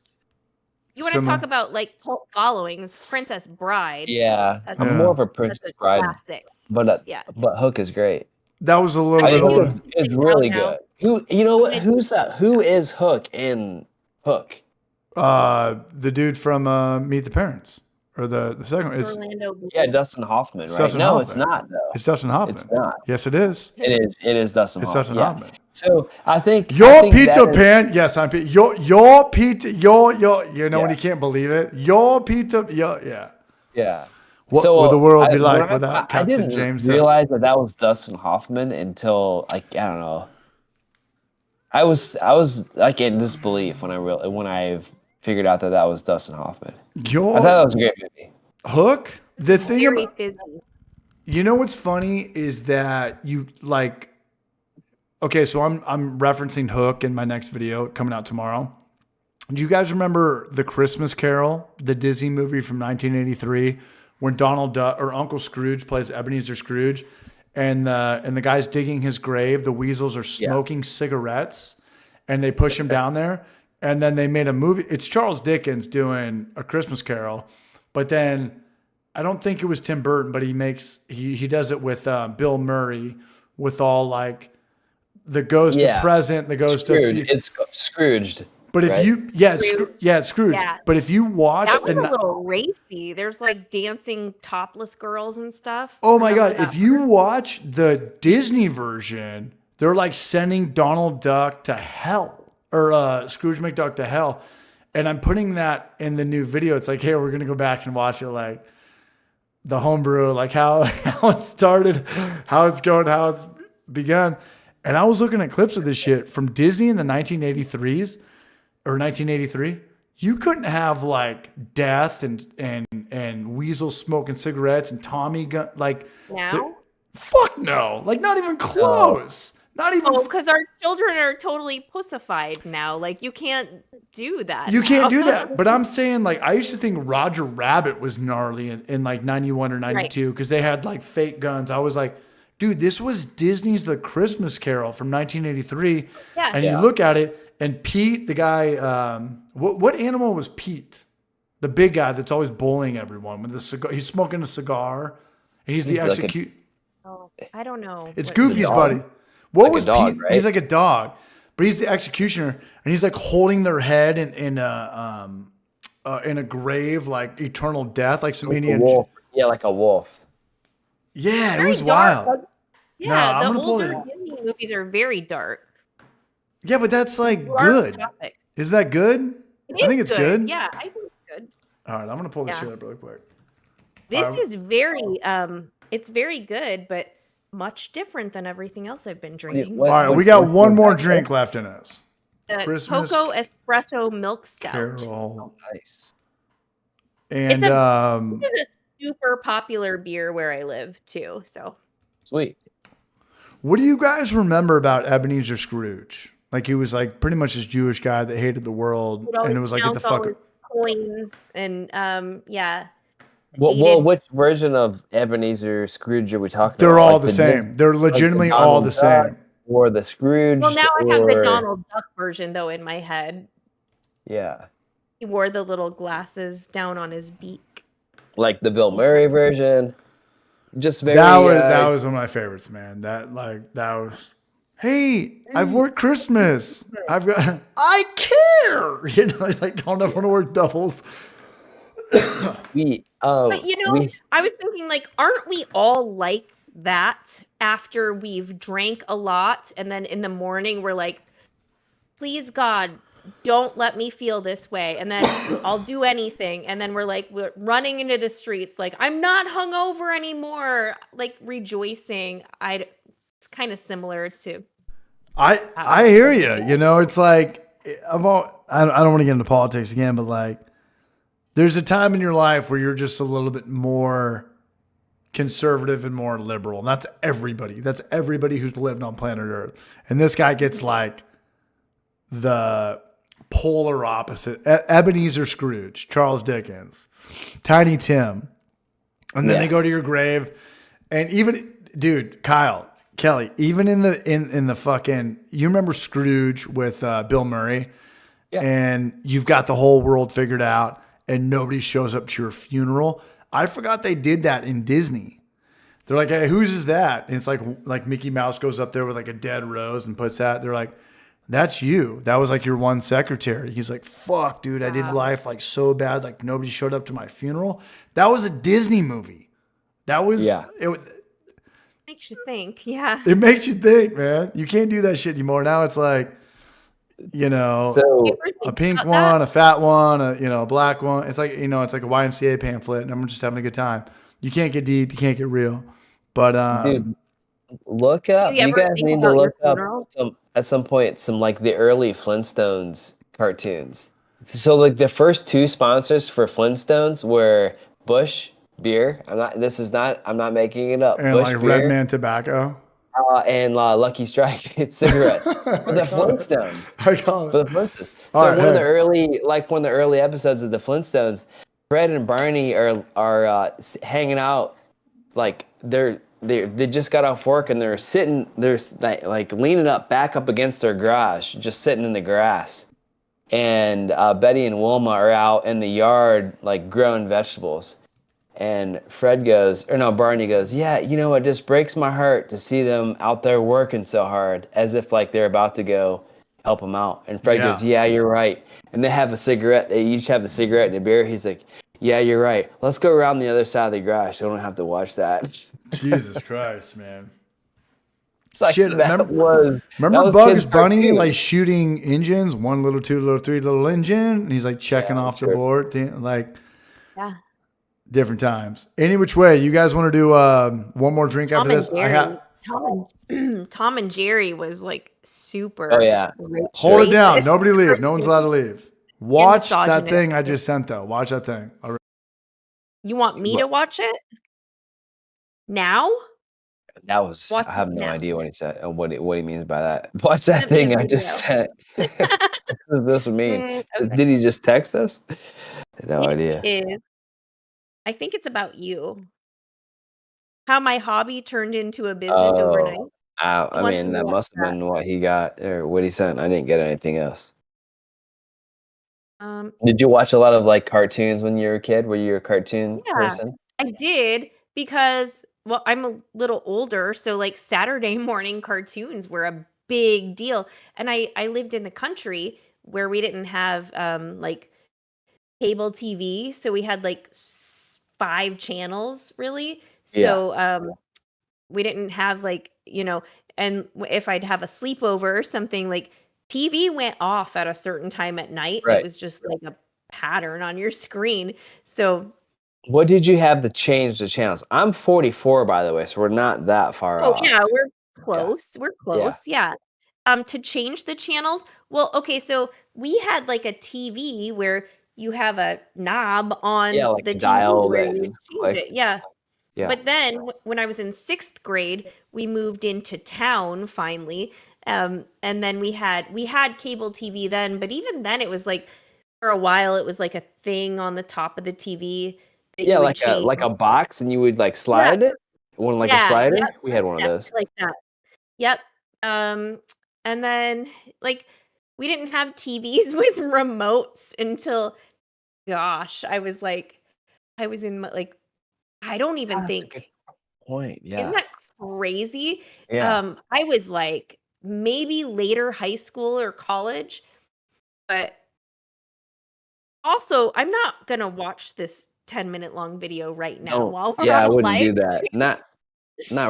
You want to Similar. talk about like cult followings? Princess Bride. yeah. That's- I'm Yeah. more of a That's Princess a Bride, classic. but Yeah. Hook is great. that was a little I bit mean, older. Hook is really now. good. You know what? I'm Who's that? Who is Hook in Hook? The dude from Meet the Parents, or the second one. It's It's Orlando Bloom. Yeah, Dustin Hoffman, It's right? Dustin No, it's Hoffman. not though. it's Dustin Hoffman. It's not. Yes, it is. It is. It is Dustin It's Hoffman. Dustin yeah. Hoffman. So I think Your I think Peter that is- Pan. Yes, I'm Peter. Your Peter. Your. You know when Yeah. you can't believe it. Your Peter. Yeah. Yeah. What would the world be like when without Captain I didn't James? realize that was Dustin Hoffman until like I don't know. I was like in disbelief when I figured out that was Dustin Hoffman. I Your thought that was a great movie. Hook. The thing Very about fizzy. you know what's funny is that you like. Okay, so I'm referencing Hook in my next video coming out tomorrow. Do you guys remember The Christmas Carol, the Disney movie from 1983, when Donald Duck or Uncle Scrooge plays Ebenezer Scrooge, and the guy's digging his grave, the weasels are smoking cigarettes, and they push him down there, and then they made a movie. It's Charles Dickens doing A Christmas Carol, but then I don't think it was Tim Burton, but he does it with Bill Murray with all like the ghost Yeah. of present, the ghost Scrooge. of It's Scrooged. but if right? you, Scrooge. it's Scrooge. Yeah. But if you watch That was the, a little racy. There's like dancing topless girls and stuff. oh my Remember God, that if you watch the Disney version, they're like sending Donald Duck to hell or Scrooge McDuck to hell. And I'm putting that in the new video. It's like, hey, we're going to go back and watch it like the homebrew, like how it started, how it's going, how it's begun. And I was looking at clips of this shit from Disney in the 1983s or 1983. You couldn't have like death and weasels smoking cigarettes and Tommy gun like now? fuck no, like not even close, not even. Oh, because our children are totally pussified now. Like you can't do that. You can't now. do that. But I'm saying like I used to think Roger Rabbit was gnarly in like 91 or 92 because they had like fake guns. I was like, dude, this was Disney's The Christmas Carol from 1983. Yeah. And you look at it, and Pete, the guy, what animal was Pete? The big guy that's always bullying everyone with the cigar. He's smoking a cigar, and he's the He's like a- execute. Oh, I don't know. It's what- Goofy's dog. buddy. What Like a was dog, Pete? right? He's like a dog, but he's the executioner, and he's like holding their head in a grave, like eternal death, like some A Indian. wolf. Yeah, like a wolf. Yeah, it Very was dark. wild. Yeah, I'm the gonna pull older it. Disney movies are very dark. Yeah, but that's like Dark good. topics. Is that good? It I think is it's good. Yeah, I think it's good. All right, I'm gonna pull this Yeah. shit up really quick. This is very It's very good, but much different than everything else I've been drinking. All right, we got one more drink left in us. The Christmas Cocoa Espresso Milk Stout. Carol. Nice. And This is a super popular beer where I live too. So Sweet. what do you guys remember about Ebenezer Scrooge? Like he was like pretty much this Jewish guy that hated the world, and it was like get the fuck coins and yeah. Well, which version of Ebenezer Scrooge are we talking about? They're all the same. They're legitimately all the same. Or the Scrooge. Well, now I have the Donald Duck version though in my head. Yeah. He wore the little glasses down on his beak. Like the Bill Murray version. Just very. That was one of my favorites, man. That was. Hey, I've worked Christmas. I care. You know, I don't want to work doubles. But I was thinking, like, aren't we all like that after we've drank a lot, and then in the morning we're like, please God, don't let me feel this way, and then I'll do anything, and then we're running into the streets like, I'm not hungover anymore, like rejoicing. It's kind of similar to. I hear you. You know, it's like I don't want to get into politics again, but like, there's a time in your life where you're just a little bit more conservative and more liberal, and that's everybody. That's everybody who's lived on planet Earth. And this guy gets like the polar opposite. Ebenezer Scrooge, Charles Dickens, Tiny Tim, and then they go to your grave, and even dude, Kyle, Kelly, even in the fucking, you remember Scrooge with Bill Murray, and you've got the whole world figured out, and nobody shows up to your funeral. I forgot they did that in Disney. They're like, hey, whose is that? And it's like Mickey Mouse goes up there with like a dead rose and puts that. They're like, that's you. That was like your one secretary. He's like, fuck, dude, I did life like so bad. Like nobody showed up to my funeral. That was a Disney movie. That was, it makes you think. Yeah. It makes you think, man. You can't do that shit anymore. Now it's like, you know, a pink one, a fat one, a black one. It's like, it's like a YMCA pamphlet and I'm just having a good time. You can't get deep. You can't get real. But, dude, look up. You guys need to look up at some point some like the early Flintstones cartoons. So like the first two sponsors for Flintstones were Bush beer. I'm not making it up. And Bush like beer, Red Man tobacco. And Lucky Strike cigarettes for the Flintstones. I call it. For the Flintstones. So one of the early episodes of the Flintstones, Fred and Barney are hanging out, like they just got off work and they're like leaning back up against their garage, just sitting in the grass. And Betty and Wilma are out in the yard like growing vegetables. And Barney goes, yeah, it just breaks my heart to see them out there working so hard, as if like they're about to go help them out. And Fred goes, yeah, you're right. And they have a cigarette. They each have a cigarette and a beer. He's like, yeah, you're right. Let's go around the other side of the garage. So I don't have to watch that. Jesus Christ, man. It's like, shit, remember Bugs Bunny like shooting engines, 1 little, 2 little, 3 little engine, and he's like checking off the board, like different times. Any which way, you guys want to do one more drink after this? Tom and Jerry was like super. Oh yeah. Hold it down. Nobody leave. No one's allowed to leave. Watch that thing I just sent though. Watch that thing. All right. You want me to watch it now? That was. I have no idea what he said. What he means by that. Watch that thing I just sent. What does this mean? Okay. Did he just text us? No idea. I think it's about you. How my hobby turned into a business overnight. I mean, that must have been what he got or what he sent. I didn't get anything else. Did you watch a lot of like cartoons when you were a kid? Were you a cartoon person? I did because, well, I'm a little older, so like Saturday morning cartoons were a big deal. And I lived in the country where we didn't have like cable TV, so we had like 5 channels really. So we didn't have like, and if I'd have a sleepover or something, like TV went off at a certain time at night. Right. It was just like a pattern on your screen. So What did you have to change the channels? I'm 44, by the way, so we're not that far Oh off. yeah, we're close. We're close. Yeah. To change the channels, well, okay, so we had like a TV where you have a knob Yeah, on like the a TV dial where that you just change click. it. Yeah. Yeah. But then when I was in 6th grade, we moved into town finally. And then we had cable TV then, but even then it was like for a while it was like a thing on the top of the TV that Yeah, you would like a change. box, and you would like Yeah. slide it. One like a Yeah. slider. Yep. We had one of those. Like that. Yep. Um, and then like we didn't have TVs with remotes until gosh, I was in like I don't even That's a good think point. isn't Yeah. that crazy? Yeah. I was like maybe later high school or college, but also I'm not gonna watch this 10-minute long video right now No. while we're Yeah, I on wouldn't live. do that. Not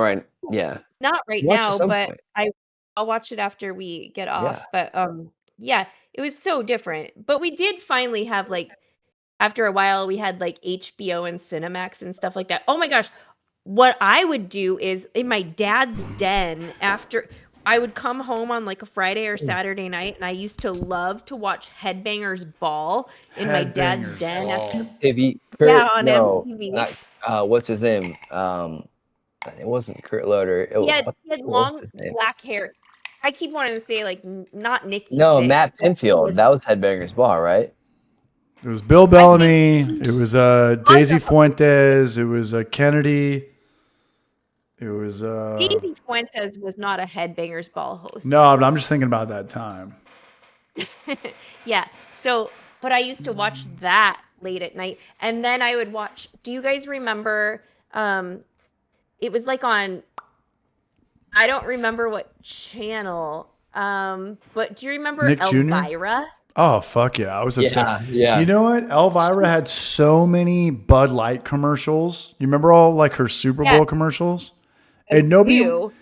right. Yeah. Not right Watch at now, some but point. I'll watch it after we get Yeah. off, but, yeah, it was so different, but we did finally have, like after a while, we had, like, HBO and Cinemax and stuff like that. Oh my gosh, what I would do is in my dad's den after I would come home on, like, a Friday or Saturday night, and I used to love to watch Headbangers Ball in my dad's Headbangers den after Ball. Maybe yeah, Kurt. on No, MTV. not. What's his name? It wasn't Kurt Loder. He had What was long his name? black hair. I keep wanting to say, like, n not Nikki No, Sixx, Matt but who Pinfield. was That was Headbangers Ball, right? It was Bill I think Bellamy. he It was was Daisy a Fuentes. It was Kennedy. It was Daisy Fuentes was not a Headbangers Ball host. no, but I'm just thinking about that time. Yeah, so but I used to watch that late at night, and then I would watch do you guys remember, it was, like, on I don't remember what channel, but do you remember Nick Jr.? Elvira? Oh fuck yeah, I was upset. Yeah. You know what? Elvira had so many Bud Light commercials. You remember all like her Super Yeah. Bowl commercials? And nobody. You.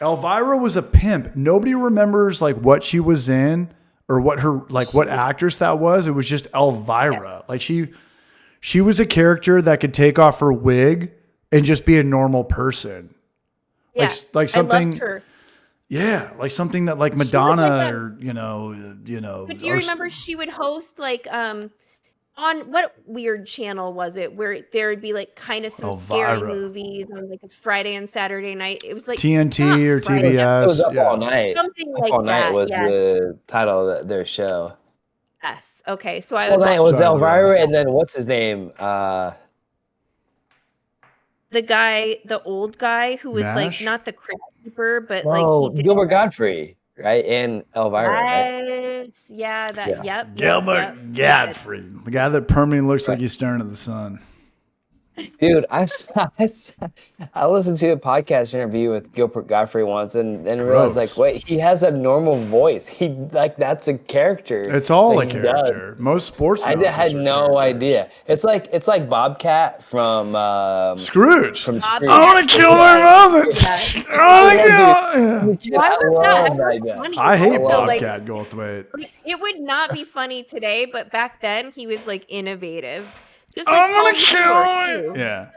Elvira was a pimp. Nobody remembers like what she was in or what her like what actress that was. It was just Elvira. Like she was a character that could take off her wig and just be a normal person. Yeah, Like I something. loved her. Yeah, like something that like She was Madonna like a or you know. but do you remember she would host, like, on what weird channel was it where there would be, like, kinda some scary Elvira. movies on, like, a Friday and Saturday night? It was, like, TNT not or Friday, It was TBS. Up All Yeah. Night. something Up like All Night that, was yes. the title of their show. Yes, okay, so I Up All would Night watch was Sorry, Elvira, and then what's his name? the old guy who was, like, Nash? not the crypt keeper, but, like, Oh, he did Gilbert Godfrey, right? And Elvira, right? yes, yeah, Yeah. yep, Gilbert Godfrey, the guy that permanently looks like he's staring at the sun. Dude, I listened to a podcast interview with Gilbert Godfrey once, and then realized Gross. like, wait, he has a normal voice. He like that's a character. It's all that a he does. character. Most sports. I announcers had are no characters. idea. It's like Bobcat from Scrooge. Scrooge. Bobcat. I want to kill my mother. I want to kill. Why I was that love ever that guy. funny? I hate Also, like, Bobcat Goldthwait. it would not be funny today, but back then he was like innovative. Just I like want Pauly to Shore, kill. too. Yeah.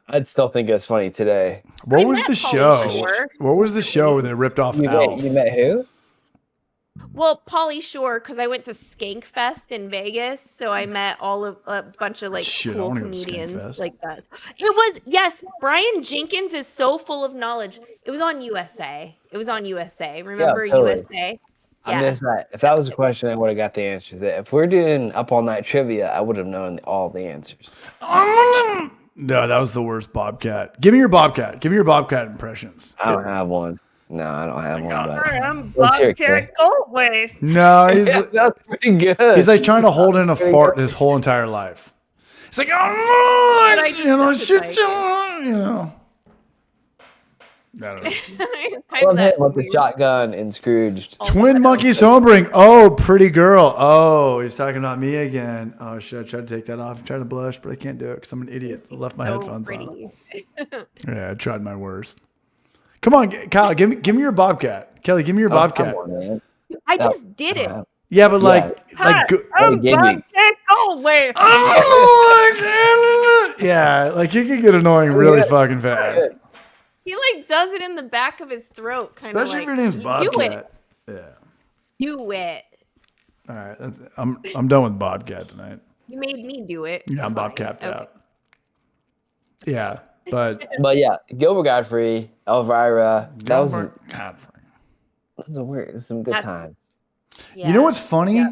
I'd still think it's funny today. What I was met the Pauly show? Shore. What was the show where they ripped off Elf? You met who? Well, Pauly Shore, because I went to Skank Fest in Vegas, so I met all of a bunch of like Shit, I cool wanna go to Skank comedians Fest. like that. It was yes, Brian Jenkins is so full of knowledge. It was on USA. It was on USA. Remember totally. USA? I'm just not. If that was a question, I would have got the answers. If we're doing Up All Night trivia, I would have known all the answers. No, that was the worst Bobcat. Give me your Bobcat. Give me your Bobcat impressions. I don't have one. No, I don't have one. But I'm let's hear it, Clay. Goldway. No, he's That's pretty good. he's like trying to hold in a fart his whole entire life. It's like, oh, But I you know, just shit, sounded you know. I don't know. kind Love of him with the shotgun and Scrooged. Twin monkeys homebring. Oh, pretty girl. Oh, he's talking about me again. Oh, should I try to take that off? I'm trying to blush, but I can't do it because I'm an idiot. I left my headphones on. Yeah, I tried my worst. Come on, Kyle, give me your Bobcat. Kelly, give me your Bobcat. Come on, man. I just did it. Yeah, but like, Yeah. go- Hey, give me. Goldway. oh, Yeah, like it can get annoying really fucking fast. He like does it in the back of his throat, kind of Especially like. if your name's Bobcat. Do it. Yeah. Do it. All right, I'm done with Bobcat tonight. You made me do it. Yeah, I'm Fine. Bobcapped Okay. out. Yeah, but But yeah, Gilbert Godfrey, Elvira, that was Godfrey. some good That's- times. Yeah. You know what's funny? Yeah.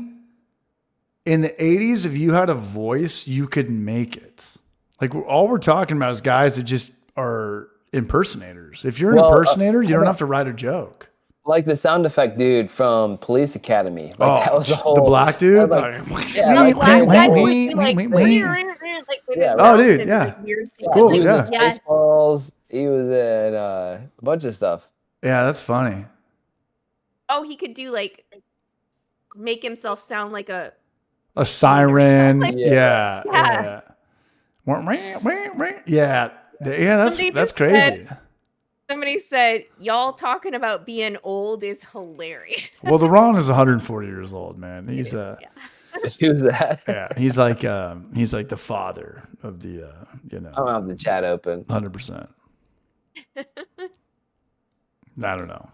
In the 80s, if you had a voice, you could make it. Like all we're talking about is guys that just are impersonators. If you're an impersonator, you don't have to write a joke. Like the sound effect dude from Police Academy. Like that was the whole black dude. Like, Yeah, like, black guy whole- would be like, with his Oh, mouth dude, and, yeah. like, weird things. Cool, He was yeah. in Spaceballs. He was in a bunch of stuff. Yeah, that's funny. Oh, he could do like make himself sound like a Siren. something. Yeah. Yeah. Yeah. Somebody That's just crazy. Somebody said, y'all talking about being old is hilarious. Well, the Ron is 140 years old, man. He's Who's that? yeah, he's like the father of the I don't have the chat open. 100%. I don't know.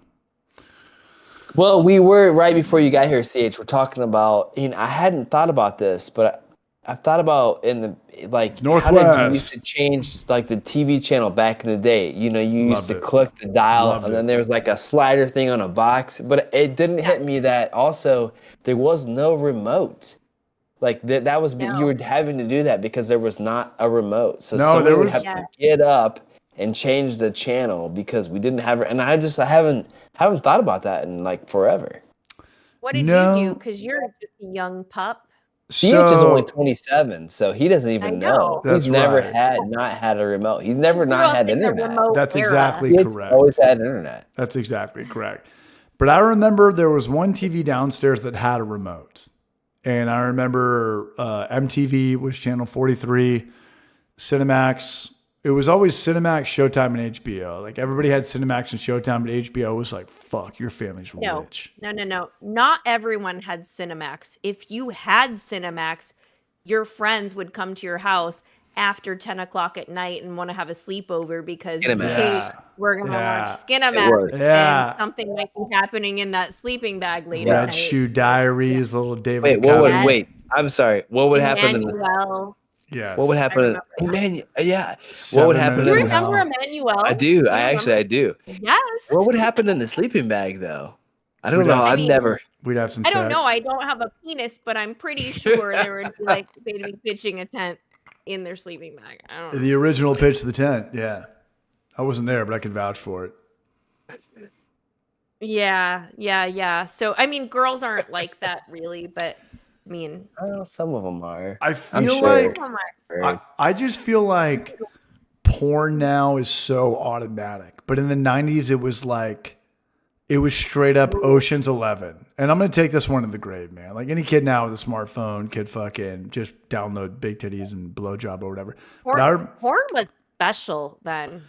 Well, we were right before you got here, CH. We're talking about, I hadn't thought about this, but I've thought about how did you Northwest. used to change like the TV channel back in the day? You used Loved to it. click the dial, Loved and then it. there was like a slider thing on a box. But it didn't hit me that also there was no remote. Like that was you were having to do that because there was not a remote. So somebody would have to get up and change the channel because we didn't have it. And I haven't thought about that in like forever. What did you do? Because you're just a young pup. CH is only 27, so he doesn't even know. That's He's never right. not had a remote. He's never not had internet. That's exactly CH correct. always had internet. That's exactly correct. But I remember there was one TV downstairs that had a remote. And I remember MTV was channel 43, Cinemax. It was always Cinemax, Showtime, and HBO. Like everybody had Cinemax and Showtime, but HBO was like, fuck, your family's rich. No. Not everyone had Cinemax. If you had Cinemax, your friends would come to your house after 10 o'clock at night and want to have a sleepover because hey, we're going to watch Skinemax and something might be happening in that sleeping bag later. Red Shoe Diaries, little David. Wait, I'm sorry. What would happen in Emmanuel. Yes. What would happen? Emmanuel, yeah. What would happen? Do you remember Emmanuel? I do. I do. Yes. What would happen in the sleeping bag, though? I don't know. I've never. We'd have some. I don't know. I don't have a penis, but I'm pretty sure there would be like they'd be pitching a tent in their sleeping bag. I don't know. The original pitch of the tent. Yeah, I wasn't there, but I could vouch for it. Yeah. So I mean, girls aren't like that really, but. I mean, some of them are. I feel like I just feel like porn now is so automatic. But in the 90s, it was straight up Ocean's 11. And I'm going to take this one to the grave, man. Like any kid now with a smartphone could fucking just download big titties and blowjob or whatever. Porn was special then.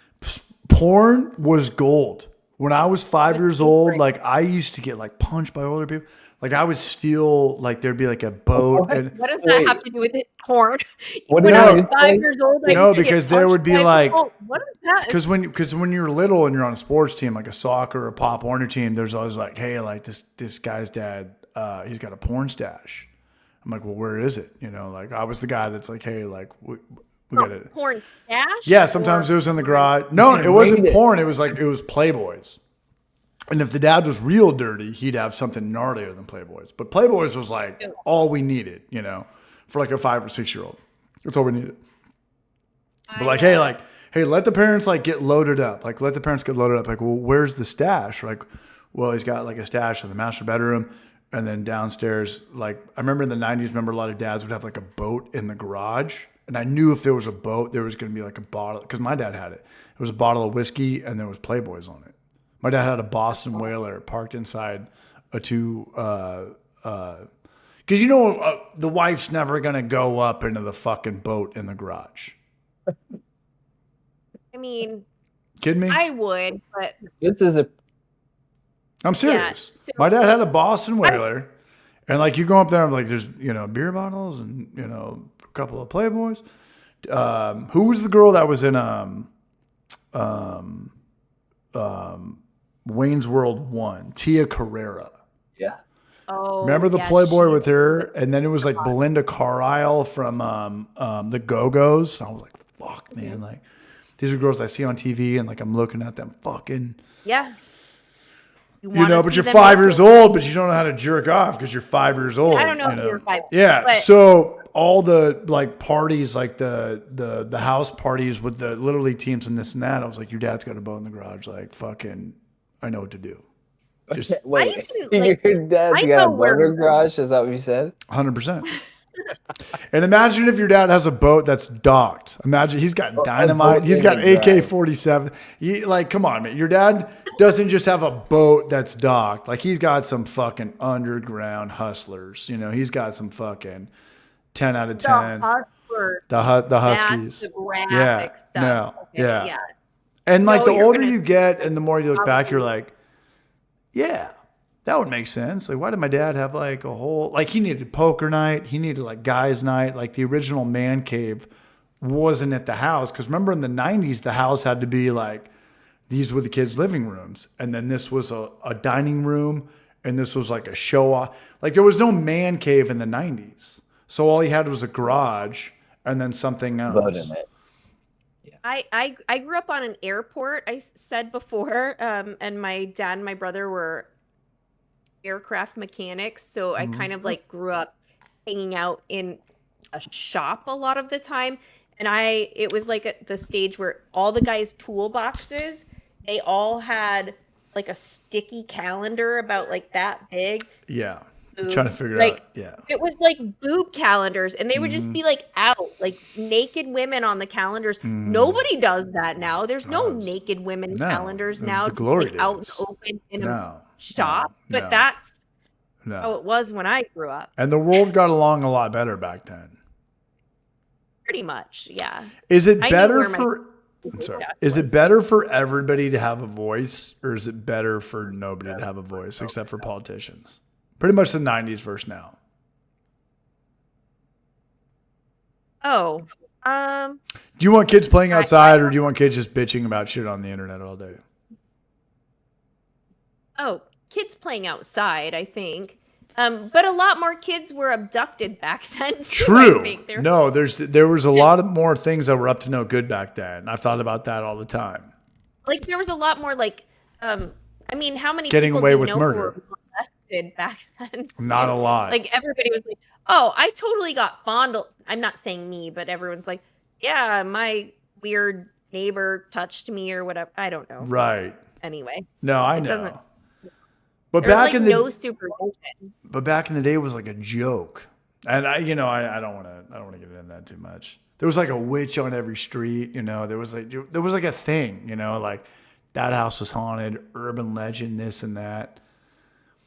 Porn was gold. When I was 5 years old, like I used to get like punched by older people. Like I would steal, like there'd be like a boat. What does that have to do with it? Porn? When I was 5 years old, I used to because get there would be like, what is that? Because when you're little and you're on a sports team, like a soccer or Pop Warner team, there's always like, hey, like this guy's dad, he's got a porn stash. I'm like, well, where is it? Like I was the guy that's like, hey, like we got it. Porn stash? Yeah, sometimes it was in the garage. No, it wasn't porn. It was Playboys. And if the dad was real dirty, he'd have something gnarlier than Playboys. But Playboys was like all we needed, for like a 5 or 6 year old. That's all we needed. But hey, let the parents like get loaded up. Like let the parents get loaded up. Like, well, where's the stash? Like, well, he's got like a stash in the master bedroom, and then downstairs. Like I remember in the 90s, a lot of dads would have like a boat in the garage. And I knew if there was a boat, there was going to be like a bottle, because my dad had it. It was a bottle of whiskey, and there was Playboys on it. My dad had a Boston Whaler parked inside a because the wife's never gonna go up into the fucking boat in the garage. I mean, kidding me? I would, but I'm serious. So my dad had a Boston Whaler, and like you go up there, I'm like, there's beer bottles and a couple of Playboys. Who was the girl that was in Wayne's World 1? Tia Carrera. Yeah. Oh, Remember the yeah, Playboy she- with her? And then it was like Belinda Carlisle from the Go-Go's. I was like, fuck, man. Like, these are girls I see on TV, and like I'm looking at them fucking. Yeah. You wanna know, but see you're them 5 naked. years old, but you don't know how to jerk off because you're 5 years old. I don't know you if you were 5. Yeah. but- So all the like parties, like the house parties with the Little League teams and this and that, I was like, your dad's got a boat in the garage. Like, fucking, I know what to do. Just Wait, even, like, your dad's I got a know where- boater garage? Is that what you said? 100%. And imagine if your dad has a boat that's docked. Imagine he's got dynamite. boat He's in got the garage. AK-47. Like, come on, man. Your dad doesn't just have a boat that's docked. Like, he's got some fucking underground hustlers. You know, he's got some fucking 10 out of 10. The Huskies. That's the graphic stuff. No. Okay, Yeah. And like No, the you're older gonna you get and the more you look back, you're probably- like, yeah, that would make sense. Like, why did my dad have like a whole, like he needed poker night. He needed like guys night. Like the original man cave wasn't at the house. Cause remember in the 90s, the house had to be like, these were the kids' living rooms. And then this was a dining room. And this was like a show off. Like there was no man cave in the 90s. So all he had was a garage and then something else. Boat in it. I grew up on an airport, I said before, and my dad and my brother were aircraft mechanics, so I kind of like grew up hanging out in a shop a lot of the time, and it was like at the stage where all the guys' toolboxes, they all had like a sticky calendar about like that big. Yeah. Boobs. Trying to figure like, out. Yeah. It was like boob calendars, and they would just be like out, like naked women on the calendars. Nobody does that now. There's no naked women No, calendars it was now, the glory like out and days. open in a No. shop. no, But that's no. how it was when I grew up. And the world got along a lot better back then. Pretty much, yeah. Is it I knew better where my- for I'm sorry. Yeah, Is was. it better for everybody to have a voice or is it better for nobody to have a voice except for politicians? Pretty much the 90s versus now. Oh, Do you want kids playing outside or do you want kids just bitching about shit on the internet all day? kids playing outside, I think. But a lot more kids were abducted back then too. True. I think. No, there was a lot of more things that were up to no good back then. I thought about that all the time. Like there was a lot more like I mean, how many Getting people away do you with know murder. who were molested back then? Not too? a lot. Like everybody was like, "Oh, I totally got fondled." I'm not saying me, but everyone's like, "Yeah, my weird neighbor touched me or whatever." I don't know. Right. Anyway, No, I It know. doesn't- But there's back like in the no supervision. But back in the day, it was like a joke, and I don't want to get into that too much. There was like a witch on every street, There was like a thing, like that house was haunted, urban legend, this and that.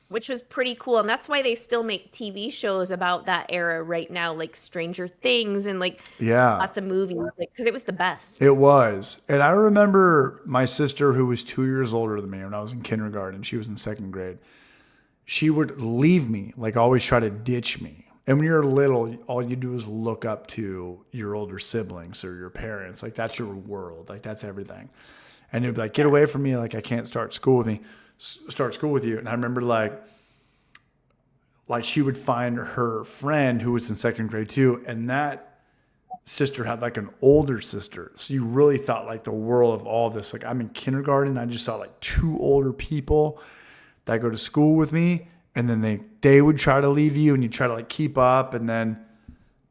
Which was pretty cool, and that's why they still make TV shows about that era right now, like Stranger Things and like Yeah, lots of movies, because it was the best. it was. And I remember my sister, who was 2 years older than me when I was in kindergarten. She was in second grade. She would leave me, like always try to ditch me. And when you're little, all you do is look up to your older siblings or your parents. Like that's your world. Like that's everything. And they'd be like, get away from me. Like I can't start school with you. And I remember like she would find her friend who was in second grade too. And that sister had like an older sister. So you really thought like the world of all this. Like I'm in kindergarten. I just saw like two older people that go to school with me. And then they would try to leave you and you try to like keep up. And then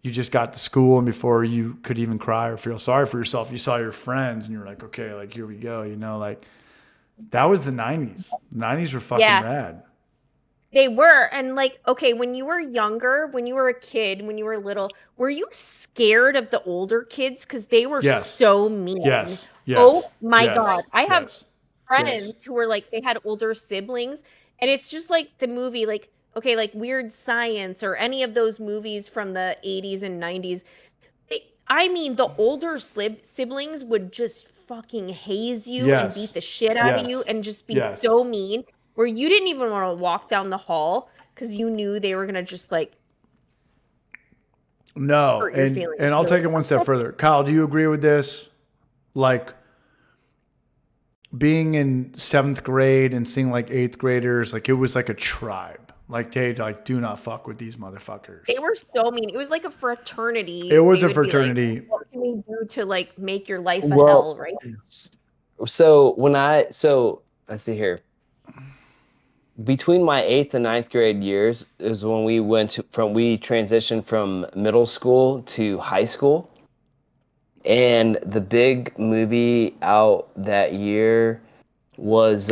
you just got to school, and before you could even cry or feel sorry for yourself, you saw your friends and you're like, okay, like here we go. Like that was the 90s. The 90s were fucking rad. They were. And like, okay, when you were younger, when you were a kid, when you were little, were you scared of the older kids? Because they were so mean. Yes. Oh my Yes. God. I have Yes. friends who were like, they had older siblings, and it's just like the movie, like, okay, like Weird Science or any of those movies from the 80s and 90s. The older siblings would just fucking haze you and beat the shit out of you and just be so mean, where you didn't even want to walk down the hall because you knew they were going to just like No, hurt your feelings. and I'll take it one step further. Kyle, do you agree with this? Like being in 7th grade and seeing like 8th graders, like it was like a tribe. Like they like do not fuck with these motherfuckers. They were so mean. It was like a fraternity. It was They a would be like, fraternity. what can we do to like make your life a Well, hell, right? So let's see here. Between my 8th and 9th grade years is when we transitioned from middle school to high school. And the big movie out that year was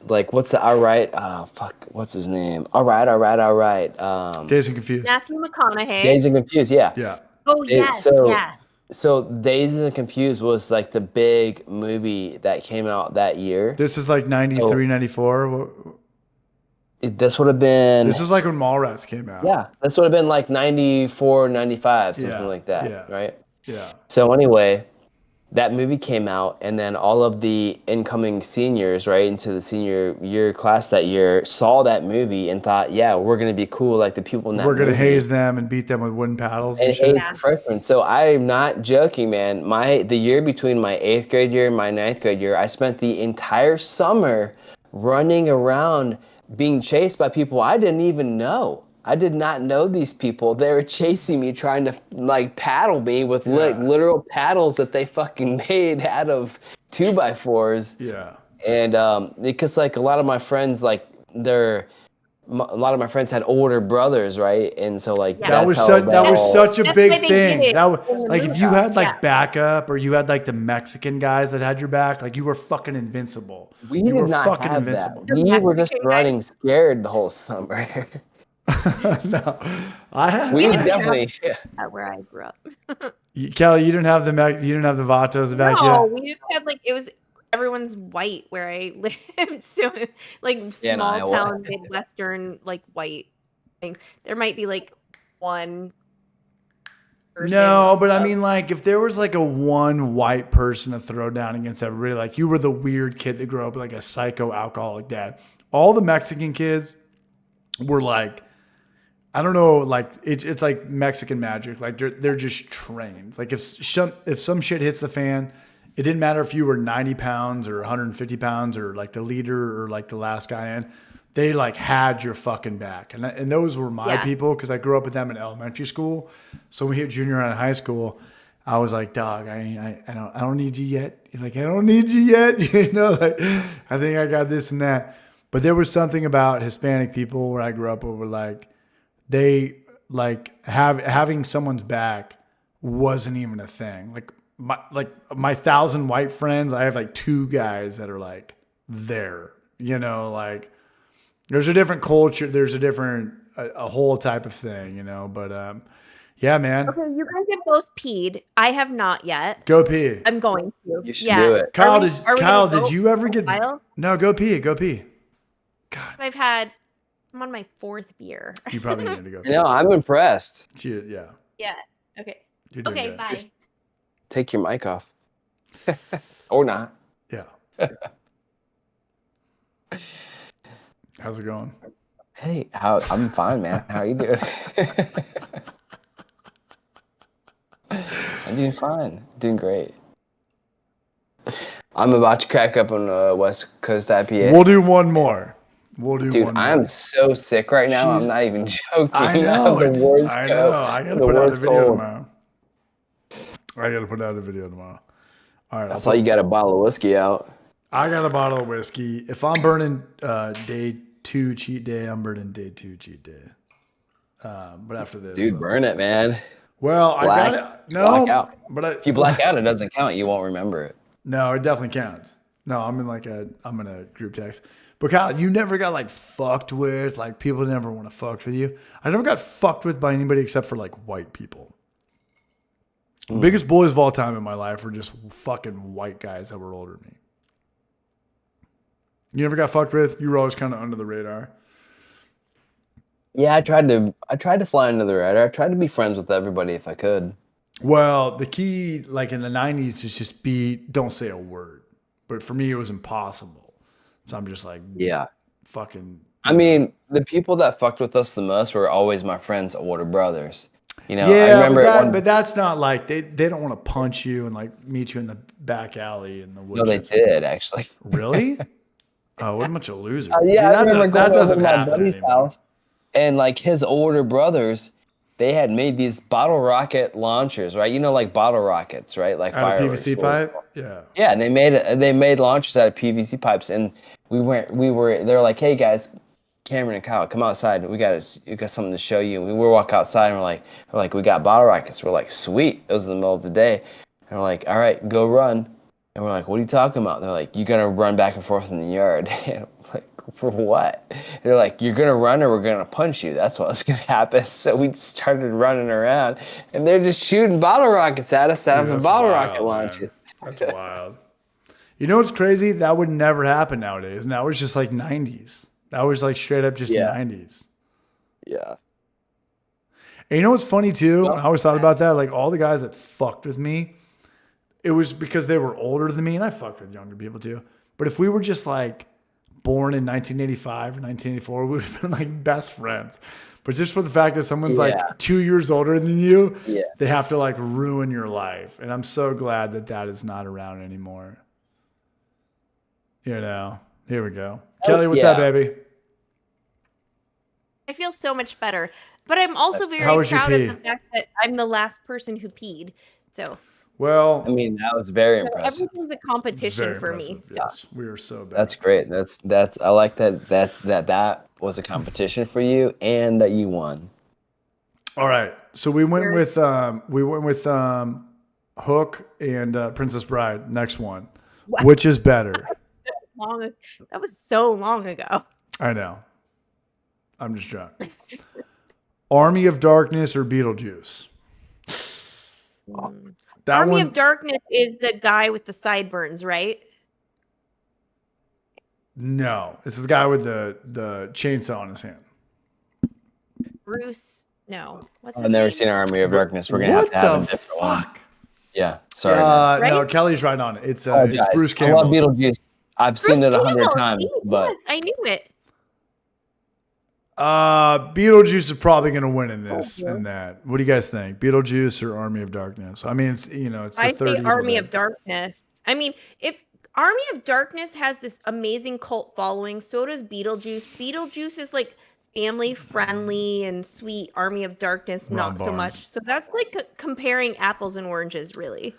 like what's his name? All right. Dazed and Confused. Matthew McConaughey. Dazed and Confused, yeah. Yeah. Oh yes, yes. So Dazed and Confused was like the big movie that came out that year. This is like 93, 94. This would have been... This is like when Mallrats came out. Yeah, this would have been like 94, 95, something like that, right? Yeah. So anyway, that movie came out, and then all of the incoming seniors, right, into the senior year class that year, saw that movie and thought, yeah, we're going to be cool like the people in that movie. We're going to haze them and beat them with wooden paddles and shit. Haze the freshmen. So I'm not joking, man. The year between my 8th grade year and my 9th grade year, I spent the entire summer running around being chased by people I didn't even know. I did not know these people. They were chasing me, trying to like paddle me with like literal paddles that they fucking made out of 2x4s. Yeah. And because like a lot of my friends, like a lot of my friends had older brothers, right? And so like that was such a big thing. That was like if you had like backup or you had like the Mexican guys that had your back, like you were fucking invincible. We did not have that. We were just running scared the whole summer. No, I have. We definitely Where I grew up. Kelly, you didn't have the Vatos back yet. No, we just had like everyone's white where I lived, so like small town Midwestern like white things. There might be like one person. No, but I mean, like if there was like a one white person to throw down against everybody, like you were the weird kid that grew up with like a psycho alcoholic dad. All the Mexican kids were like, I don't know, like it's like Mexican magic. Like they're just trained. Like if some shit hits the fan, it didn't matter if you were 90 pounds or 150 pounds or like the leader or like the last guy in. They like had your fucking back, and those were my people because I grew up with them in elementary school. So when we hit junior high and high school, I was like, dog, I don't need you yet. Like I don't need you yet. You know, like I think I got this and that. But there was something about Hispanic people where I grew up over like they like having someone's back wasn't even a thing. Like my 1,000 white friends, I have like 2 guys that are like there. You know, like there's a different culture. There's a whole type of thing. You know, but yeah, man. Okay, you guys have both peed. I have not yet. Go pee. I'm going to. You should do it. Kyle, did you ever get? No, go pee. Go pee. God. I'm on my 4th beer. You probably need to go. No, I'm impressed. Yeah. Yeah. Okay. You're doing Okay. good. Bye. Just take your mic off, or not. Yeah. How's it going? Hey, I'm fine, man. How are you doing? I'm doing fine. Doing great. I'm about to crack up on West Coast IPA. We'll do one more. Dude, I'm so sick right now. I'm not even joking. I know. I know. I gotta put out a video tomorrow. All right. I saw you got a bottle of whiskey out. I got a bottle of whiskey. If I'm burning day 2 cheat day, I'm burning day 2 cheat day. But after this, dude, burn it, man. Well, I got it. No, black out. But if you black out, it doesn't count. You won't remember it. No, it definitely counts. No, I'm in a group text. But Kyle, you never got like fucked with. Like people never want to fuck with you. I never got fucked with by anybody except for like white people. The biggest boys of all time in my life were just fucking white guys that were older than me. You never got fucked with? You were always kind of under the radar. Yeah, I tried to fly under the radar. I tried to be friends with everybody if I could. Well, the key, like in the 90s, is just don't say a word. But for me, it was impossible. So I'm just like, yeah, fucking. I mean, the people that fucked with us the most were always my friends' older brothers. You know, I Yeah, remember but that's not like they don't want to punch you and like meet you in the back alley in the wood no, they chips. did actually. Really? Oh, what a bunch of losers. Yeah, See, I remember that going over doesn't to my happen buddy's anymore. house, and like his older brothers, they had made these bottle rocket launchers, right? You know, like bottle rockets, right? Like Out of fireworks. PVC pipe? Yeah. Yeah, and they made launchers out of PVC pipes, and they're like, hey guys, Cameron and Kyle, come outside. We got something to show you. And we walk outside, and we're like, we got bottle rockets. We're like, sweet. It was in the middle of the day, and we're like, all right, go run. And we're like, what are you talking about? They're like, you're gonna run back and forth in the yard. And I'm like, for what? And they're like, you're gonna run or we're gonna punch you. That's what's gonna happen. So we started running around, and they're just shooting bottle rockets at us out of a That's bottle wild, rocket launcher. man. That's wild. You know what's crazy? That would never happen nowadays. And that was just like 90s. That was like straight up just 90s. Yeah. And you know what's funny too? I always thought about that. Like all the guys that fucked with me, it was because they were older than me, and I fucked with younger people too. But if we were just like born in 1985 or 1984, we would have been like best friends. But just for the fact that someone's like 2 years older than you, they have to like ruin your life. And I'm so glad that that is not around anymore. You know, here we go. Kelly, what's up, baby? I feel so much better. But I'm also very How was your proud of pee? the fact that I'm the last person who peed. So Well, I mean, that was very impressive. everything's a competition very for impressive. me. So. Yes, we were so bad. That's great. That's I like that was a competition for you and that you won. All right. So we went with Hook and Princess Bride. Next one. What? Which is better? That was so long ago. I know. I'm just drunk. Army of Darkness or Beetlejuice? That Army one, of Darkness is the guy with the sideburns, right? no. It's the guy with the chainsaw in his hand. Bruce. No. What's his I've never name? seen Army of Darkness. We're gonna have What to have the a different one. fuck? Yeah, sorry. man. No, Right? Kelly's right on it. It's Guys, Bruce I love Campbell. Beetlejuice. I've Bruce seen it 100 Campbell. times, but Yes, I knew it. Beetlejuice is probably going to win in this yeah. and that. What do you guys think? Beetlejuice or Army of Darkness? I mean, it's it's the I third say evil Army dead. of Darkness. I mean, if Army of Darkness has this amazing cult following, so does Beetlejuice. Beetlejuice is like family friendly and sweet. Army of Darkness, Ron not so Barnes. much. So that's like comparing apples and oranges, really.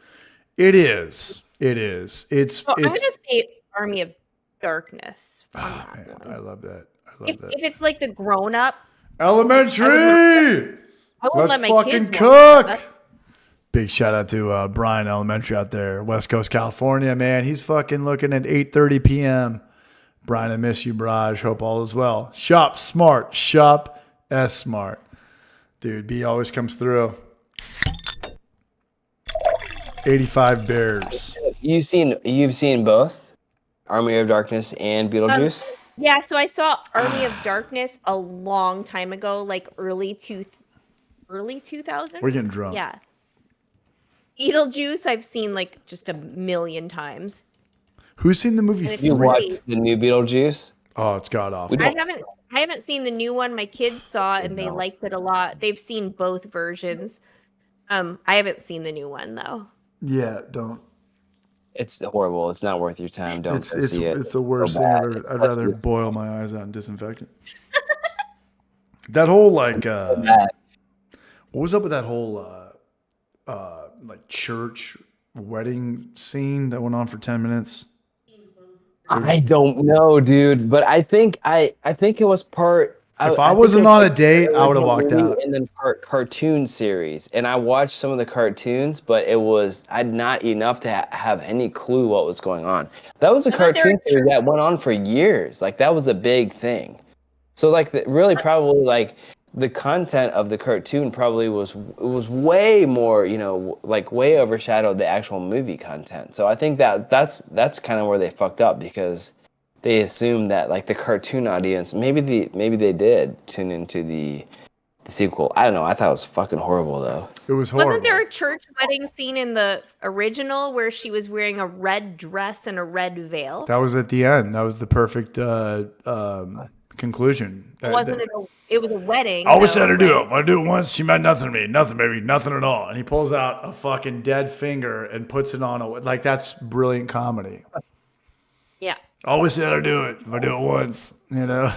It is. It is. It's. So I'm it's gonna say Army of Darkness on Ah, that man, one. I love that. I love If that. it's like the grown up, Elementary. I won't Let's let my fucking kids cook. watch that. Big shout out to Brian Elementary out there, West Coast, California, man. He's fucking looking at 8:30 p.m. Brian, I miss you, Braj. Hope all is well. Shop smart. Shop S smart. Dude, B always comes through. 85 Bears. you've seen both Army of Darkness and Beetlejuice. Yeah, so I saw Army of Darkness a long time ago, like early 2000s. We're getting drunk. Yeah. Beetlejuice, I've seen like just a million times. Who's seen the movie? And it's You Three? watched the new Beetlejuice? Oh, it's god awful. We I haven't seen the new one. My kids saw it and they liked it a lot. They've seen both versions. I haven't seen the new one though. Yeah, don't. It's horrible. It's not worth your time. Don't It's go see it. it's the worst so thing bad. ever. It's I'd such rather a- boil my eyes out and disinfect it. That whole like bad. what was up with that whole like church wedding scene that went on for 10 minutes? I don't know, dude, but I think it was part. If I I think wasn't it was on a like date, the I would have original walked movie out. And then part cartoon series, and I watched some of the cartoons, but I'd not enough to have any clue what was going on. That was a I thought they were cartoon series that went on for years. Like that was a big thing. So like really probably like the content of the cartoon probably was way more, like way overshadowed the actual movie content. So I think that's kind of where they fucked up because they assumed that like the cartoon audience maybe they did tune into the sequel. I don't know. I thought it was fucking horrible though. It was horrible. Wasn't there a church wedding scene in the original where she was wearing a red dress and a red veil? That was at the end. That was the perfect conclusion. It wasn't. It was a wedding. I always said though, her do right? it. If I do it once, she meant nothing to me. Nothing, baby. Nothing at all. And he pulls out a fucking dead finger and puts it on like that's brilliant comedy. Yeah. I always said I'd do it if I do it once, you know.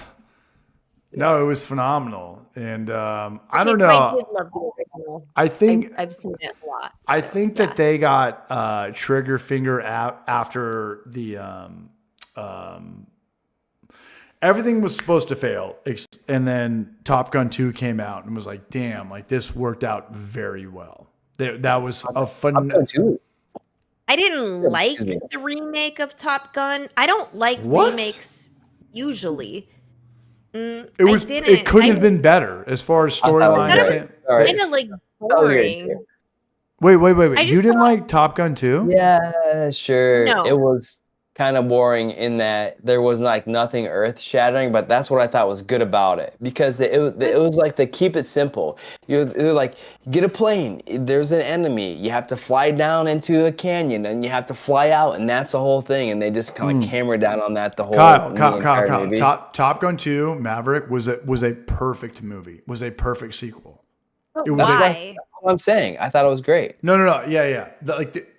No, it was phenomenal. And I don't I know. did love the original. I think I've seen it a lot. I so, think that they got trigger finger after the everything was supposed to fail, and then Top Gun 2 came out and was like, damn, like this worked out very well. That was a fun. I didn't like the remake of Top Gun. I don't like remakes usually. It couldn't have been better as far as storyline. Kind of like boring. Wait. just You didn't thought- like Top Gun 2? Yeah, sure. No. It was kind of boring in that there was like nothing earth shattering, but that's what I thought was good about it because it was like they keep it simple. You're like, get a plane. There's an enemy. You have to fly down into a canyon and you have to fly out, and that's the whole thing. And they just kind of hammer down on that the whole Kyle. movie. Top Gun 2 Maverick was a perfect movie. Was a perfect sequel. But It was why? That's what I'm saying. I thought it was great. No. Yeah.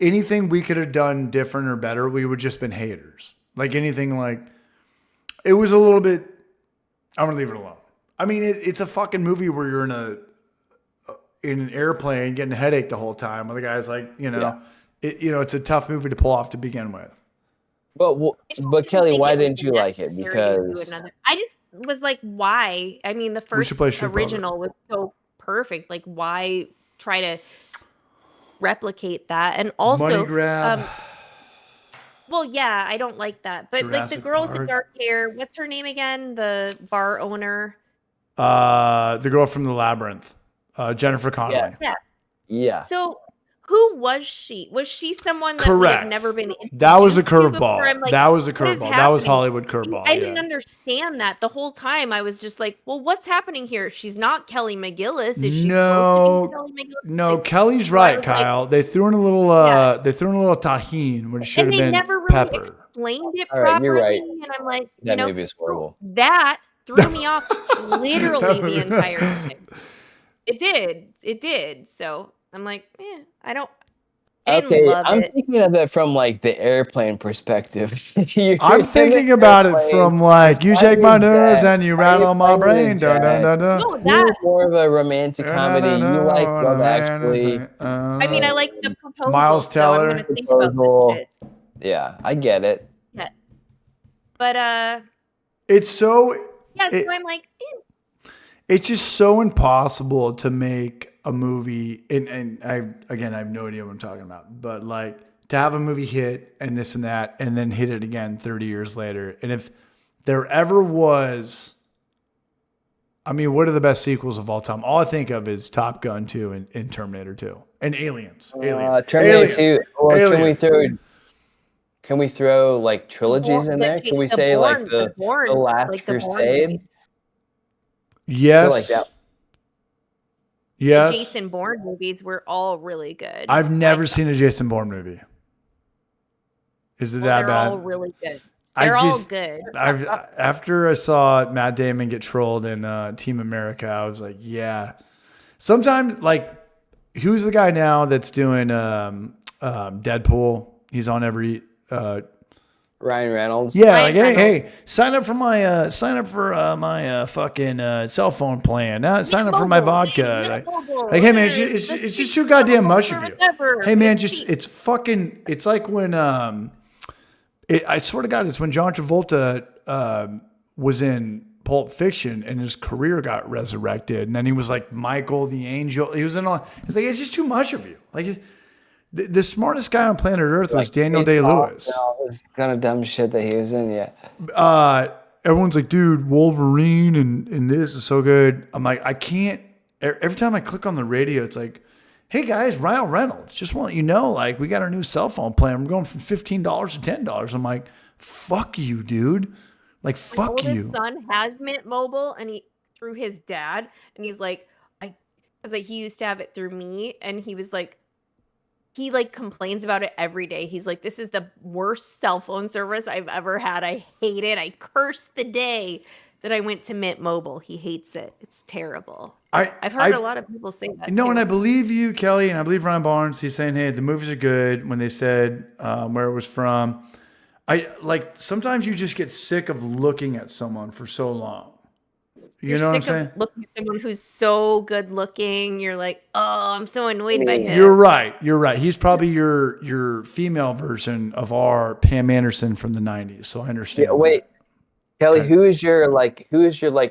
Anything we could have done different or better, we would just been haters. Like anything like, it was a little bit, I'm going to leave it alone. I mean, it's a fucking movie where you're in an airplane getting a headache the whole time. Where the guy's like, it's a tough movie to pull off to begin with. But Kelly, why didn't you like it? Because I just was like, why? I mean, the first original was so perfect. Like, why try to replicate that? And also, Money grab. well, yeah, I don't like that. But like the Jurassic girl with the Park. dark hair, what's her name again? The bar owner. The girl from the Labyrinth, Jennifer Connelly. yeah. So who was she? Was she someone that we Correct. have never been introduced That was a to before? curveball. I'm like, That was a what is curveball. That was happening? Hollywood curveball. I didn't understand that the whole time. I was just like, well, what's happening here? She's not Kelly McGillis. Is she supposed to be Kelly McGillis? No, Like, Kelly's so I right, was like- Kyle. They threw in a little tahine when it should and have they been never really pepper. explained it All right, properly. you're right. And I'm like, That movie is so horrible. that threw me off literally the entire time. It did. So I'm like, I didn't love I'm it. thinking of it from like the airplane perspective. I'm thinking about it from like, you shake my nerves and you rattle my brain. Dun, dun, dun, dun. No, You're that. more of a romantic comedy. You like Love Actually. I mean, I like the proposal. Miles so I'm Teller. gonna think about Proposal. that shit. Yeah, I get it. Yeah. But It's so, yeah. So I'm like, it's just so impossible to make a movie. And I have no idea what I'm talking about, but like to have a movie hit and this and that, and then hit it again 30 years later. And if there ever was, I mean, what are the best sequels of all time? All I think of is Top Gun 2 and Terminator 2 and Aliens. Terminator 2. Or Aliens. can we throw like trilogies in there? Can we say like the Last like the Bourne Crusade? movies. Yes. Like that. Yes. The Jason Bourne movies were all really good. I've never seen a Jason Bourne movie. Is it that they're bad? all really good. They're all good. After I saw Matt Damon get trolled in Team America, I was like, yeah. Sometimes, like, who's the guy now that's doing Deadpool? He's on every. Ryan Reynolds. Yeah, Ryan like, Reynolds. hey, sign up for my fucking cell phone plan. Sign up for my vodka. Like, hey man, it's just too goddamn much of you. Hey man, it's like when I swear to God, it's when John Travolta was in Pulp Fiction and his career got resurrected, and then he was like Michael the Angel. He was in all. It's like it's just too much of you. Like the smartest guy on planet Earth was Daniel Day-Lewis. All this kind of dumb shit that he was in. Yeah. Everyone's like, dude, Wolverine and this is so good. I'm like, I can't. Every time I click on the radio, it's like, hey guys, Ryan Reynolds, just want you know, like, we got our new cell phone plan. We're going from $15 to $10. I'm like, fuck you, dude. Like, fuck you. My oldest son has Mint Mobile, and he through his dad, and he's like, because like he used to have it through me, and he was like, he like complains about it every day. He's like, this is the worst cell phone service I've ever had. I hate it. I curse the day that I went to Mint Mobile. He hates it. It's terrible. I've heard a lot of people say that. No, too. and I believe you, Kelly, and I believe Ryan Barnes. He's saying, "Hey, the movies are good." When they said where it was from, I like sometimes you just get sick of looking at someone for so long. You know what I'm saying? Looking at someone who's so good looking, you're like, oh, I'm so annoyed by him. You're right. You're right. He's probably your female version of our Pam Anderson from the '90s. So I understand. Yeah, wait, Kelly, Okay. who is your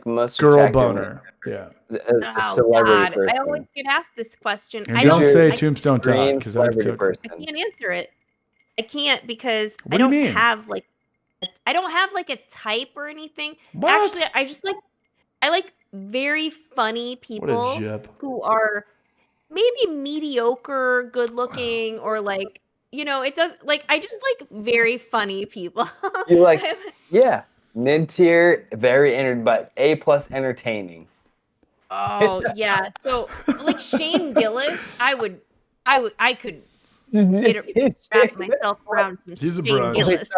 most Girl attractive boner. Yeah. Oh celebrity God, person? I always get asked this question. And I don't don't say I, Tombstone Todd Dream because I celebrity took. person. I can't answer it. I can't because What do you mean? have like I don't have like a type or anything. What? Actually, I like very funny people jip. who are maybe mediocre good looking or like it does like I just like very funny people. You like, yeah, mid-tier, but A+ entertaining. Oh yeah. So like Shane Gillis, I could wrap myself around some He's a Shane brunch. Gillis.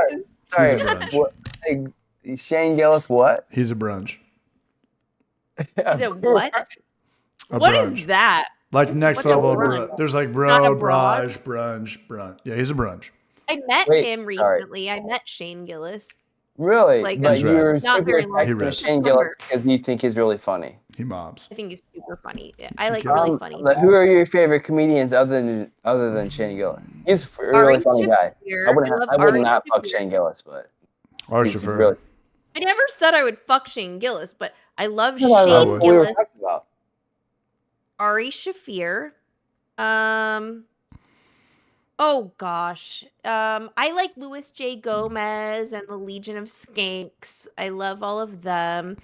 Sorry, He's a brunch. what, Shane Gillis, what? He's a brunch. Is it what? A What brunch. is that? Like next What's a level. brunch? There's like Not a bro, broad? brunch. Yeah, he's a brunch. I met Wait, him sorry. recently. I met Shane Gillis. Like, Like, but He's you right. were Not super very long. attracted to He Shane rips. Gillis because you think he's really funny. He mobs. I think he's super funny. I like Okay. really funny. Who are your favorite comedians other than Shane Gillis? He's a really Ari funny guy. Shaffir. I wouldn't I love I would Ari not fuck Shaffir. Shane Gillis, but Our he's chauffeur. really. I never said I would fuck Shane Gillis, but I love I Shane would. we were Gillis, talking about. Ari Shafir. Oh gosh. I like Louis J. Gomez and the Legion of Skanks. I love all of them.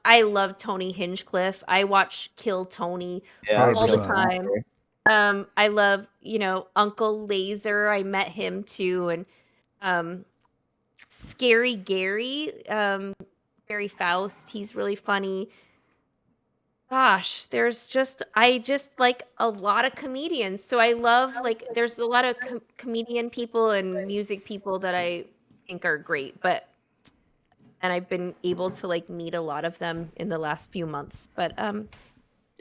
I love Tony Hinchcliffe. I watch Kill Tony Yeah, all the 100%. time. I love, Uncle Laser. I met him too. And Scary Gary, Gary Faust. He's really funny. Gosh, I just like a lot of comedians. So I love there's a lot of comedian people and music people that I think are great, and I've been able to meet a lot of them in the last few months. But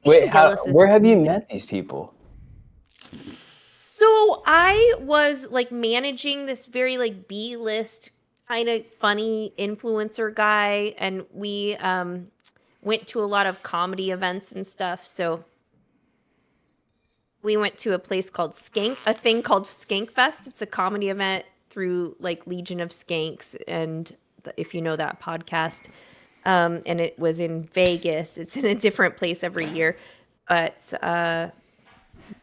Wait, Gillis is where have you amazing. met these people? So I was managing this very B-list kind of funny influencer guy, and we went to a lot of comedy events and stuff. So we went to a thing called Skank Fest. It's a comedy event through Legion of Skanks, and if you know that podcast, and it was in Vegas. It's in a different place every year, but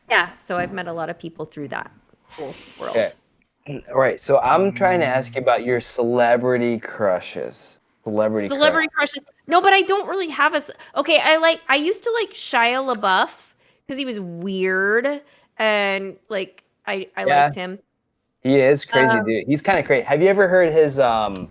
yeah. So I've met a lot of people through that whole world. Okay. All right, so I'm trying to ask you about your celebrity crushes. Celebrity crushes. No, but I don't really have okay, I used to like Shia LaBeouf because he was weird and I liked him. He is crazy, dude. He's kind of crazy. Have you ever heard his alcohol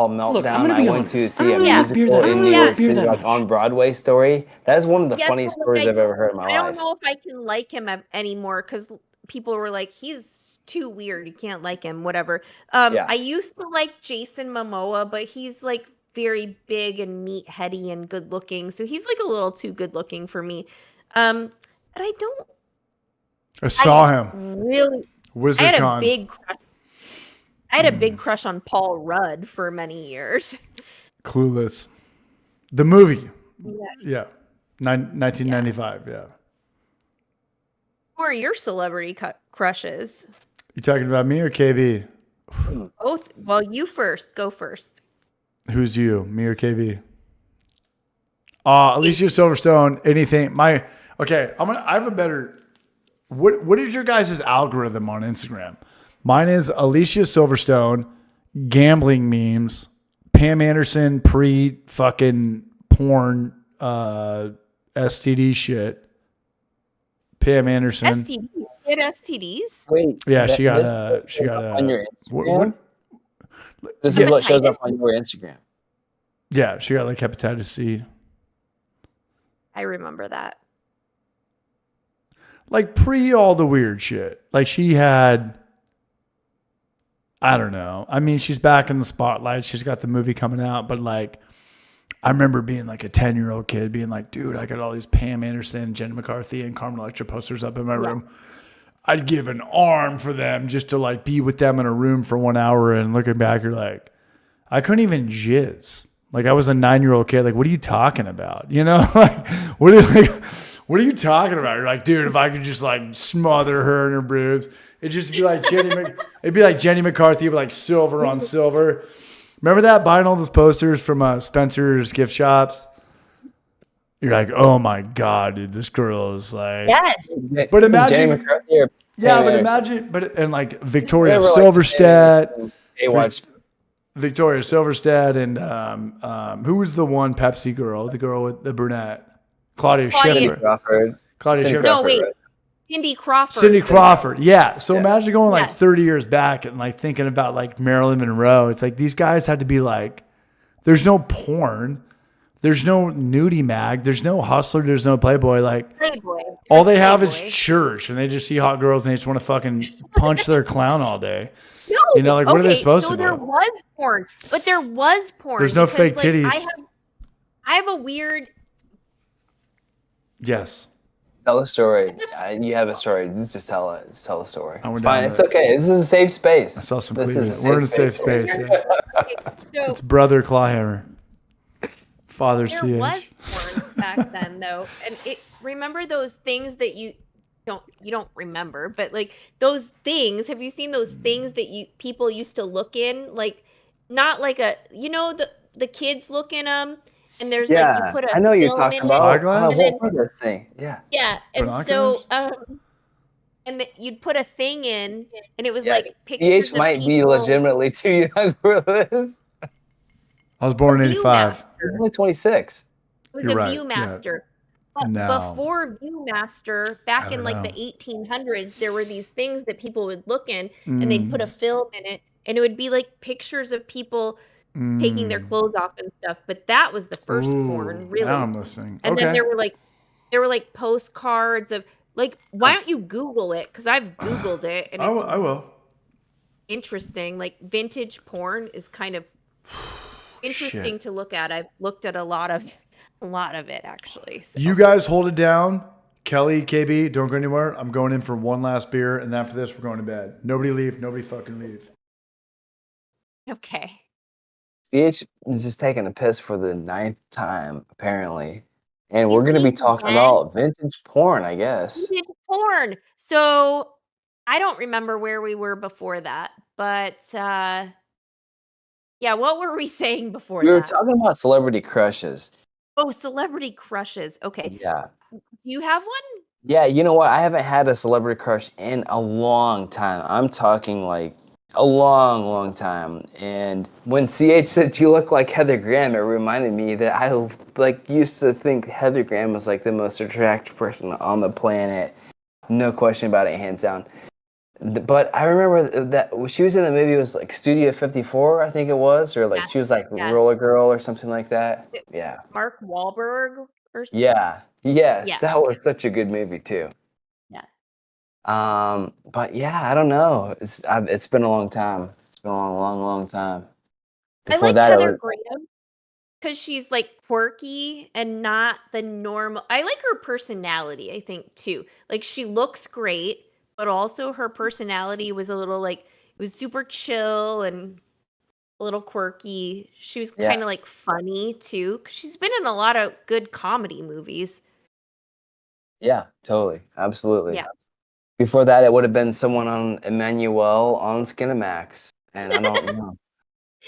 meltdown? Look, I'm gonna be I went honest. to I see don't a really like beer musical that- I in don't New really York like beer City, that much. on Broadway story. That is one of the Yes, funniest but, stories I've ever heard in my I don't life. know if I can like him anymore because people were like, he's too weird. You can't like him, whatever. Yeah. I used to like Jason Momoa, but he's very big and meatheady and good looking. So he's a little too good looking for me. But I don't I saw him. really. I Wizard had a Con. big crush. I had a big crush on Paul Rudd for many years. Clueless. The movie. Yeah. Yeah. 1995. Yeah. Who are your celebrity crushes? You talking about me or KB? Both. Well, you first. Go first. Who's you? Me or KB? Alicia Silverstone. Anything? Okay. I have a better. What is your guys' algorithm on Instagram? Mine is Alicia Silverstone, gambling memes, Pam Anderson fucking porn, STD shit. Pam Anderson. STD. You had STDs? Wait. Yeah, she got on your what- Instagram. This is what shows up Hepatitis? on your Instagram. Yeah, she got hepatitis C. I remember that. Pre all the weird shit. She had I don't know. I mean, she's back in the spotlight. She's got the movie coming out, but like, I remember being like a 10-year-old kid being like, dude, I got all these Pam Anderson, Jenny McCarthy, and Carmen Electra posters up in my room. I'd give an arm for them just to like be with them in a room for 1 hour. And looking back, you're like, I couldn't even jizz. Like I was a 9-year-old kid. Like, what are you talking about? You know, like what are you talking about? You're like, dude, if I could just like smother her in her boobs, it'd just be like it'd be like Jenny McCarthy, but like silver on silver. Remember that buying all those posters from Spencer's gift shops? You're like, oh my God, dude, this girl is like. Yes. But imagine. Jenny McCarthy or Yeah, Pam but Anderson? imagine, and like Victoria Whatever, like, Silverstedt. Baywatch. Victoria Silverstedt and who was the one Pepsi girl? The girl with the brunette. Claudia Schiffer. Crawford. Claudia Cindy Schiffer. No, Crawford, wait. right? Cindy Crawford. Cindy Crawford. Yeah. So Yeah. imagine going like Yes. 30 years back and like thinking about like Marilyn Monroe. It's like these guys had to be like, there's no porn. There's no nudie mag. There's no Hustler. There's no Playboy. Like Playboy. all they have is Playboy. church and they just see hot girls and they just want to fucking punch their clown all day. No. You know, like, what are they okay, supposed so to there do? was porn, but there was porn. There's no because, fake like, titties. I have a weird. Yes. Tell a story. You have a story. Just tell it. Just tell a story. I went It's down fine. the- It's okay. This is a safe space. I saw some This cleavage. is We're in a safe space. Yeah. Okay, so It's brother Clawhammer. Father there CH. was porn back then, though, and remember those things that you don't remember, but like those things. Have you seen those things that people used to look in, like not like the kids look in them, and there's like you put a I know you're film talking in about. Spyglass? and then- What was that thing? Yeah. yeah, and so Binoculars? you'd put a thing in, and it was Yeah, like pictures CH of might be people. legitimately too young for this. I was born in '85. He's only 26. It was You're a right, yeah. Viewmaster. But No. before Viewmaster, back I in don't like know. the 1800s, there were these things that people would look in, and they'd put a film in it, and it would be like pictures of people taking their clothes off and stuff. But that was the first porn, really. Now I'm listening. And okay. then there were like postcards of like, why don't you Google it? Because I've Googled it, and it's I will. interesting. Like vintage porn is kind of interesting Shit. to look at. I've looked at a lot of it actually. So. You guys hold it down. Kelly, KB, don't go anywhere. I'm going in for one last beer, and after this, we're going to bed. Nobody leave. Nobody fucking leave. Okay. CH is just taking a piss for the 9th time, apparently. And He's we're going to be peeing talking again. about vintage porn, I guess. Vintage porn. So I don't remember where we were before that, but yeah, what were we saying before We were that? talking about celebrity crushes. Oh, celebrity crushes. Okay. Yeah. Do you have one? Yeah, you know what? I haven't had a celebrity crush in a long time. I'm talking like a long, long time. And when CH said you look like Heather Graham, it reminded me that I like used to think Heather Graham was like the most attractive person on the planet. No question about it, hands down. But I remember that when she was in the movie, it was like Studio 54, I think it was, or like Yeah, she was like yeah. Roller Girl or something like that. Yeah. Mark Wahlberg or something? Yeah. Yes, Yeah. that was such a good movie too. Yeah. But yeah, I don't know. It's been a long time. It's been a long, long, long time. I Before like that, Heather it was, Graham because she's like quirky and not the normal. I like her personality, I think, too. Like she looks great, but also her personality was a little like, it was super chill and a little quirky. She was Yeah. kind of like funny too. 'Cause she's been in a lot of good comedy movies. yeah, totally, absolutely. Yeah. Before that, it would have been someone on Emmanuel on Skinamax, and I don't know.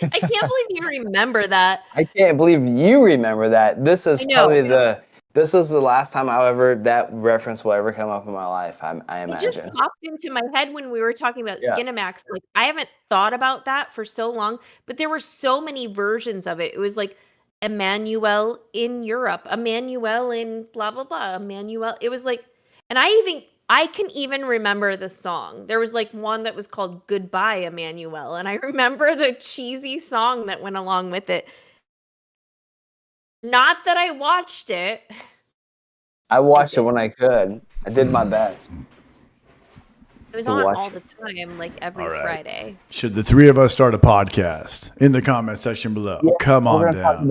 I can't believe you remember that. I can't believe you remember that. This is I know. probably this is the last time that reference will ever come up in my life. I It just imagine. popped into my head when we were talking about Yeah. Skinamax. Like I haven't thought about that for so long, but there were so many versions of it. It was like Emmanuel in Europe, Emmanuel in blah blah blah, Emmanuel. It was like, and I can even remember the song. There was like one that was called Goodbye Emmanuel, and I remember the cheesy song that went along with it. Not that I watched it. I watched it did. when I could. I did my best. It was to on watch all the time, like every All right. Friday. Should the three of us start a podcast? In the comment section below. Yeah, Come we're on gonna talk down.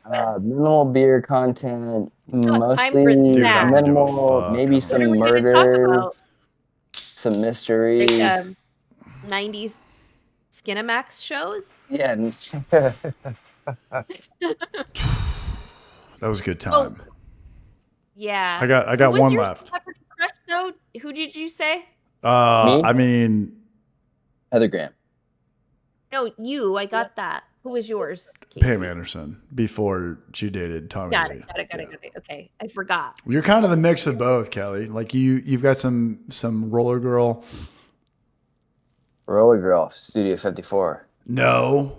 about minimal beer content, Time for mostly Dude, I don't give a minimal, fuck. maybe I'm some What are we gonna talk about? murders, some mystery. Like 90s Skinamax shows? Yeah. That was a good Oh, time. yeah. I got Who was one your left. celebrity crush, though? Who did you say? Me? I mean, Heather Graham. No, you. I got that. Who was yours, Casey? Pam Anderson before she dated Tommy Got Lee. it. Got it. Okay, I forgot. You're kind of the mix of both, Kelly. Like you've got some roller girl. Roller Girl, Studio 54. No,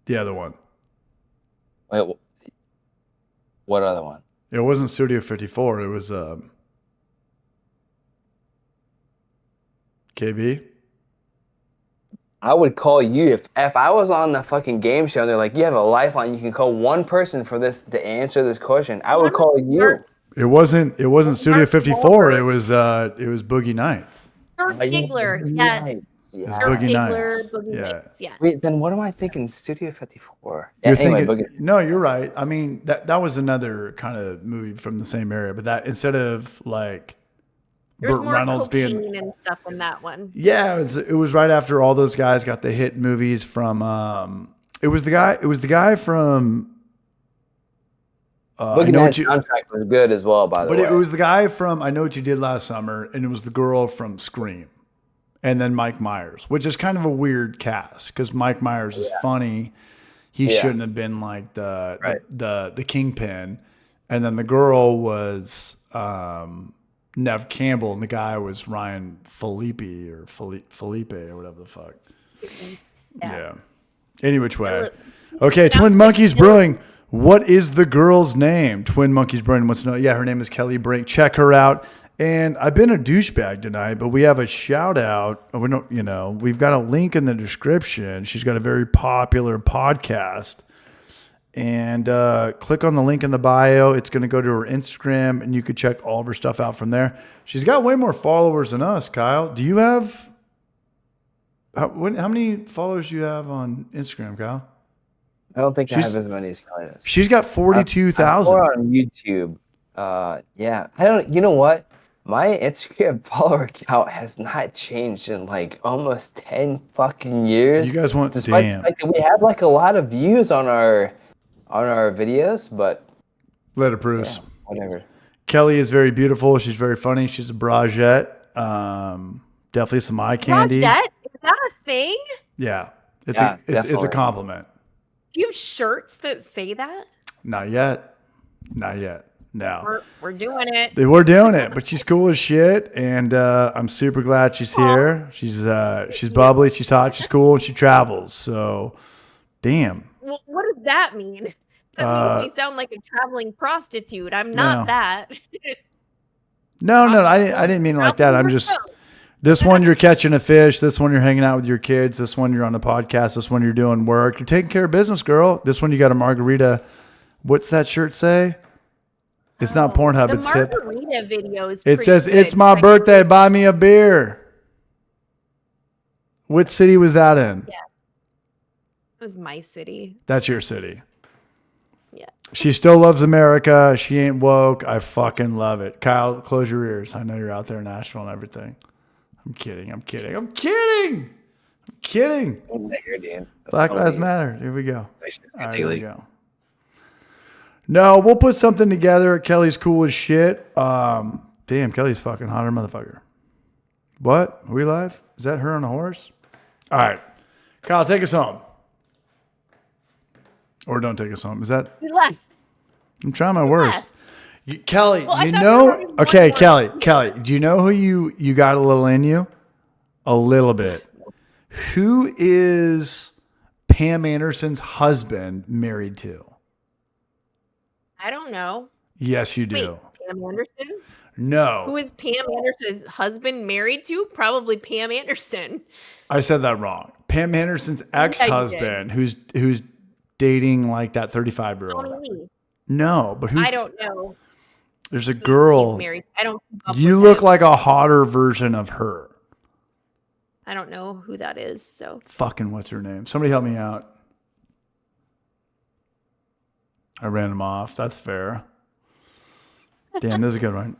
the other one. Wait, what other one? It wasn't Studio 54. It was KB. I would call you if I was on the fucking game show and they're like, you have a lifeline, you can call one person for this to answer this question. I would call you. It wasn't Studio 54. It was Boogie Nights. Dirk Diggler, yes. It was Yeah. Dirk Boogie Diggler, Nights. Boogie Yeah. Nights, yeah. Wait, then what am I thinking? Studio 54. You're Anyway, thinking, Boogie. no, you're right. I mean, that was another kind of movie from the same area, but that instead of like There was Burt more Reynolds cocaine being, and stuff in that one. yeah, it was right after all those guys got the hit movies from. It was the guy from. Boogie Nights soundtrack was good as well, by the way. But it was the guy from I Know What You Did Last Summer, and it was the girl from Scream, and then Mike Myers, which is kind of a weird cast because Mike Myers is funny. He shouldn't have been like the kingpin, and then the girl was Nev Campbell, and the guy was Ryan Felipe or Felipe or whatever the fuck. Yeah. Any which way. Okay, Twin Monkeys Brewing. What is the girl's name? Twin Monkeys Brewing wants to know. Yeah, her name is Kelly Brink. Check her out. And I've been a douchebag tonight, but we have a shout out. We don't, we've got a link in the description. She's got a very popular podcast. And click on the link in the bio. It's going to go to her Instagram, and you can check all of her stuff out from there. She's got way more followers than us, Kyle. Do you have how many followers do you have on Instagram, Kyle? I don't think I have as many as Kelly does. She's got 42,000. Or on YouTube. Yeah. I don't. You know what? My Instagram follower count has not changed in like almost 10 fucking years. You guys want despite damn. the fact that we have like a lot of views on our videos, but Let it Bruce. yeah, whatever. Kelly is very beautiful. She's very funny. She's a bragette. Definitely some eye candy. Bragette? Is that a thing? Yeah. It's Yeah, a definitely. compliment. Do you have shirts that say that? Not yet. No. We're doing it. We're doing it, but she's cool as shit, and I'm super glad she's here. She's bubbly, she's hot, she's cool, and she travels. So, damn. Well, what does that mean? That makes me sound like a traveling prostitute. I'm not No. that. No, I didn't mean it like that. I'm just this one you're catching a fish. This one you're hanging out with your kids. This one you're on a podcast. This one you're doing work. You're taking care of business, girl. This one you got a margarita. What's that shirt say? It's not Pornhub. The It's hip. margarita videos. It says, "It's my birthday. Buy me a beer." What city was that in? Yeah. It was my city. That's your city. Yeah. She still loves America. She ain't woke. I fucking love it. Kyle, close your ears. I know you're out there in Nashville and everything. I'm kidding. Black Lives Matter. Here we go. All right, here we go. No, we'll put something together. Kelly's cool as shit. Damn, Kelly's fucking hotter motherfucker. What? Are we live? Is that her on a horse? All right. Kyle, take us home. Or don't take us home. Is that? We left. I'm trying my worst. Kelly, Well, I you thought know. we were already Okay, one Kelly, do you know who you got a little in you? A little bit. Who is Pam Anderson's husband married to? I don't know. Yes, you do. Wait, Pam Anderson? No. Who is Pam Anderson's husband married to? Probably Pam Anderson. I said that wrong. Pam Anderson's ex-husband, who's dating like that 35-year-old. Tommy Lee. No, but who's I don't know. There's a He's girl. married. I don't keep up You with look him. like a hotter version of her. I don't know who that is. So Fucking what's her name? Somebody help me out. I ran him off. That's fair. Damn, this is a good one.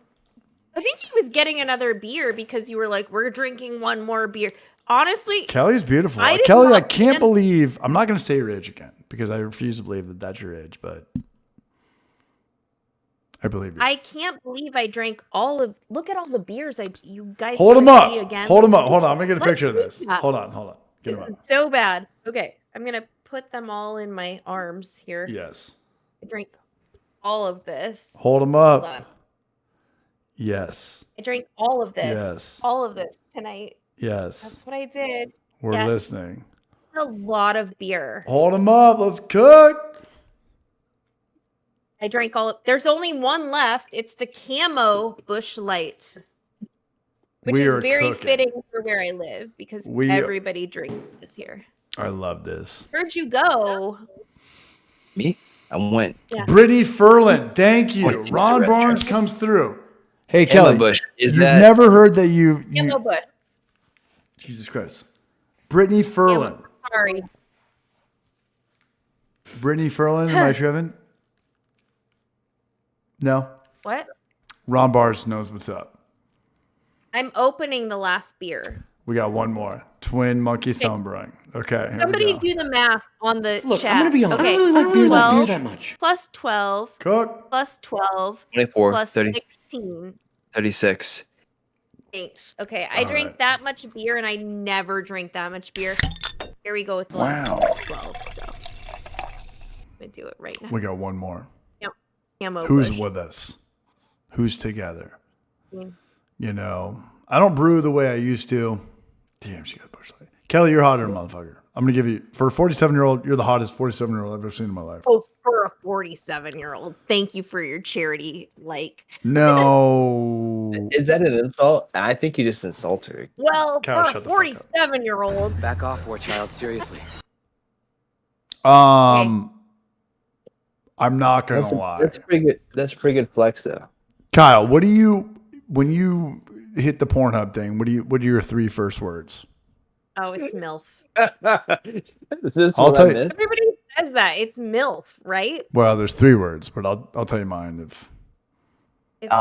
I think he was getting another beer because you were like, "We're drinking one more beer." Honestly, Kelly's beautiful. I did Kelly, I not can't plan- believe. I'm not going to say your age again because I refuse to believe that that's your age, but I believe you. I can't believe I drank all of. Look at all the beers you guys. Hold him wanna up. see again? Hold him up. Hold on. I'm going to get a Let's picture of do this. that. Hold on. Get This him is up. so bad. Okay, I'm gonna put them all in my arms here. Yes. I drank all of this. Hold him Hold up. on. Yes. I drank all of this. Yes. All of this tonight. Yes. That's what I did. We're Yes. listening. A lot of beer. Hold him up. Let's cook. I drank all of. There's only one left. It's the camo Bush Light, which We is are very cooking. fitting for where I live because everybody drinks this here. I love this. Where'd you go? Me? I went. Yeah. Brittany Furlan, thank you. Went to the Ron restaurant. Barnes comes through. Hey, Camo Kelly. Bush. Is you've that never heard that you Camo Bush. Jesus Christ. Brittany Furlan. Sorry. Brittany Furlan, am I tripping? No. What? Ron Barnes knows what's up. I'm opening the last beer. We got one more. Twin Monkey Sound Brewing. Okay. Here Somebody we go. do the math on the Look, chat. I'm gonna be honest. Okay. I don't really like beer 12 that much. plus 12 Cook. plus 12 24, plus 30, 16. 36? Thanks. Okay, I drink right. that much beer and I never drink that much beer. Here we go with the last 12. So I'm gonna do it right now. We got one more. Camo Who's Bush. with us? Who's together? Mm. You know, I don't brew the way I used to. Damn, she got Bush Light. Kelly, you're hotter, motherfucker. I'm gonna give you for a 47-year-old. You're the hottest 47-year-old I've ever seen in my life. Oh, for a 47-year-old. Thank you for your charity. No. Is that an insult? I think you just insult her. Well, Kyle, for shut a the fuck up. 47-year-old. Back off, war child. Seriously. I'm not gonna lie. That's pretty good. That's a pretty good flex, though. Kyle, what do you when you hit the Pornhub thing? What are your 3 first words? Oh, it's MILF. Is this I'll what tell I you- missed? Everybody says that. It's MILF, right? Well, there's 3 words, but I'll tell you mine. If It's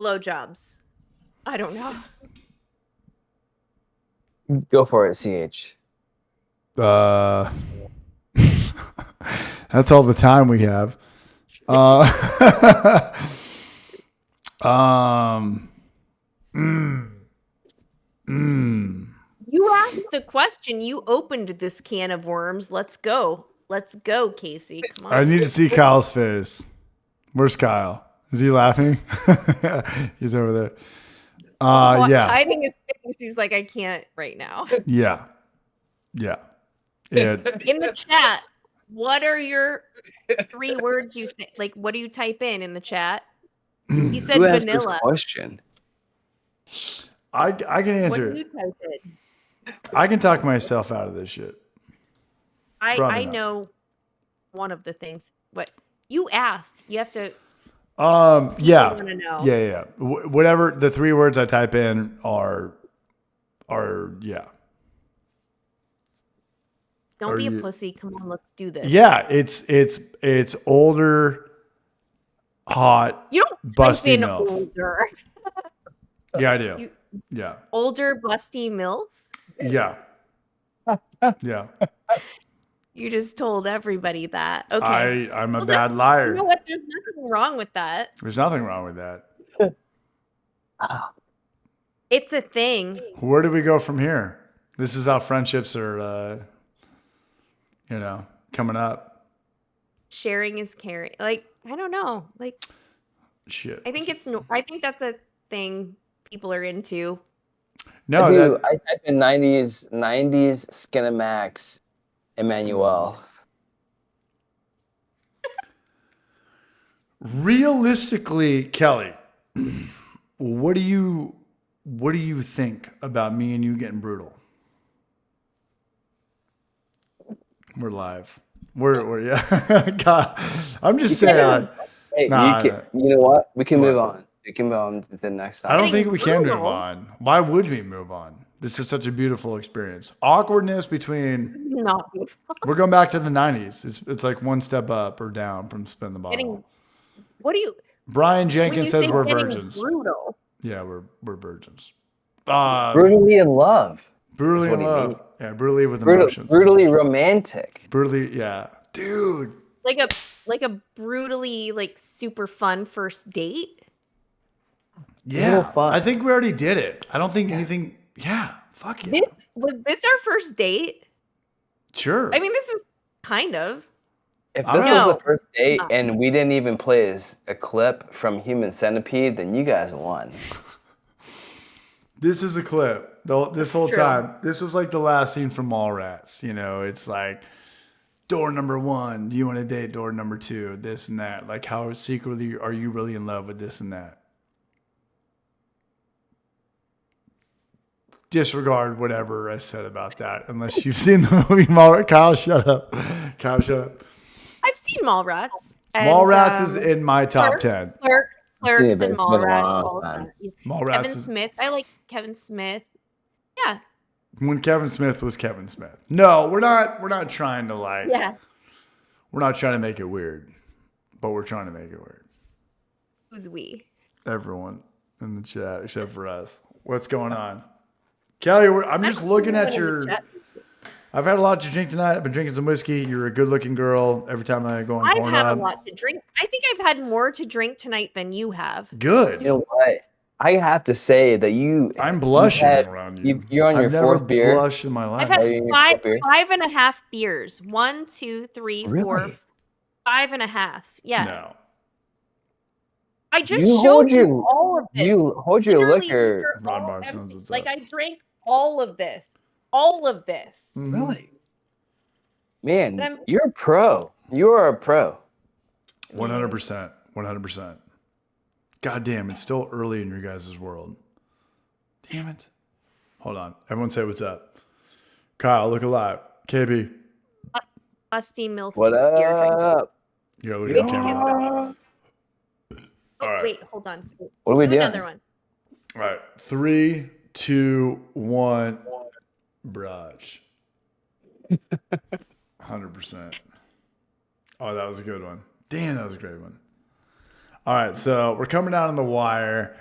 blowjobs. I don't know. Go for it, CH. that's all the time we have. You asked the question. You opened this can of worms. Let's go. Let's go, Casey. Come on. I need to see Kyle's face. Where's Kyle? Is he laughing? He's over there. Yeah. Hiding his face. He's like, I can't right now. Yeah. In the chat, what are your 3 words you say? Like, what do you type in the chat? He said Who asked this vanilla. question? I can What answer do it. you type in? I can talk myself out of this shit. Probably I not. know one of the things. What you asked, you have to. Yeah. wanna know. Yeah. Whatever the 3 words I type in are yeah. Don't Are be a you- pussy. Come on, let's do this. Yeah, it's older, hot, You don't busty type in MILF. older. Yeah, I do. You- Yeah. Older, busty MILF. Yeah. Yeah. You just told everybody that. Okay. I'm a Well, bad You liar. know what? There's nothing wrong with that. There's nothing wrong with that. It's a thing. Where do we go from here? This is how friendships are coming up. Sharing is caring. Like, I don't know. Like, Shit. I think I think that's a thing people are into. No, I do. that, I type in 90s Skinamax Emmanuel. realistically, Kelly, what do you think about me and you getting brutal? We're live. We're yeah. God, I'm just saying. Hey, Nah, you know what? We can What? move on. We can move on to the next I don't topic. think we can move brutal. on. Why would we move on? This is such a beautiful experience. Awkwardness between. Not beautiful. We're going back to the 90s. It's like one step up or down from spin the bottle. Getting, what do you, Brian when Jenkins you says say we're getting virgins. brutal? Yeah, we're virgins. Brutally in love. Brutally That's in what he love. means. Yeah, brutally with emotions. Brutally romantic. Brutally, yeah. Dude. Like a brutally like super fun first date? Yeah. fun. I think we already did it. I don't think anything. Yeah. Fuck yeah. Was this our first date? Sure. I mean, this is kind of. If I this don't was know. the first date No. and we didn't even play a clip from Human Centipede, then you guys won. This is a clip. This whole True. time. This was like the last scene from Mallrats. You know, it's like door number 1. Do you want to date door number 2? This and that. Like, how secretly are you really in love with this and that? Disregard whatever I said about that, unless you've seen the movie Mallrats. Kyle, shut up. Kyle, shut up. I've seen Mallrats. And, Mallrats is in my top Clerks, 10. Clerks Yeah, but and it's been a Mallrats. long all time. that. Mallrats Kevin is Smith. I like Kevin Smith. Yeah. when Kevin Smith was Kevin Smith. No, we're not trying to like. Yeah. We're not trying to make it weird, but we're trying to make it weird. Who's we? Everyone in the chat except for us. What's going on, Kelly? I'm just looking at your. I've had a lot to drink tonight. I've been drinking some whiskey. You're a good-looking girl. Every time I go on I've had a Pornhub. lot to drink. I think I've had more to drink tonight than you have. Good. You know what? I have to say that I'm blushing had- around you. you're on your I've never fourth beer. blushed in my life. I've had Are you in your fourth beer? 5.5 beers. 1, 2, 3, 4, Really? 5.5. Yeah. No. I just You showed hold you your- all of this. You hold your Literally, liquor. these are Ron all Marston's empty. what's Like up. I drank all of this. All of this. Mhm. Really? Man, But I'm- you're a pro. You are a pro. 100%. 100%. God damn, it's still early in your guys' world. Damn it. Hold on. Everyone say what's up. Kyle, look alive. KB, Musty milk. What beer drinking. up? you gotta look at the Wait, camera. Oh, All right. wait, hold on. What are we Do doing? another one. All right. 3, 2, 1. Brush. 100%. Oh, that was a good one. Damn, that was a great one. All right, so we're coming down on the wire.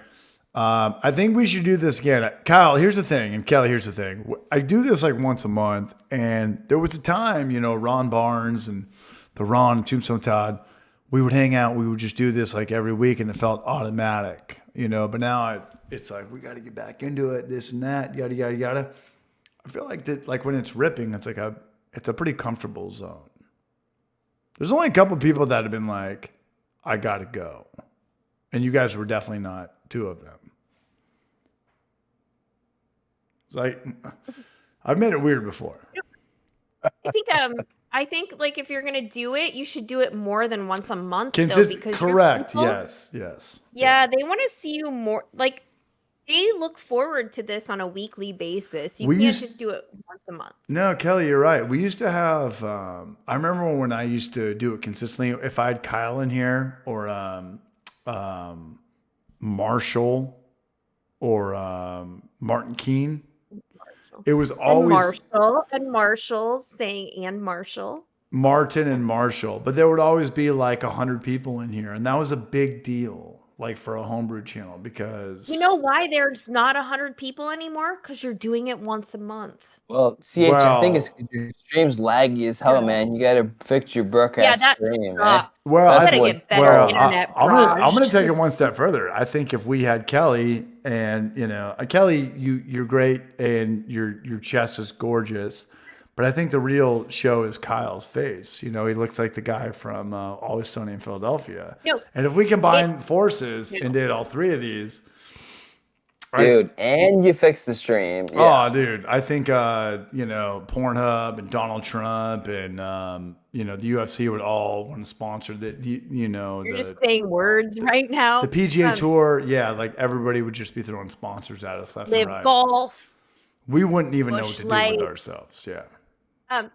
I think we should do this again. Kyle, here's the thing, and Kelly, here's the thing. I do this like once a month, and there was a time, you know, Ron Barnes and the Ron and Tombstone Todd, we would hang out. We would just do this like every week, and it felt automatic, you know. But now it's like we got to get back into it, this and that, yada yada yada. I feel like that, like when it's ripping, it's like it's a pretty comfortable zone. There's only a couple people that have been like, I got to go. And you guys were definitely not two of them. It's like, I've made it weird before. I think like if you're gonna do it, you should do it more than once a month though, Consistent, because your correct. people- Yes. Yeah, they want to see you more. Like they look forward to this on a weekly basis. You We can't used- just do it once a month. No, Kelly, you're right. We used to have, I remember when I used to do it consistently, if I had Kyle in here or Marshall or Martin Keene, it was always And Marshall saying and Marshall. Martin and Marshall, but there would always be like 100 people in here. And that was a big deal, like for a homebrew channel, because You know why there's not 100 people anymore? Because you're doing it once a month. Well, CH, I think it's Well- 'cause your stream's laggy as hell, man. You gotta fix your broadcast Yeah, that's stream, man. rough. well, That's gotta what- get better internet. I'm gonna barrage. take it one step further. I think if we had Kelly, and you know, Kelly, you're great, and your chest is gorgeous, but I think the real show is Kyle's face. You know, he looks like the guy from Always Sunny in Philadelphia. No, And if we combine forces and did all three of these, Dude, and you fixed the stream. Yeah. Oh, dude, I think you know, Pornhub and Donald Trump and you know, the UFC would all want to sponsor that. You know, you're the just saying words right now. the PGA Tour, yeah, like everybody would just be throwing sponsors at us left and Live right. golf. We wouldn't even know what Busch to do Light. with ourselves. Yeah. Um,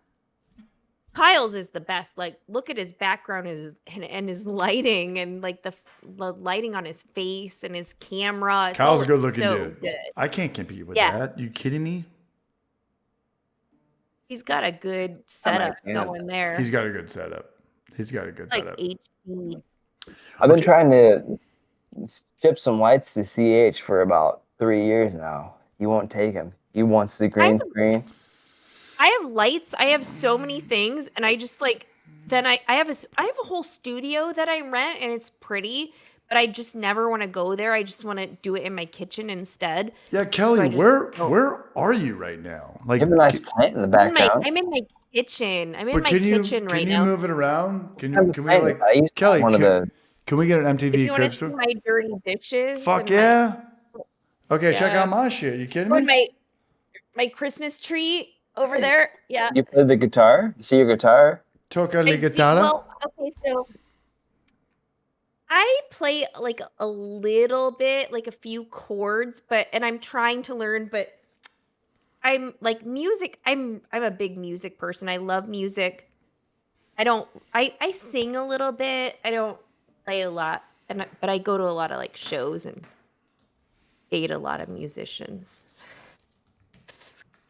Kyle's is the best. Like, look at his background and his lighting and like the lighting on his face and his camera. It's Kyle's all a good looking so dude. good. I can't compete with Yeah. that. You kidding me? He's got a good setup going there. He's got a good setup. Like HD. I've been trying to ship some lights to CH for about 3 years now. He won't take them. He wants the green screen. I have lights. I have so many things, and I just like. Then I have a whole studio that I rent, and it's pretty, but I just never want to go there. I just want to do it in my kitchen instead. Yeah, Kelly, where are you right now? Like, you have a nice plant in the background. I'm in my kitchen. I'm in but my can kitchen right now. Can you move it around? Can we like Kelly? Can we get an MTV If you want to crib see store? my dirty dishes. Fuck yeah. Okay, check out my shit. You kidding me? My Christmas tree over there. Yeah. You play the guitar? You see your guitar? Toca la guitarra? Well, okay, so I play like a little bit, like a few chords, and I'm trying to learn, but I'm like music. I'm a big music person. I love music. I sing a little bit. I don't play a lot, but I go to a lot of like shows and date a lot of musicians.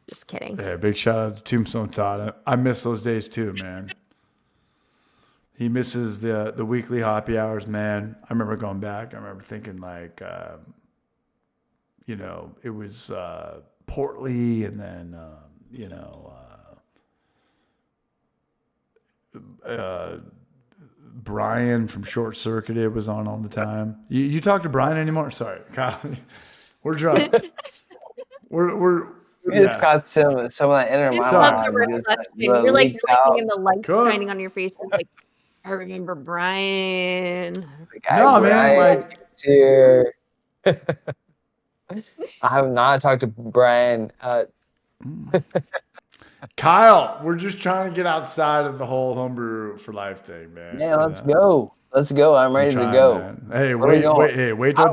Just kidding. Yeah, big shout out to Tombstone Todd. I miss those days too, man. He misses the weekly happy hours, man. I remember going back. I remember thinking like, it was Portly, and then Brian from Short Circuited was on all the time. You talk to Brian anymore? Sorry, Kyle. We're drunk. we're We just got some of that inner Just monologue. love the reflection. You're like looking in the light shining on your face. You're like, I remember Brian. No, man, like here. I have not talked to Brian. Kyle, we're just trying to get outside of the whole homebrew for life thing, man. Yeah, let's go. Let's go. I'm ready to go. Man. Hey, wait till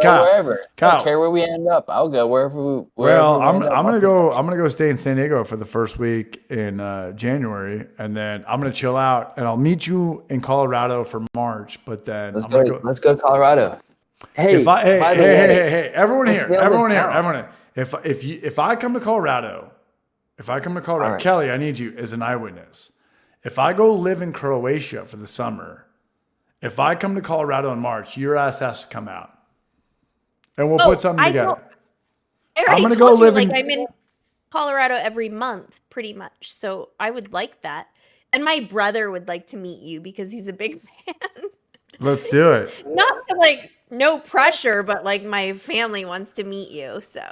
Kyle. Wherever. Kyle. I don't care where we end up. I'll go wherever. I'm gonna go stay in San Diego for the first week in January, and then I'm gonna chill out, and I'll meet you in Colorado for March. But then let's go to Colorado. Hey, everyone here. If I come to Colorado, right. Kelly, I need you as an eyewitness. If I go live in Croatia for the summer, if I come to Colorado in March, your ass has to come out, and we'll put something together. I'm gonna go live I'm in Colorado every month, pretty much. So I would like that, and my brother would like to meet you because he's a big fan. Let's do it. Not to like no pressure, but like my family wants to meet you, so.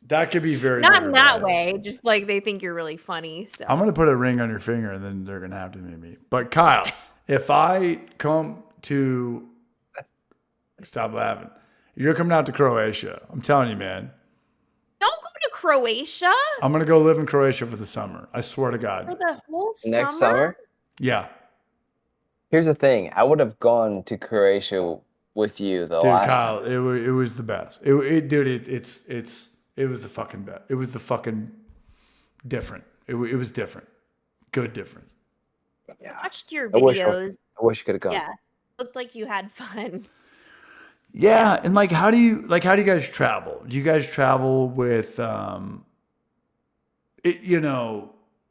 That could be very not in that way. Just like they think you're really funny. So I'm gonna put a ring on your finger, and then they're gonna have to meet me. But Kyle, if I come to stop laughing, you're coming out to Croatia. I'm telling you, man. Don't go to Croatia. I'm gonna go live in Croatia for the summer. I swear to God. For the whole next summer. Yeah. Here's the thing. I would have gone to Croatia with you the last Kyle, time. It was the best. It was the fucking best. It was the fucking different. It was different. Good different. Yeah. I watched your videos. I wish you could have gone. Yeah. Looked like you had fun. Yeah, and how do you guys travel? Do you guys travel with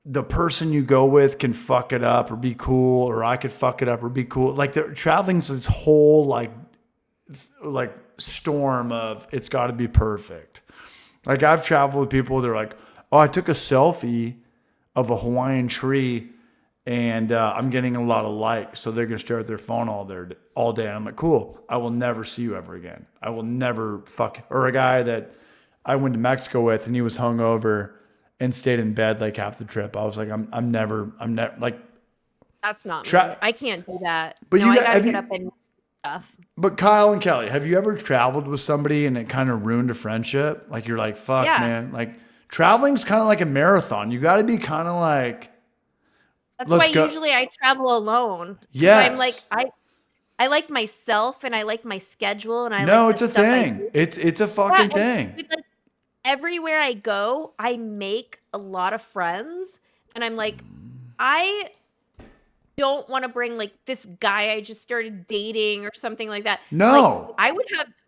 the person you go with can fuck it up or be cool, or I could fuck it up or be cool. Like traveling's this whole like storm of it's got to be perfect. Like I've traveled with people, they're like, oh, I took a selfie of a Hawaiian tree and I'm getting a lot of likes. So they're going to stare at their phone all day. I'm like, cool. I will never see you ever again. I will never or a guy that I went to Mexico with and he was hungover and stayed in bed like half the trip. I was like, I'm never like. That's not me. I can't do that. But I gotta get up and stuff. But Kyle and Kelly, have you ever traveled with somebody and it kind of ruined a friendship? Like you're like, fuck, man. Like traveling's kind of like a marathon. You got to be kind of like. That's why usually I travel alone. Yes. I'm like I like myself and I like my schedule and it's a thing. It's a fucking thing. Everywhere I go, I make a lot of friends and I'm like, I don't want to bring like this guy I just started dating or something like that. No. Like,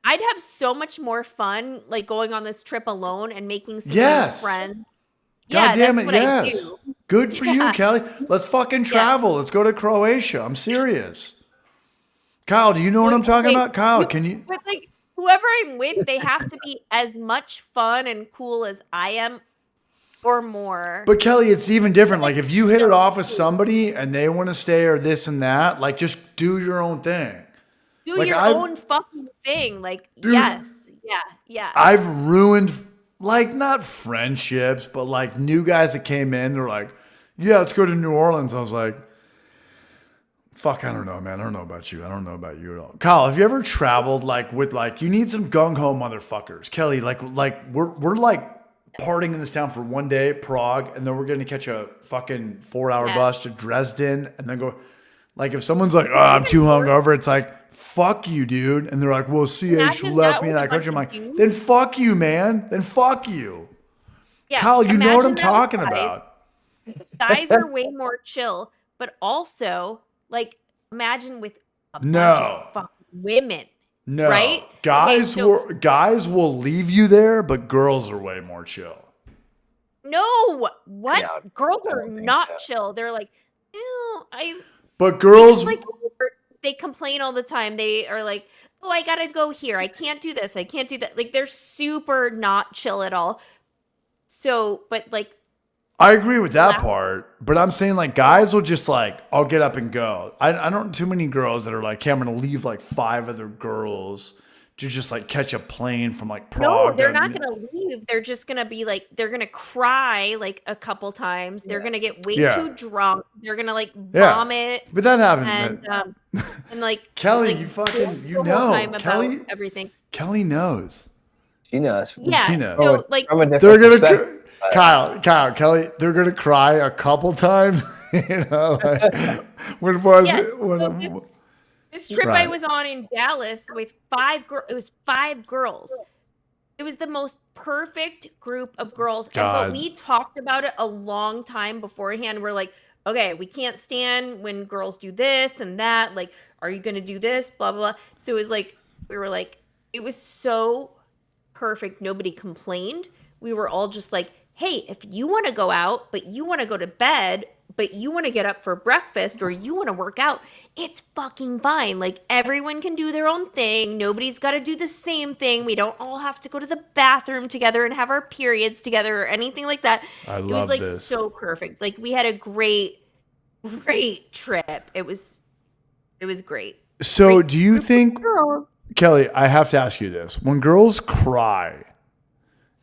I'd have so much more fun like going on this trip alone and making some Yes. new friends. God Yeah, damn that's it, what yes. I do. Good for you, Yeah. Kelly. Let's fucking travel. Let's go to Croatia. I'm serious. Kyle, do you know what I'm talking about? Kyle, can you? But like whoever I'm with, they have to be as much fun and cool as I am or more. But Kelly, it's even different. Like if you hit it off with somebody and they want to stay or this and that, like just do your own thing. Do like your own fucking thing. Like, Dude, yes. Yeah. Yeah. I've ruined, like, not friendships, but like new guys that came in, they're like, yeah, let's go to New Orleans. I was like, fuck, I don't know, man. I don't know about you. I don't know about you at all. Kyle, have you ever traveled like with like, you need some gung-ho motherfuckers. Kelly, like we're like partying in this town for one day, Prague, and then we're going to catch a fucking 4-hour bus to Dresden and then go. Like if someone's like, oh, I'm too hungover, it's like, fuck you, dude. And they're like, well, CH left me in that country. I'm like, then fuck you, man. Then fuck you. Yeah, Kyle, you know what I'm imagine that talking with guys. about. Guys are way more chill, but also like imagine with a bunch No. of fucking women. No. Right? Guys Okay, guys will leave you there, but girls are way more chill. No, what? Yeah, Girls I are don't think not so. chill. They're like, ew, But they girls just like they complain all the time. They are like, oh, I gotta go here. I can't do this. I can't do that. Like they're super not chill at all. So, but like I agree with that part, but I'm saying like guys will just like, I'll get up and go. I don't too many girls that are like, hey, I'm going to leave like 5 other girls to just like catch a plane from like Prague. no, they're not gonna leave. They're just gonna be like, they're gonna cry like a couple times. They're gonna get way too drunk. They're gonna like vomit. But that happened. And like Kelly, like, you fucking, you the whole know, time about Kelly, everything. Kelly knows. She knows. Yeah. She knows. So like From a different They're going perspective. to, Kelly, they're going to cry a couple times. You know, like, when was Yeah, it? When, so this trip I was on in Dallas with 5 girls. It was 5 girls. It was the most perfect group of girls. But we talked about it a long time beforehand. We're like, okay, we can't stand when girls do this and that. Like, are you going to do this? Blah, blah, blah. So it was like, we were like, it was so perfect. Nobody complained. We were all just like, hey, if you want to go out, but you want to go to bed, but you want to get up for breakfast or you want to work out, it's fucking fine. Like everyone can do their own thing. Nobody's got to do the same thing. We don't all have to go to the bathroom together and have our periods together or anything like that. I love it was like this. so perfect. Like we had a great trip. It was great. So Great do you group of think, girls. Kelly, I have to ask you this. When girls cry,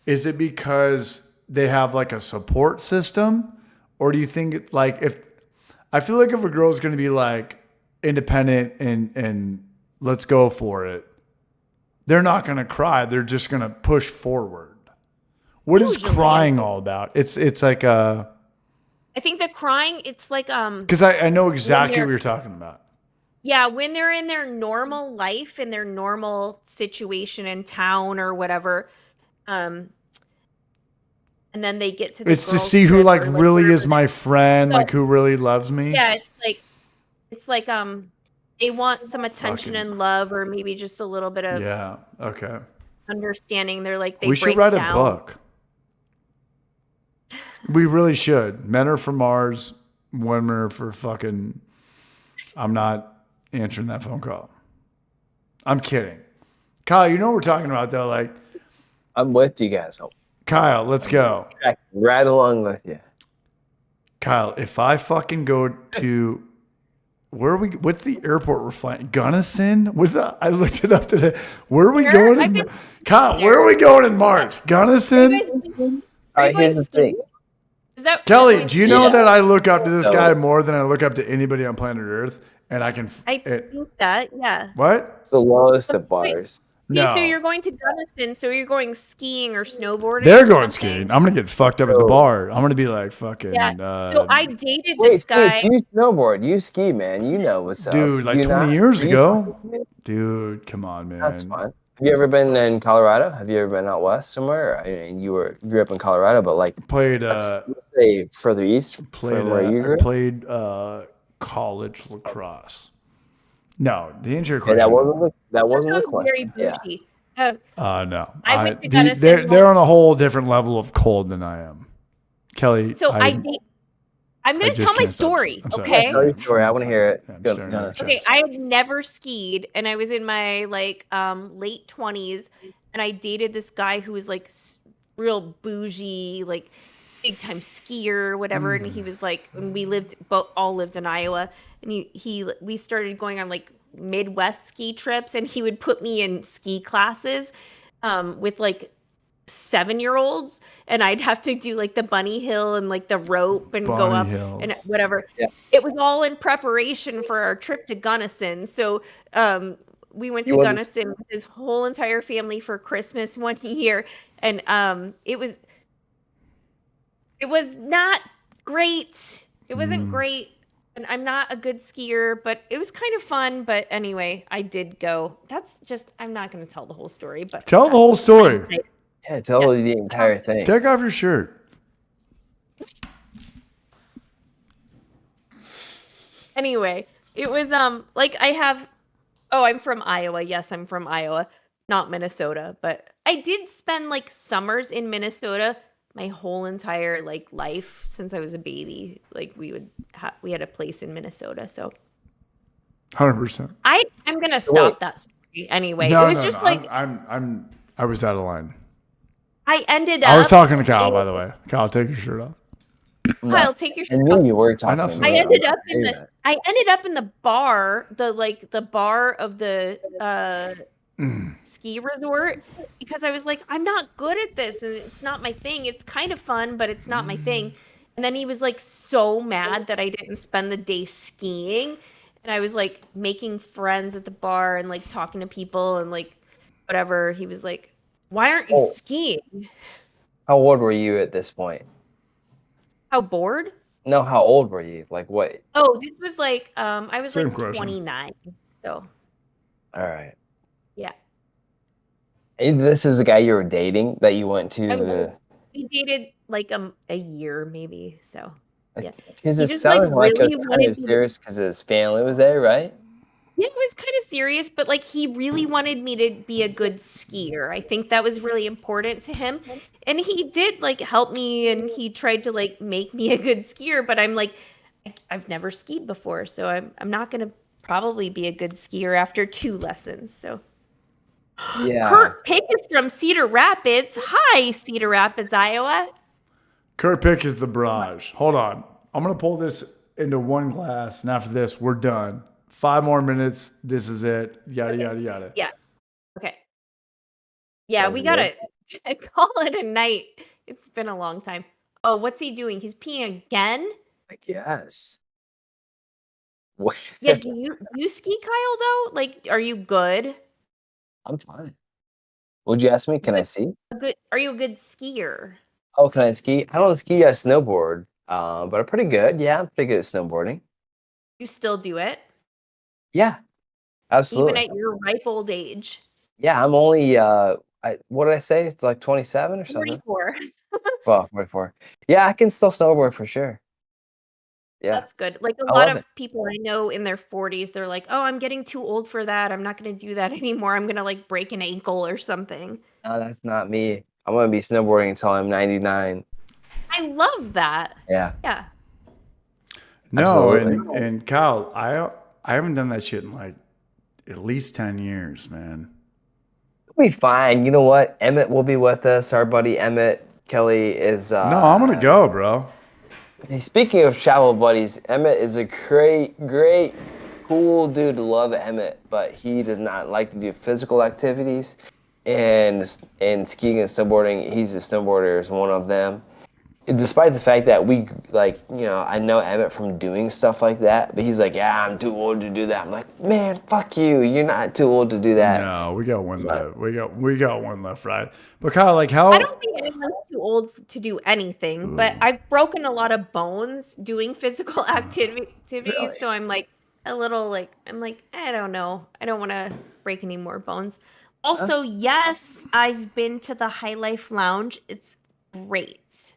is it because they have like a support system? Or do you think like I feel like if a girl is going to be like independent and let's go for it, they're not going to cry. They're just going to push forward. What is crying all about? It's like I think the crying, it's like because I know exactly what you're talking about. Yeah, when they're in their normal life, in their normal situation in town or whatever, and then they get to the It's to girls' see who trip like or, really wherever is my friend, So- like who really loves me. Yeah, it's like they want some attention and love, or maybe just a little bit of Yeah. Okay. understanding. They're like they We break should write down. a book. We really should. Men are for Mars, women are for fucking. I'm not answering that phone call. I'm kidding. Kyle, you know what we're talking about though. Like, I'm with you guys. I'll Kyle, let's go. track right along with you. Kyle, if I fucking go to where are we? What's the airport we're flying? Gunnison? What's that? I looked it up today. Where are we Where? going? I've In, been Kyle, here. where are we going in March? Gunnison? Are you All right, going here's the thing. skiing? Is that Kelly, going do you know Yeah. that I look up to this So- guy more than I look up to anybody on planet Earth? And I can. I think that, yeah. What? It's the lowest of Wait. bars. Okay, No. so you're going to Gunnison, so you're going skiing or snowboarding. They're or going something? skiing. I'm gonna get fucked up at the Oh. bar. I'm gonna be like fucking. Yeah. So I dated Wait, this guy. Stitch, you snowboard, you ski, man. You know what's up. Dude, like You 20 not? years Are you ago. fucking kidding me? Dude, come on, man. That's fun. Have you ever been in Colorado? Have you ever been out west somewhere? I mean, grew up in Colorado, but like Played let's say further east from where you I grew up. played college lacrosse. No, the answer to your Yeah, question. that wasn't the Sounds very question. Yeah. bougie. No. I went to Gunnison. They're on a whole different level of cold than I am. Kelly, So I'm I gonna just tell my can't stop. story, I'm sorry. okay? Tell your story. I want to hear it. I'm Go, staring go at on. her Okay, chest. I had never skied, and I was in my like late 20s, and I dated this guy who was like real bougie, like big time skier, whatever. And he was like, and we all lived in Iowa, and we started going on like Midwest ski trips, and he would put me in ski classes, with like 7-year-olds, and I'd have to do like the bunny hill and like the rope and go Bunny up hills. and whatever. Yeah. It was all in preparation for our trip to Gunnison. So we went to You wasn't- Gunnison with his whole entire family for Christmas one year, and it was not great. It wasn't great. And I'm not a good skier, but it was kind of fun. But anyway, I did go. I'm not going to tell the whole story, but Tell the whole story. Yeah, tell the entire thing. Take off your shirt. Anyway, it was like I'm from Iowa. Yes, I'm from Iowa, not Minnesota, but I did spend like summers in Minnesota my whole entire like life since I was a baby. Like we had a place in Minnesota, so 100%. I'm going to stop that story anyway. No, it was just like I was out of line. I ended up I was talking to Kyle, by the way. Kyle, take your shirt off. Kyle, take your shirt And off. you were talking. Enough about said. I it. ended I'm up not in saying the that. I ended up in the bar of the ski resort because I was like, I'm not good at this and it's not my thing. It's kind of fun, but it's not my thing. And then he was like so mad that I didn't spend the day skiing, and I was like making friends at the bar and like talking to people and like whatever. He was like, why aren't you skiing? How old were you at this point? How bored? No, how old were you? Like what? Oh, this was like I was Same like question. 29. So All right. yeah. Hey, this is a guy you were dating that you went to. We dated like a year maybe. So yeah. Because He it just, like, sounded like really it was kind wanted of me to- serious because his family was there, right? Yeah, it was kind of serious, but like he really wanted me to be a good skier. I think that was really important to him. And he did like help me, and he tried to like make me a good skier, but I'm like I've never skied before, so I'm not going to probably be a good skier after 2 lessons. So Yeah. Kurt Pick is from Cedar Rapids. Hi, Cedar Rapids, Iowa. Kurt Pick is the barrage. Hold on. I'm going to pull this into one glass, and after this, we're done. 5 more minutes. This is it. Yada, yada, yada. Yeah. Okay. Yeah, Sounds we gotta call it a night. It's been a long time. Oh, what's he doing? He's peeing again? I guess. Yeah, do you ski, Kyle, though? Like, are you good? I'm fine. Would you ask me? Can I see? Are you a good skier? Oh, can I ski? I don't ski. I snowboard. But I'm pretty good. Yeah, I'm pretty good at snowboarding. You still do it? Yeah, absolutely. Even at your ripe old age? Yeah, I'm only what did I say? It's like 27 or something. 44. Well, 44. Yeah, I can still snowboard for sure. Yeah. That's good. Like a I lot love of it. people I know in their 40s, they're like, "Oh, I'm getting too old for that. I'm not going to do that anymore. I'm going to like break an ankle or something." No, that's not me. I'm gonna be snowboarding until I'm 99. I love that. Yeah. Yeah. No, Absolutely. and Kyle, I haven't done that shit in like at least 10 years, man. We'll be fine. You know what? Emmett will be with us. Our buddy Emmett Kelly is No, I'm going to go, bro. Hey, speaking of travel buddies, Emmett is a great, cool dude. Love Emmett, but he does not like to do physical activities, and skiing and snowboarding. He's a snowboarder, is one of them. Despite the fact that we I know Emmett from doing stuff like that, but he's like, yeah, I'm too old to do that. I'm like, man, fuck you. You're not too old to do that. No, we got one left. We got one left, right? But Kyle, like how? I don't think anyone's too old to do anything, but I've broken a lot of bones doing physical activities, Really? so I'm like a little like I don't know. I don't want to break any more bones. Also, yes, I've been to the High Life Lounge. It's great.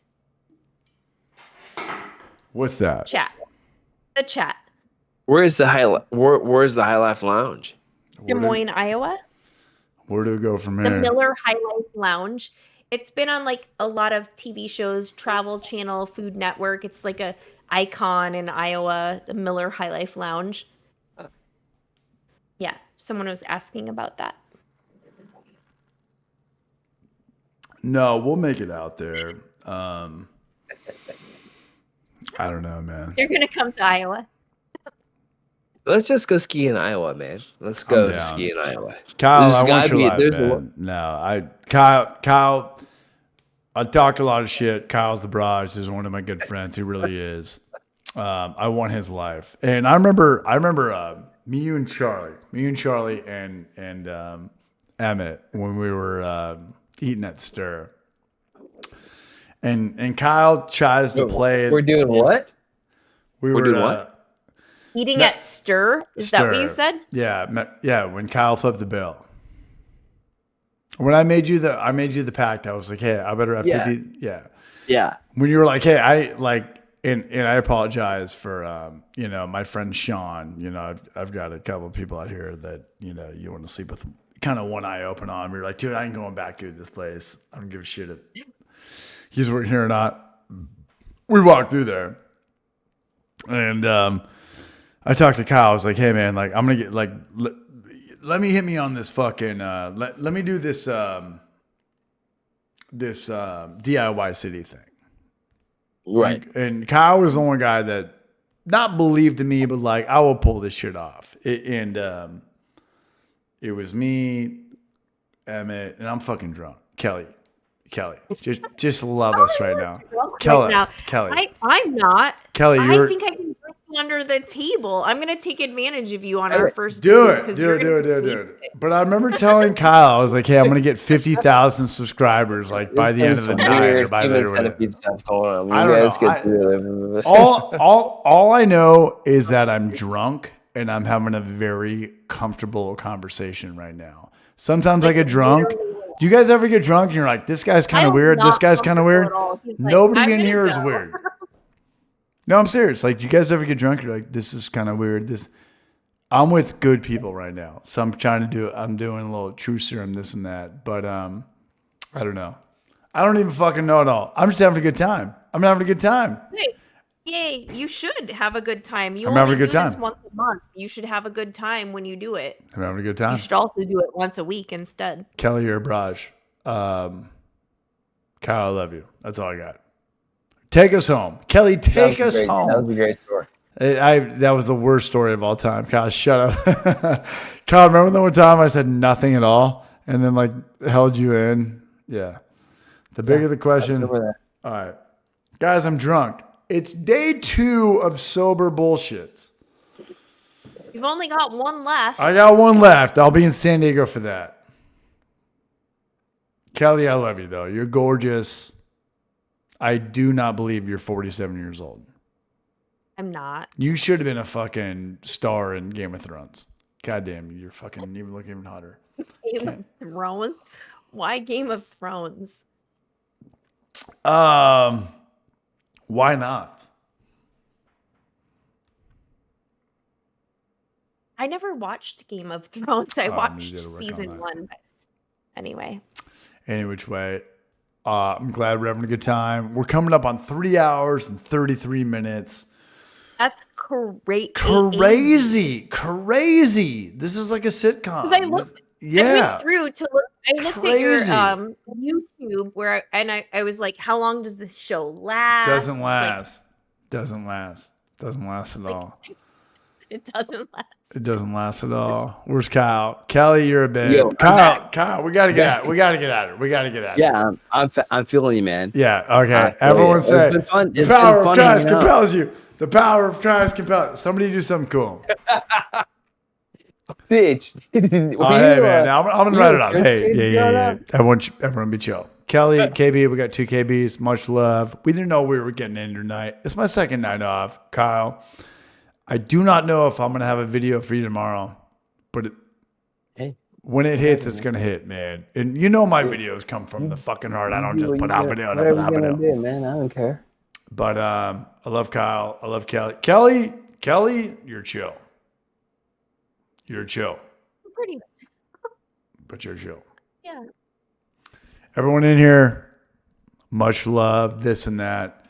What's that? Chat. The chat. Where's the Where's the High Life Lounge? Des Moines, Iowa. Where do we go from The here? Miller High Life Lounge. It's been on like a lot of TV shows, Travel Channel, Food Network. It's like a icon in Iowa, the Miller High Life Lounge. Yeah, someone was asking about that. No, we'll make it out there. I don't know, man. You're gonna come to Iowa. Let's just go ski in Iowa, man. Let's go down. ski in Iowa. Kyle, There's I want gotta your be- life, there's a man. No, Kyle, I talk a lot of shit. Kyle's the barrage is one of my good friends. He really is. I want his life. And I remember me, you, and Charlie and Emmett when we were eating at Stir. And Kyle tries to play it. We're doing what? We We're were doing what? Eating at Stir? Is that what you Stir. said? Yeah. When Kyle flipped the bill. When I made you the pact, I was like, hey, I better have 50. Yeah. Yeah. When you were like, hey, I like, and I apologize for, my friend Sean, I've got a couple of people out here that, you want to sleep with kind of one eye open on. You're like, dude, I ain't going back to this place. I don't give a shit if he's working here or not. We walked through there and, I talked to Kyle. I was like, hey man, like I'm going to get like, let me hit me on this fucking, let me do this, DIY city thing. Right. And Kyle was the only guy that not believed in me, but like, I will pull this shit off. It was me, Emmett, and I'm fucking drunk. Kelly, just love us right now. Kelly. I'm not. Kelly, I think I can drink under the table. I'm gonna take advantage of you on our first do date, it. 'cause Do you're it. gonna Do it. believe Do it. it. But I remember telling Kyle, I was like, hey, I'm going to get 50,000 subscribers like by the end of the night or by the centipede stuff going on. I You don't guys know. get through it. all I know is that I'm drunk and I'm having a very comfortable conversation right now. Sometimes I get drunk. Do you guys ever get drunk and you're like, this guy's kind of I'm weird. This not guy's kind of weird. comfortable at all. He's like, Nobody "I'm in gonna here is go." weird. No, I'm serious. Like, do you guys ever get drunk? You're like, this is kind of weird. I'm with good people right now. So I'm doing a little true serum, this and that. But I don't know. I don't even fucking know it all. I'm just having a good time. I'm having a good time. Hey, yay, you should have a good time. You I'm only having a good do this time. once a month. You should have a good time when you do it. I'm having a good You time. should also do it once a week instead. Kelly or Braj. Kyle, I love you. That's all I got. Take us home. Kelly, take us home. That was a great story. That was the worst story of all time. Kyle, shut up. Kyle, remember the one time I said nothing at all and then like held you in? Yeah. The bigger the question. All right. Guys, I'm drunk. It's day 2 of sober bullshit. You've only got one left. I got one left. I'll be in San Diego for that. Kelly, I love you though. You're gorgeous. I do not believe you're 47 years old. I'm not. You should have been a fucking star in Game of Thrones. God damn, you're fucking even looking even hotter. Game of Thrones? Why Game of Thrones? Why not? I never watched Game of Thrones. I Oh, watched you gotta work on season that. 1. But anyway. Any which way. I'm glad we're having a good time. We're coming up on 3 hours and 33 minutes. That's great. Crazy. This is like a sitcom. Because I looked, Yeah. I went through to look. I looked Crazy. at your YouTube where, I was like, how long does this show last? Doesn't It's like, last. Doesn't last at all. it doesn't last. It doesn't last at all. Where's Kyle? Kelly, you're a babe. Yo, I'm Kyle, we gotta get at it. We gotta get at it. Yeah, I'm feeling you, man. Yeah. Okay. I feel Everyone you. say It's been fun. the It's power been of fun Christ hanging out. compels you. The power of Christ compels. Somebody do something cool. Bitch. Oh, hey man, now I'm gonna write it up. Hey, yeah. Everyone be chill. Kelly, KB, we got 2 KBs. Much love. We didn't know we were getting in tonight. It's my second night off. Kyle, I do not know if I'm gonna have a video for you tomorrow, but When it hits, it's gonna hit, man. And you know my videos come from the fucking heart. I don't just put out video. Whatever you're gonna do, man. I don't care. But I love Kyle. I love Kelly. Kelly, you're chill. You're chill. Pretty. But you're chill. Yeah. Everyone in here, much love, this and that.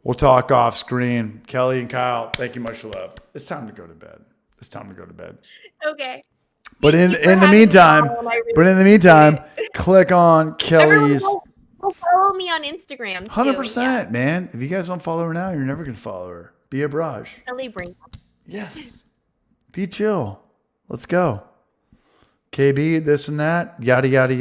We'll talk off screen. Kelly and Kyle, thank you, much love. It's time to go to bed. It's time to go to bed. Okay. But in the meantime, click on Kelly's. Go follow me on Instagram too. 100%, man. If you guys don't follow her now, you're never gonna follow her. Be a barrage. Kelly Brink. Yes. Be chill. Let's go. KB, this and that. Yada yada yada.